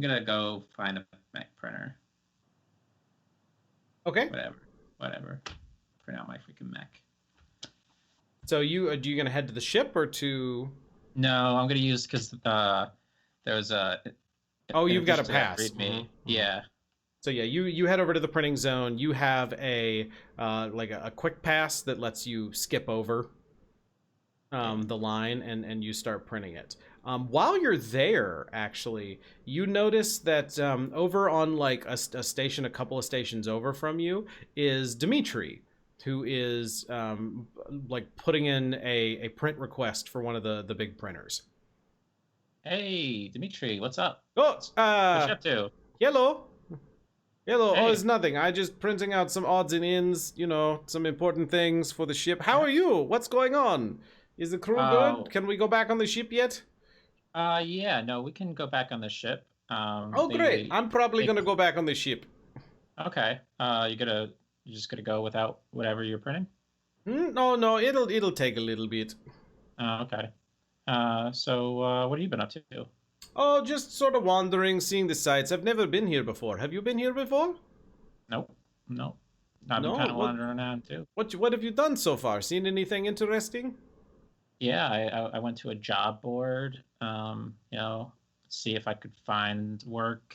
gonna go find a Mac printer. Okay. Whatever. Print out my freaking Mac. So are you gonna head to the ship or to? No, I'm gonna use because there's a. Oh, you've got a pass. Mm-hmm. Yeah. So yeah, you head over to the printing zone. You have a quick pass that lets you skip over the line and you start printing it. While you're there, actually, you notice that over on like a station, a couple of stations over from you, is Dimitri, who is like putting in a print request for one of the big printers. Hey, Dimitri, what's up? Oh, what you up to? Hello. Hey. Oh, it's nothing. I just printing out some odds and ends, some important things for the ship. How are you? What's going on? Is the crew good? Can we go back on the ship yet? Yeah, no, we can go back on the ship. Great. I'm probably gonna go back on the ship. Okay. You're just gonna go without whatever you're printing? No, it'll take a little bit. Okay. So what have you been up to? Oh, just sort of wandering, seeing the sights. I've never been here before. Have you been here before? Nope. I've been kind of wandering around too. What have you done so far? Seen anything interesting? Yeah, I went to a job board. See if I could find work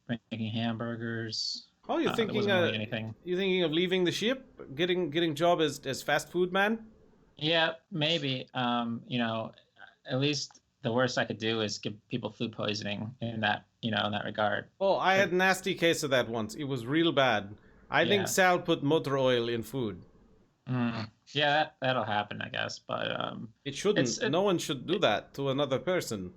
making hamburgers. Oh, you're thinking really anything. You're thinking of leaving the ship, getting job as fast food man? Yeah, maybe. At least the worst I could do is give people food poisoning in that regard. Oh, I had a nasty case of that once. It was real bad. I think Sal put motor oil in food. Yeah, that'll happen, I guess. But it shouldn't. No one should do that to another person.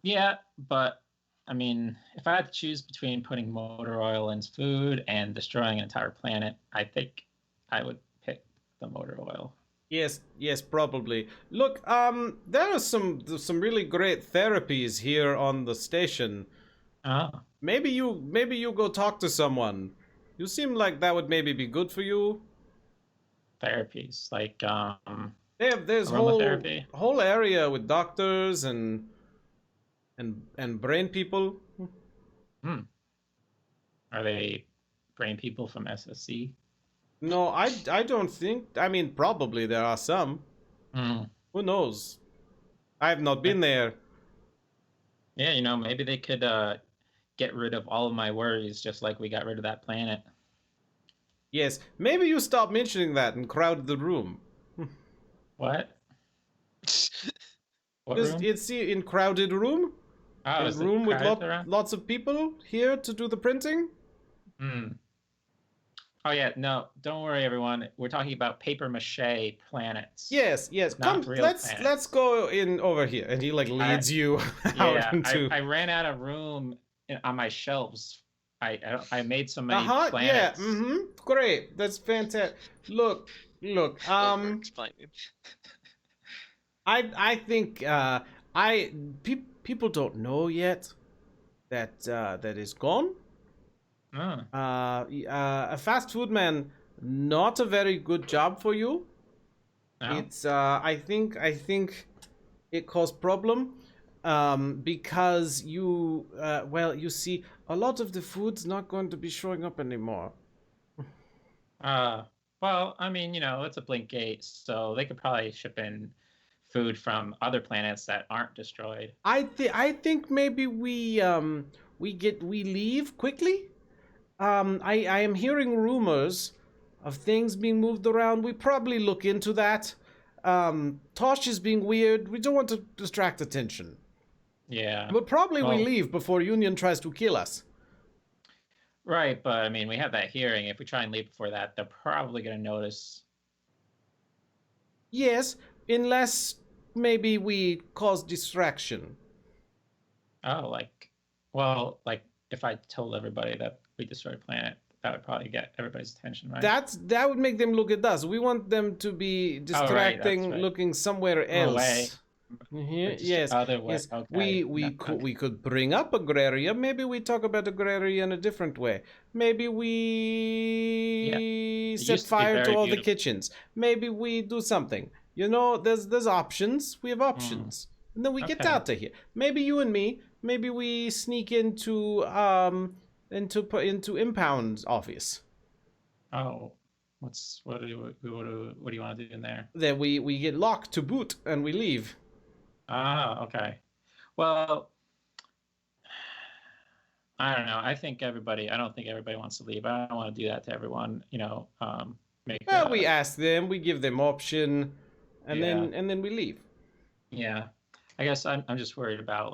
Yeah, but I mean, if I had to choose between putting motor oil in food and destroying an entire planet, I think I would pick the motor oil. Yes, probably. Look, there are some really great therapies here on the station. Maybe you go talk to someone. You seem like that would maybe be good for you. Therapies like there's whole area with doctors and brain people. Are they brain people from SSC? No, I don't think. I mean, probably there are some. Mm. Who knows? I have not been there. Yeah, maybe they could get rid of all of my worries, just like we got rid of that planet. Yes, maybe you stop mentioning that and crowd the room. What? What Just room? it's in crowded room. Oh, A is it room with crowded around? lots of people here to do the printing. Hmm. Oh yeah, no, don't worry, everyone. We're talking about paper mache planets. Yes, Not come, real let's planets. go in over here, and he like leads you out Yeah, into. I ran out of room on my shelves. I made so many Yeah, planets. great, that's fantastic. Look, Over-explaining. I think people don't know yet that that is gone. Oh. A fast food man, not a very good job for you. No? It's I think it caused problem because you well, you see, a lot of the food's not going to be showing up anymore. Well, I mean, it's a Blinkgate, so they could probably ship in food from other planets that aren't destroyed. I think maybe we leave quickly. I am hearing rumors of things being moved around. We probably look into that. Tosh is being weird. We don't want to distract attention. Yeah. But probably we Well- leave before Union tries to kill us. Right, but I mean, we have that hearing. If we try and leave before that, they're probably going to notice. Yes, unless maybe we cause distraction. Oh, like if I told everybody that we destroyed a planet, that would probably get everybody's attention, right? That would make them look at us. We want them to be distracting, that's right. looking somewhere else. Away. Yes, Other way. yes. Okay. We could bring up Agraria. Maybe we talk about Agraria in a different way. Maybe we It set used to be fire to very all the beautiful. kitchens. Maybe we do something. There's options. We have options. And then we get Okay. out of here. Maybe you and me. Maybe we sneak into Impound's office. Oh, what do you want to do in there? Then we get locked to boot and we leave. Ah, okay. Well, I don't know. I don't think everybody wants to leave. I don't want to do that to everyone. Well, we ask them, we give them option, and Yeah. then we leave. Yeah. I guess I'm just worried about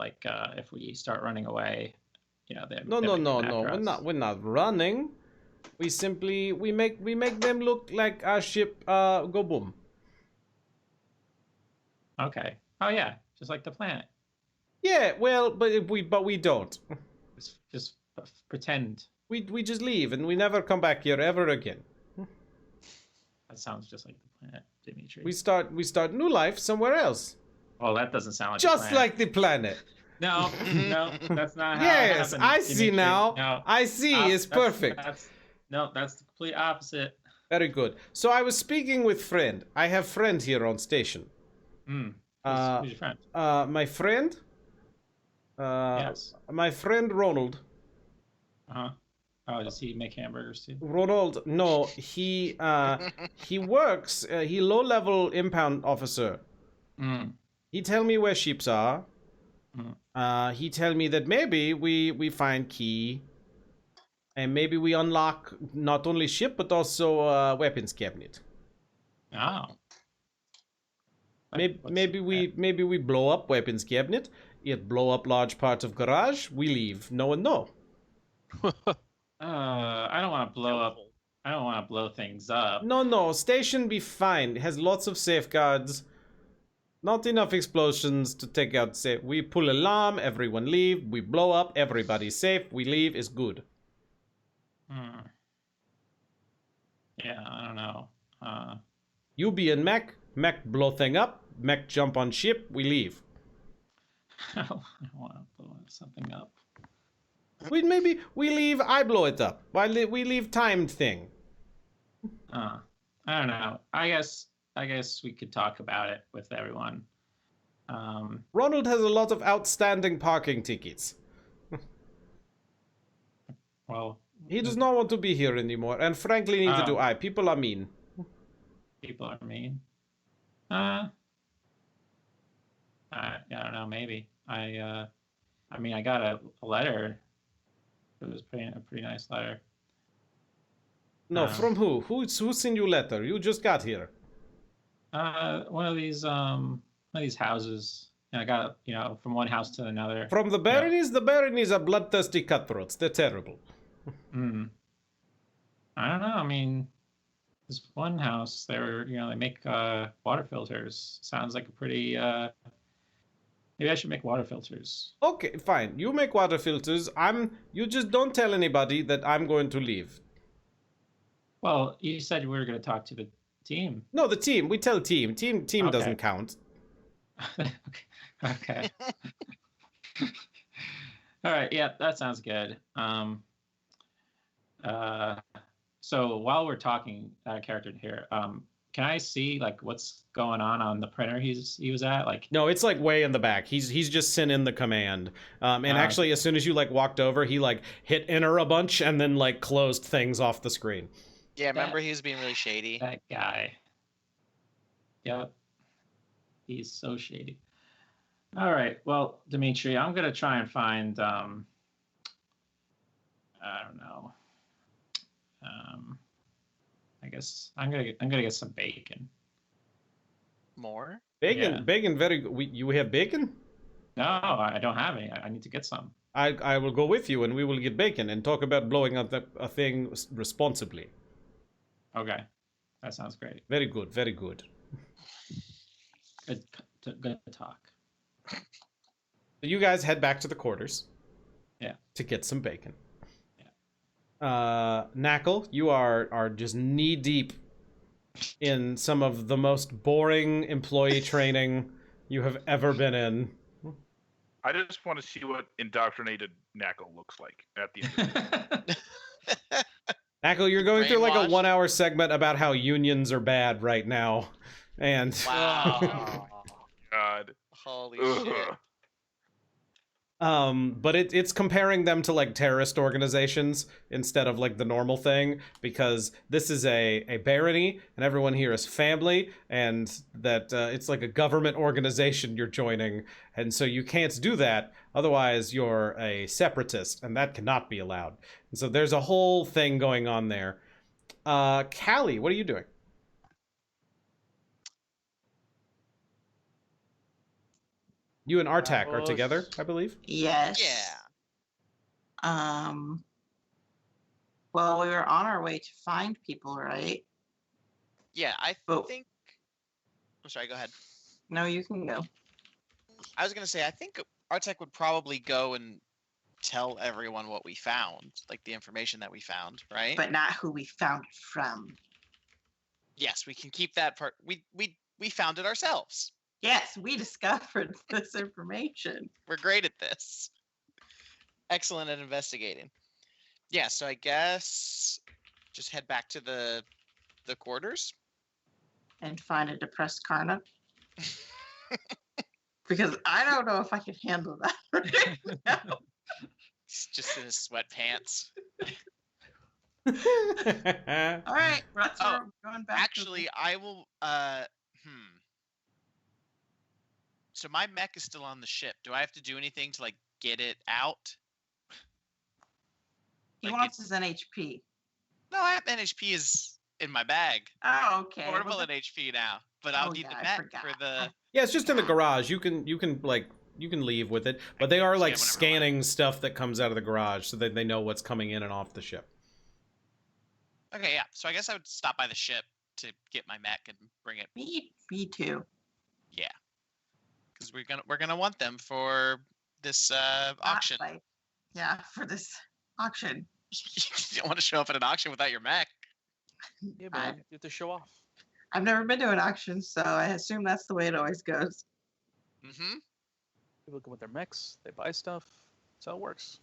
if we start running away, they No. they might come after We're us. not running. We simply we make them look like our ship go boom. Okay. Oh yeah, just like the planet. Yeah, well, but we don't. Just pretend. We just leave and we never come back here ever again. That sounds just like the planet, Dimitri. We start new life somewhere else. Well, that doesn't sound like the Just planet. like the planet. No, that's not how it Yes, happened, I see Dimitri. now. No, I see. It's perfect. That's the complete opposite. Very good. So I was speaking with friend. I have friend here on station. Who's your friend? My friend. Yes. My friend Ronald. Uh-huh. Oh, does he make hamburgers too? Ronald, no, he works. He low-level impound officer. Mm. He tell me where ships are. He tell me that maybe we find key, and maybe we unlock not only ship but also weapons cabinet. Oh. Maybe we blow up weapons cabinet. It blow up large part of garage. We leave. No one know. I don't want to blow up. I don't want to blow things up. No. Station be fine. It has lots of safeguards. Not enough explosions to take out safe. We pull alarm, everyone leave, we blow up, everybody's safe, we leave, it's good. Yeah, I don't know. You be in mech blow thing up, mech jump on ship, we leave. I don't want to blow something up. We leave, I blow it up. We leave timed thing. I don't know. I guess we could talk about it with everyone. Ronald has a lot of outstanding parking tickets. Well, He does not want to be here anymore, and frankly, neither do Oh. I. People are mean. People are mean. I don't know. Maybe I mean, I got a letter. It was a pretty nice letter. No, from who? Who sent you letter? You just got here. One of these houses. And I got from one house to another. From the baronies? The baronies are bloodthirsty cutthroats. They're terrible. I don't know. I mean, this one house, they make water filters. Sounds like a pretty. Maybe I should make water filters. Okay, fine. You make water filters. You just don't tell anybody that I'm going to leave. Well, you said we were going to talk to the team. No, the team. We tell team. Team Okay. doesn't count. Okay. All right. Yeah, that sounds good. So while we're talking out of character here, can I see like what's going on the printer he was at? Like, No, it's like way in the back. He's just sent in the command. And actually, as soon as you like walked over, he like hit enter a bunch and then like closed things off the screen. Yeah, remember he was being really shady. that guy. Yep. He's so shady. All right. Well, Dimitri, I'm gonna try and find. I don't know. I guess I'm gonna get some bacon. More? Bacon, Yeah. bacon. Very. You have bacon? No, I don't have any. I need to get some. I will go with you, and we will get bacon and talk about blowing up a thing responsibly. Okay, that sounds great. Very good. Very good. Good talk. You guys head back to the quarters. Yeah. To get some bacon. Yeah. Knackle, you are just knee deep in some of the most boring employee training you have ever been in. I just want to see what indoctrinated Knackle looks like at the end of the day. Knackle, you're going through like a Brainwash? 1-hour segment about how unions are bad right now. And Wow. God. Holy Ugh. shit. but it's comparing them to like terrorist organizations instead of like the normal thing, because this is a barony and everyone here is family, and that it's like a government organization you're joining, and so you can't do that, otherwise you're a separatist, and that cannot be allowed. And so there's a whole thing going on there. Callie, what are you doing? You and Artak are together, I believe. Yes. Yeah. Well, we were on our way to find people, right? Yeah, I Oh. think. I'm sorry, go ahead. No, you can go. I was going to say, I think Artek would probably go and tell everyone what we found, like the information that we found, right? But not who we found it from. Yes, we can keep that part. We found it ourselves. Yes, we discovered this information. We're great at this. Excellent at investigating. Yeah, so I guess just head back to the quarters. And find a depressed Karna. Because I don't know if I can handle that right now. He's just in his sweatpants. All right, that's Oh, going back. Actually, I will. So my mech is still on the ship. Do I have to do anything to like get it out? He like wants his NHP. No, I have NHP is in my bag. Oh, okay. Portable Well, NHP now, but I'll Oh, need yeah, the I mech forgot. for the. Yeah, it's just in the garage. You can leave with it, but they are like whenever I want. scanning stuff that comes out of the garage so that they know what's coming in and off the ship. Okay, yeah. So I guess I would stop by the ship to get my mech and bring it. me too. Yeah, because we're gonna want them for this auction. Not like- yeah, for this auction. You don't want to show up at an auction without your mech. Yeah, man, you have to show off. I've never been to an auction, so I assume that's the way it always goes. Mm-hmm. People come with their mechs, they buy stuff. That's how it works.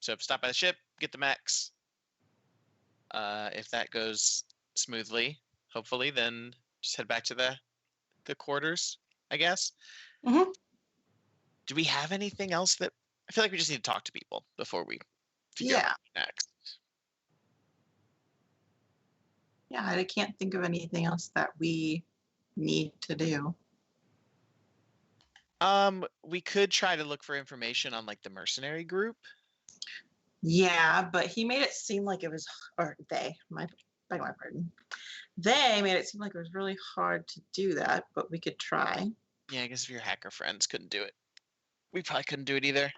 So stop by the ship, get the mechs. If that goes smoothly, hopefully, then just head back to the quarters, I guess. Mhm. Do we have anything else that I feel like we just need to talk to people before we to go Yeah. next. Yeah, I can't think of anything else that we need to do. We could try to look for information on like the mercenary group. Yeah, but he made it seem like it was, or they, beg my pardon. They made it seem like it was really hard to do that, but we could try. Yeah, I guess if your hacker friends couldn't do it, we probably couldn't do it either.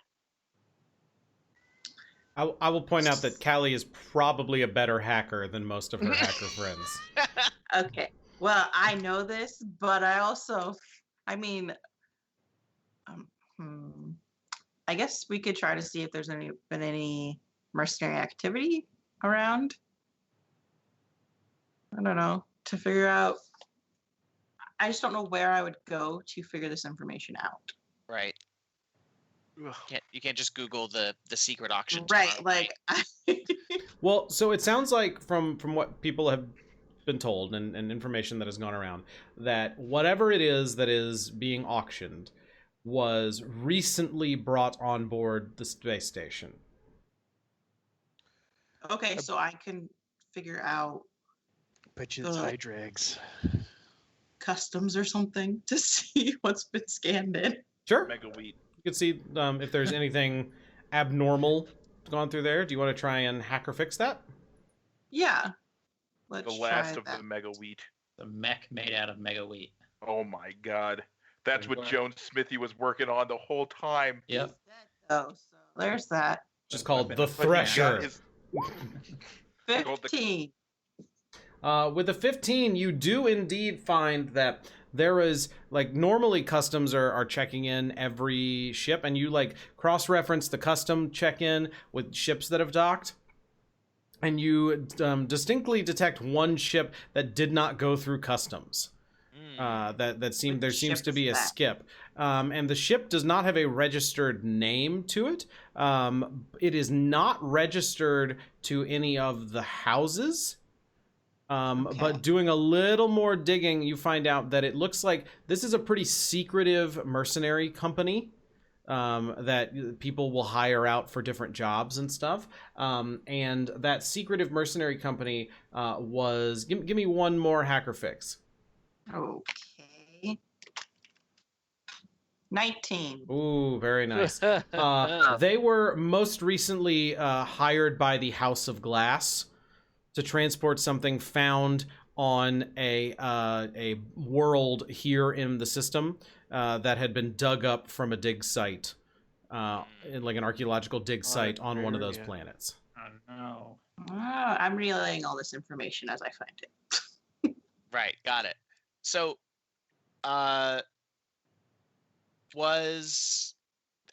I will point out that Callie is probably a better hacker than most of her hacker friends. Okay. Well, I know this, but I also, I mean, I guess we could try to see if there's been any mercenary activity around. I don't know, to figure out. I just don't know where I would go to figure this information out. Right. You can't just Google the secret auction. Right, tomorrow like. Well, so it sounds like from what people have been told and information that has gone around, that whatever it is that is being auctioned was recently brought on board the space station. Okay, so I can figure out Bet you it's Hydrags. customs or something to see what's been scanned in. Sure. Mega wheat. You can see if there's anything abnormal gone through there. Do you want to try and hacker fix that? Yeah. Let's The last try of that. the mega wheat. The mech made out of mega wheat. Oh my god. That's what Wow. Jones Smithy was working on the whole time. Yep. He's dead, though, so there's that. Just called the But he got Thresher. his- 15. With the 15, you do indeed find that there is, like, normally customs are checking in every ship, and you, like, cross-reference the custom check-in with ships that have docked, and you distinctly detect one ship that did not go through customs. There seems to be a skip. And the ship does not have a registered name to it. It is not registered to any of the houses. But doing a little more digging, you find out that it looks like this is a pretty secretive mercenary company that people will hire out for different jobs and stuff. And that secretive mercenary company was... Give me one more hacker fix. Okay. 19. Ooh, very nice. They were most recently hired by the House of Glass to transport something found on a world here in the system that had been dug up from a dig site, in like an archaeological dig site on one of those planets. Oh no. I'm relaying all this information as I find it. Right, got it. So, I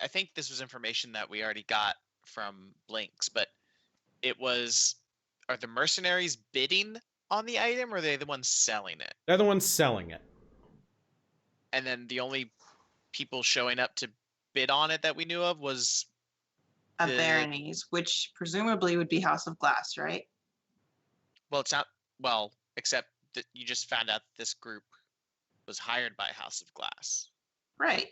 think this was information that we already got from Blinks, but are the mercenaries bidding on the item, or are they the ones selling it? They're the ones selling it. And then the only people showing up to bid on it that we knew of was A baronies, which presumably would be House of Glass, right? well, it's not except that you just found out this group was hired by House of Glass. Right.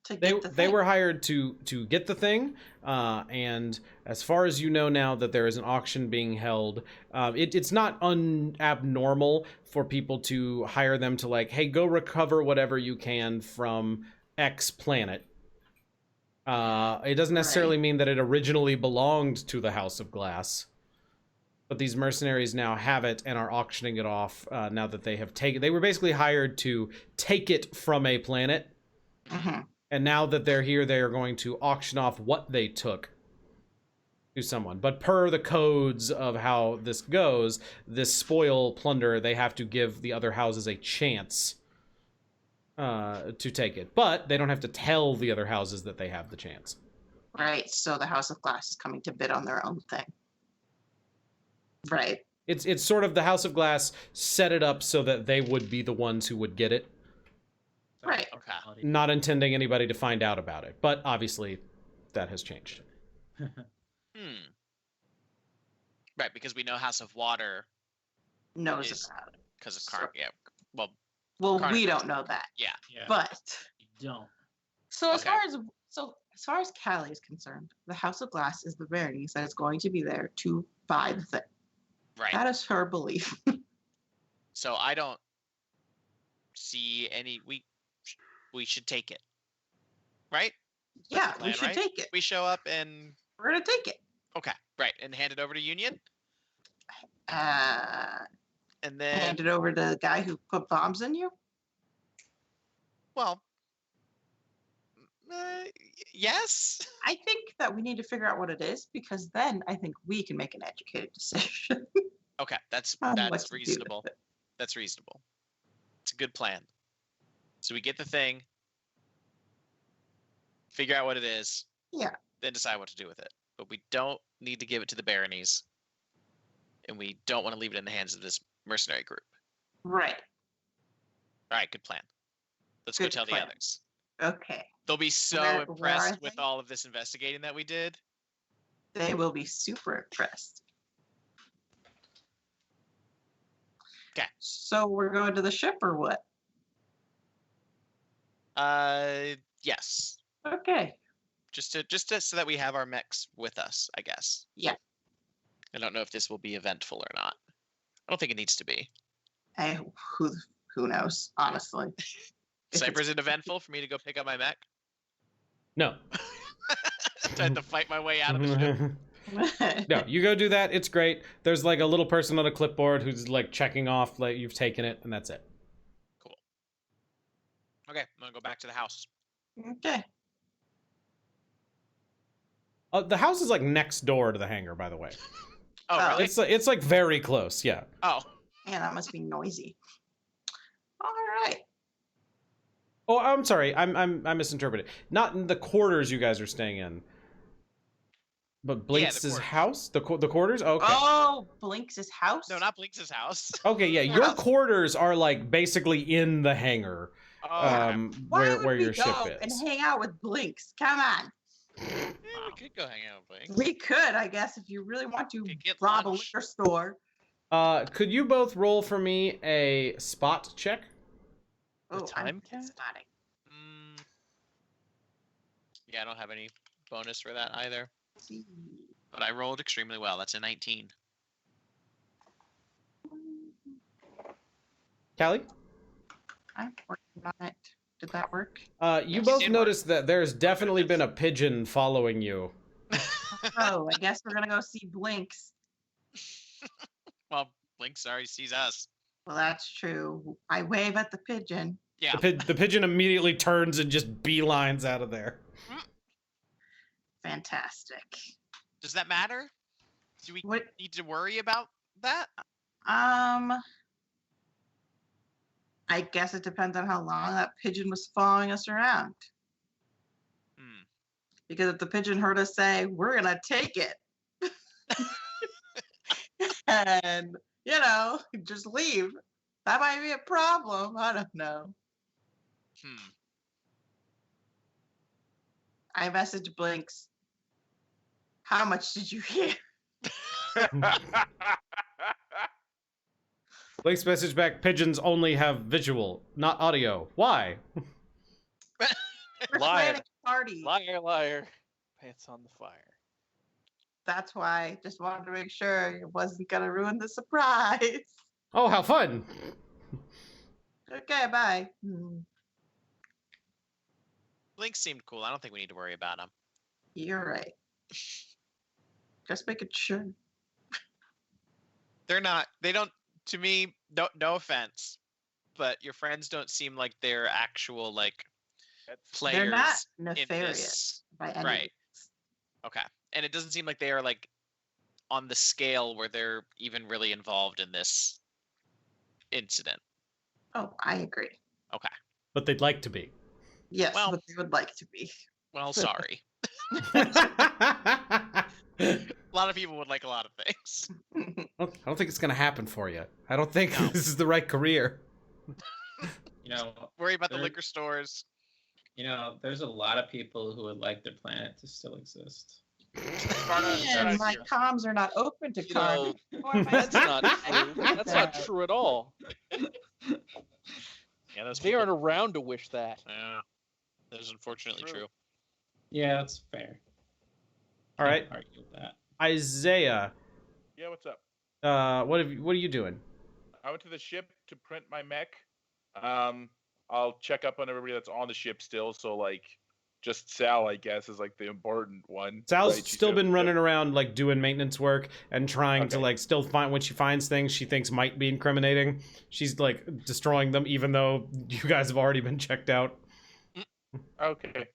To They get the they thing. were hired to get the thing, and as far as you know now that there is an auction being held, it's not abnormal for people to hire them to, like, hey, go recover whatever you can from X planet. It doesn't necessarily mean that it originally belonged to the House of Glass, but these mercenaries now have it and are auctioning it off now that they have taken. They were basically hired to take it from a planet. Mhm. And now that they're here, they are going to auction off what they took to someone. But per the codes of how this goes, this spoil plunder, they have to give the other houses a chance to take it. But they don't have to tell the other houses that they have the chance. Right. So the House of Glass is coming to bid on their own thing. Right. It's sort of the House of Glass set it up so that they would be the ones who would get it, Right. Okay. not intending anybody to find out about it. But obviously, that has changed. Right, because we know House of Water Knows is about it. because of So- Karn. Yeah. Well, Well, Carnival. we don't know that. yeah. Yeah. But You don't. so as Okay. far as So, as far as Callie is concerned, the House of Glass is the Berenice that is going to be there to buy the thing. Right. That is her belief. So I don't see any. We should take it. Right? Yeah, plan, we should right? take it. We show up and We're gonna take it. okay, right, and hand it over to Union, Uh, and then hand it over to the guy who put bombs in you. well, yes. I think that we need to figure out what it is because then I think we can make an educated decision. Okay, that's on what to do with reasonable. it. That's reasonable. It's a good plan. So we get the thing, figure out what it is, Yeah. then decide what to do with it. But we don't need to give it to the baronies, and we don't want to leave it in the hands of this mercenary group. Right. All right, good plan. Let's Good go tell plan. the others. Okay. They'll be so Where are impressed with they? all of this investigating that we did. They will be super impressed. 'Kay. So we're going to the ship or what? Yes. Okay. Just to so that we have our mechs with us, I guess. Yeah. I don't know if this will be eventful or not. I don't think it needs to be. Who knows, honestly. If Cypher, is it eventful for me to go pick up my mech? No. Do I have to fight my way out of the ship? it's- No, you go do that. It's great. There's like a little person on a clipboard who's like checking off like you've taken it, and that's it. Okay, I'm gonna go back to the house. Okay. The house is like next door to the hangar, by the way. Oh, Oh. really? It's like very close. Yeah. Oh, Man, that must be noisy. All right. Oh, I'm sorry. I misinterpreted. Not in the quarters you guys are staying in, but Blinks' quarters. house. The quarters. Okay. Oh, Blinks' house? no, not Blinks' house. Okay. Yeah, your House. quarters are like basically in the hangar, Oh, Why would where we your ship go is. and hang out with Blinks? Come on. yeah, we could go hang out with Blinks. We could, I guess, if you really want to Could get rob a lunch. liquor store. Could you both roll for me a spot check? The Oh, time I'm cat? spotting. Yeah, I don't have any bonus for that either. See. But I rolled extremely well. That's a 19. Callie? I'm working on it. Did that work? You Yes, both it worked. noticed that there's definitely been a pigeon following you. Oh, I guess we're gonna go see Blinks. Well, Blinks already sees us. Well, that's true. I wave at the pigeon. Yeah. The pigeon immediately turns and just beelines out of there. Fantastic. Does that matter? Do we What? need to worry about that? I guess it depends on how long that pigeon was following us around. Hmm. Because if the pigeon heard us say, "We're gonna take it," and just leave, that might be a problem. I don't know. I messaged Blinks. How much did you hear? Blake's message back, pigeons only have visual, not audio. Why? We're Liar. planning a party. Liar, liar. Pants on the fire. That's why I just wanted to make sure it wasn't gonna ruin the surprise. Oh, how fun! Okay, bye. Blinks seemed cool. I don't think we need to worry about him. You're right. Just making sure. They don't, to me, no offense, but your friends don't seem like they're actual, like, players. They're not in nefarious this. by any Right. means. Okay. And it doesn't seem like they are, like, on the scale where they're even really involved in this incident. Oh, I agree. Okay. But they'd like to be. Yes, Well- but they would like to be. Well, sorry. A lot of people would like a lot of things. I don't think it's gonna happen for you. I don't think this is the right career. You know, Worry about the There- liquor stores. there's a lot of people who would like their planet to still exist. Man, my comms are not open to You cards. That's not true. That's not true at all. Yeah, those They people. aren't around to wish that. Yeah, that is unfortunately True. true. Yeah, that's fair. All right, Can't argue with that. Isaiah. Yeah, what's up? What are you doing? I went to the ship to print my mech. I'll check up on everybody that's on the ship still. So like, just Sal, I guess, is like the important one. Sal's right? She's still been the- running around like doing maintenance work and trying to Okay. like still find when she finds things she thinks might be incriminating. She's like destroying them even though you guys have already been checked out. Okay.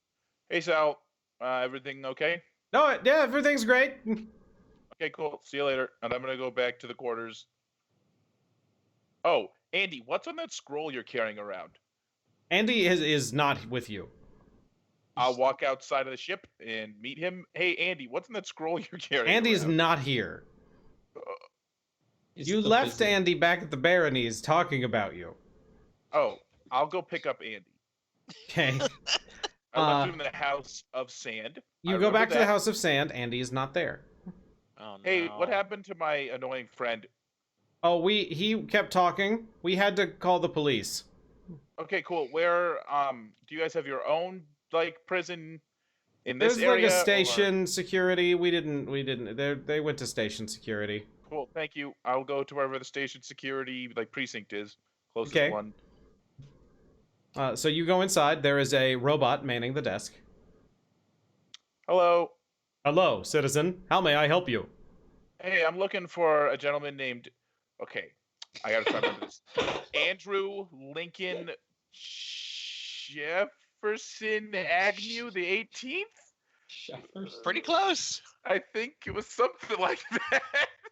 Hey Sal, everything okay? No, yeah, everything's great. Okay, cool. See you later. And I'm gonna go back to the quarters. Oh, Andy, what's on that scroll you're carrying around? Andy is not with you. I'll walk outside of the ship and meet him. Hey, Andy, what's in that scroll you're carrying? Andy is around? not here. He's You still left busy. Andy back at the Baronies talking about you. Oh, I'll go pick up Andy. Okay. I left him in the House of Sand. You I go back remember to the that. House of Sand. Andy is not there. Oh no. Hey, what happened to my annoying friend? Oh, he kept talking. We had to call the police. Okay, cool. Where do you guys have your own like prison in this There's like area? a or- station security. We didn't. They went to station security. Cool, thank you. I'll go to wherever the station security like precinct is. Closest Okay. one. So you go inside. There is a robot manning the desk. Hello. Hello, citizen. How may I help you? Hey, I'm looking for a gentleman named. Okay, I gotta try to remember this. Andrew Lincoln Jefferson Agnew, the 18th. Shepherds. Pretty close. I think it was something like that.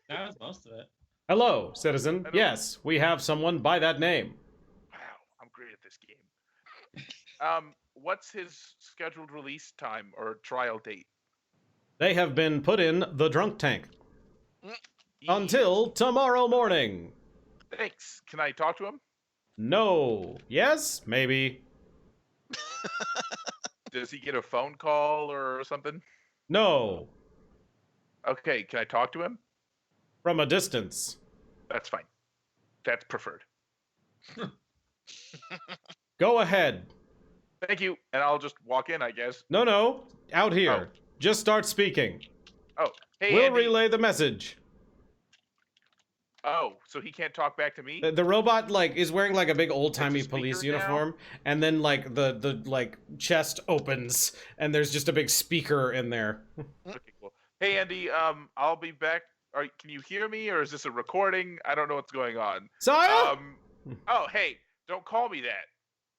That was most of it. Hello, citizen. I don't- Yes, we have someone by that name. Wow, I'm great at this game. What's his scheduled release time or trial date? They have been put in the drunk tank until tomorrow morning. Thanks. Can I talk to him? No. Yes, maybe. Does he get a phone call or something? No. Okay, can I talk to him? From a distance. That's fine. That's preferred. Go ahead. Thank you. And I'll just walk in, I guess. No. Out here. Just start speaking. Hey, We'll Andy. relay the message. Oh, so he can't talk back to me? The robot like is wearing like a big old-timey It's a speaker police now? uniform, and then like the like chest opens and there's just a big speaker in there. Okay, cool. Hey, Andy. I'll be back. Can you hear me, or is this a recording? I don't know what's going on. Sire? Oh, hey, don't call me that.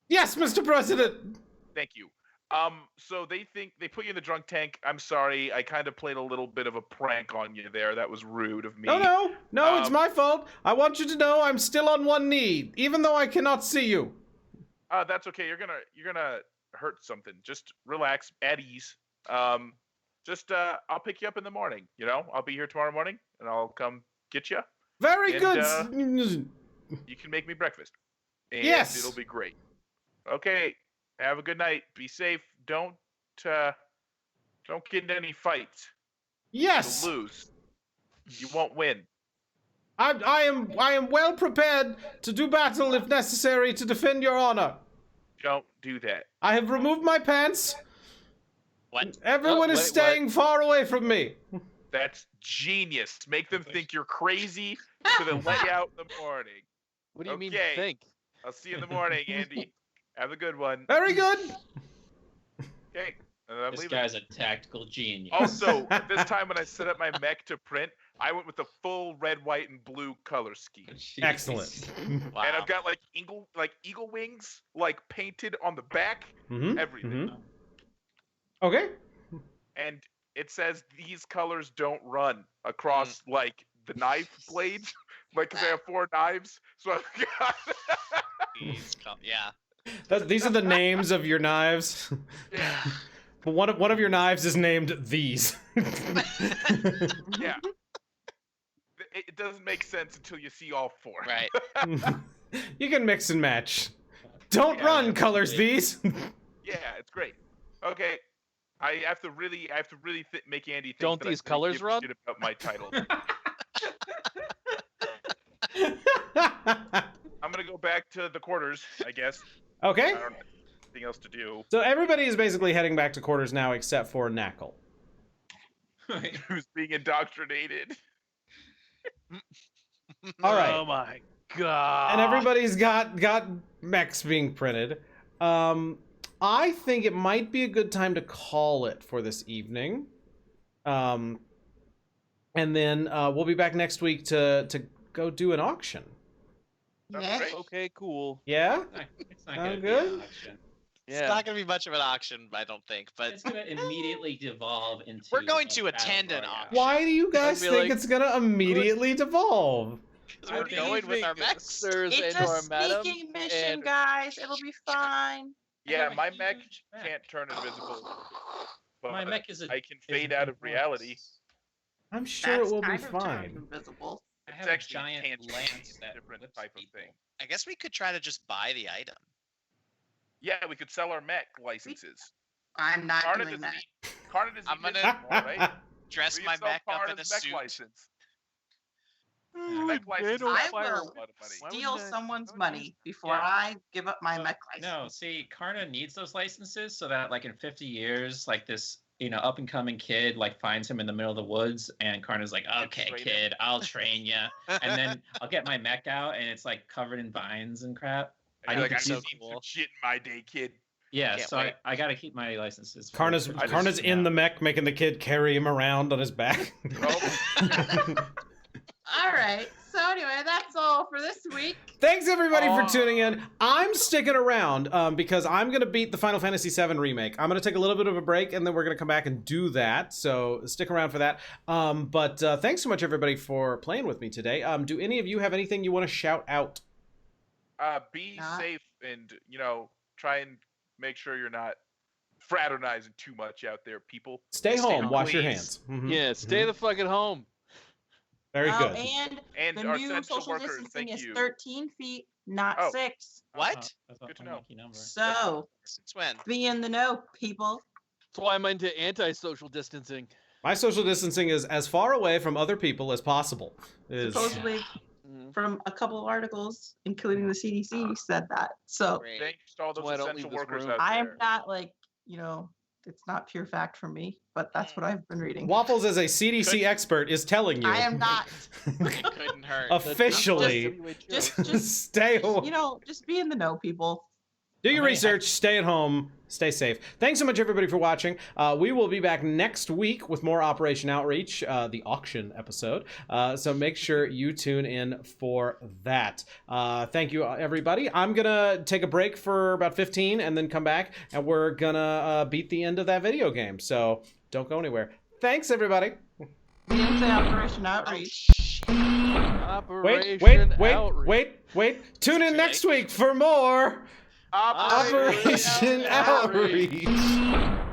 Yes, Mr. President. Thank you. So they think they put you in the drunk tank. I'm sorry. I kind of played a little bit of a prank on you there. That was rude of me. No, it's Um, my fault. I want you to know I'm still on one knee, even though I cannot see you. That's okay. You're gonna hurt something. Just relax, at ease. I'll pick you up in the morning. You know, I'll be here tomorrow morning, and I'll come get you. Very And, good. You can make me breakfast. And Yes. it'll be great. Okay. Have a good night. Be safe. Don't get in any fights. Yes. You'll lose. You won't win. I am well prepared to do battle if necessary to defend your honor. Don't do that. I have removed my pants. What? Everyone is wait, staying far away from me. That's genius. Make them think you're crazy so they'll let you out in the morning. What do you mean Okay. think? I'll see you in the morning, Andy. Have a good one. Very good. Okay. And I'm This leaving. guy's a tactical genius. Also, this time when I set up my mech to print, I went with the full red, white, and blue color scheme. Jeez. Excellent. Wow. And I've got like eagle wings like painted on the back, Mhm, everything. mhm. Okay. And it says these colors don't run across like the knife blades, like 'cause I have 4 knives. So I've got Yeah. These are the names of your knives. yeah, But one of your knives is named these. yeah. It doesn't make sense until you see all 4. Right. You can mix and match. Don't Yeah, run, that's colors great. these. Yeah, it's great. Okay. I have to really make Andy think Don't that I these really colors give a run? shit about my title. I'm gonna go back to the quarters, I guess. I Okay. don't- anything else to do. So everybody is basically heading back to quarters now, except for Knackle. Who's being indoctrinated? All right. Oh my god. And everybody's got mechs being printed. I think it might be a good time to call it for this evening. And then we'll be back next week to go do an auction. Yeah. Great. Okay, cool. Yeah? It's not Sound gonna be good? an auction. It's Yeah. not going to be much of an auction, I don't think. But It's gonna immediately devolve into. We're going a to battle attend an royale. auction. Why do you guys be think like, it's gonna immediately devolve? 'Cause we're Good going with our evening, mechs. sirs It's and a our madam, sneaking mission, and- guys. It'll be fine. Yeah, have a my mech huge mech. can't turn invisible. But My mech is a. I can is a fade out of big reality. horse. I'm sure That's it will be kind of turned fine. invisible. I It's have a actually giant tangible. lance It's a that different whips type of people. thing. I guess we could try to just buy the item. Yeah, we could sell our mech licenses. I'm not Karna doing doesn't that. need, Karna doesn't I'm need gonna- this anymore, right? Dress We my can sell mech up in Karna's a mech suit. license. Oh, Mech license don't I is fire will a lot of money. Why Steal wouldn't I- someone's why would I money use- before Yeah. I give up my Well, mech license. No, see, Karna needs those licenses so that, like, in 50 years, like this, up and coming kid, like, finds him in the middle of the woods, and Karna's like, "Okay, train him." kid, I'll train you," and then I'll get my mech out, and it's like covered in vines and crap. And I you're need like, to I've so seen cool. some shit in my day, kid. Yeah, Can't so wait. I got to keep my licenses. for- Karna's for I just- Karna's in now. the mech, making the kid carry him around on his back. All right. So anyway, that's all for this week. Thanks everybody for Oh. tuning in. I'm sticking around because I'm gonna beat the Final Fantasy VII remake. I'm gonna take a little bit of a break and then we're gonna come back and do that. So stick around for that. But thanks so much everybody for playing with me today. Do any of you have anything you want to shout out? Be Not- safe and, try and make sure you're not fraternizing too much out there, people. Stay Stay home. home, Wash your please. hands. Mhm, Yeah, stay mhm. the fuck at home. Very good. And And the our new essential social workers, distancing thank is you. 13 feet, not Oh. 6. What? That's a Good to know. lucky number. So Since when? be in the know, people. That's why I'm into anti-social distancing. My social distancing is as far away from other people as possible. Is Supposedly, Mhm. from a couple of articles, including the CDC, said that. So Great. Thanks to all That's those why I don't essential leave this workers room. out I am there. not like, it's not pure fact for me, but that's what I've been reading. Waffles, as a CDC expert, is telling you. I am not. It couldn't hurt. Officially, Just stay away. just be in the know, people. Do your Okay. research, stay at home, stay safe. Thanks so much, everybody, for watching. We will be back next week with more Operation Outreach, the auction episode. So make sure you tune in for that. Thank you, everybody. I'm going to take a break for about 15 and then come back, and we're going to beat the end of that video game. So don't go anywhere. Thanks, everybody. We didn't say Operation Outreach. Operation Outreach. Wait. Tune in Too next late. week for more Operation Operation Outreach.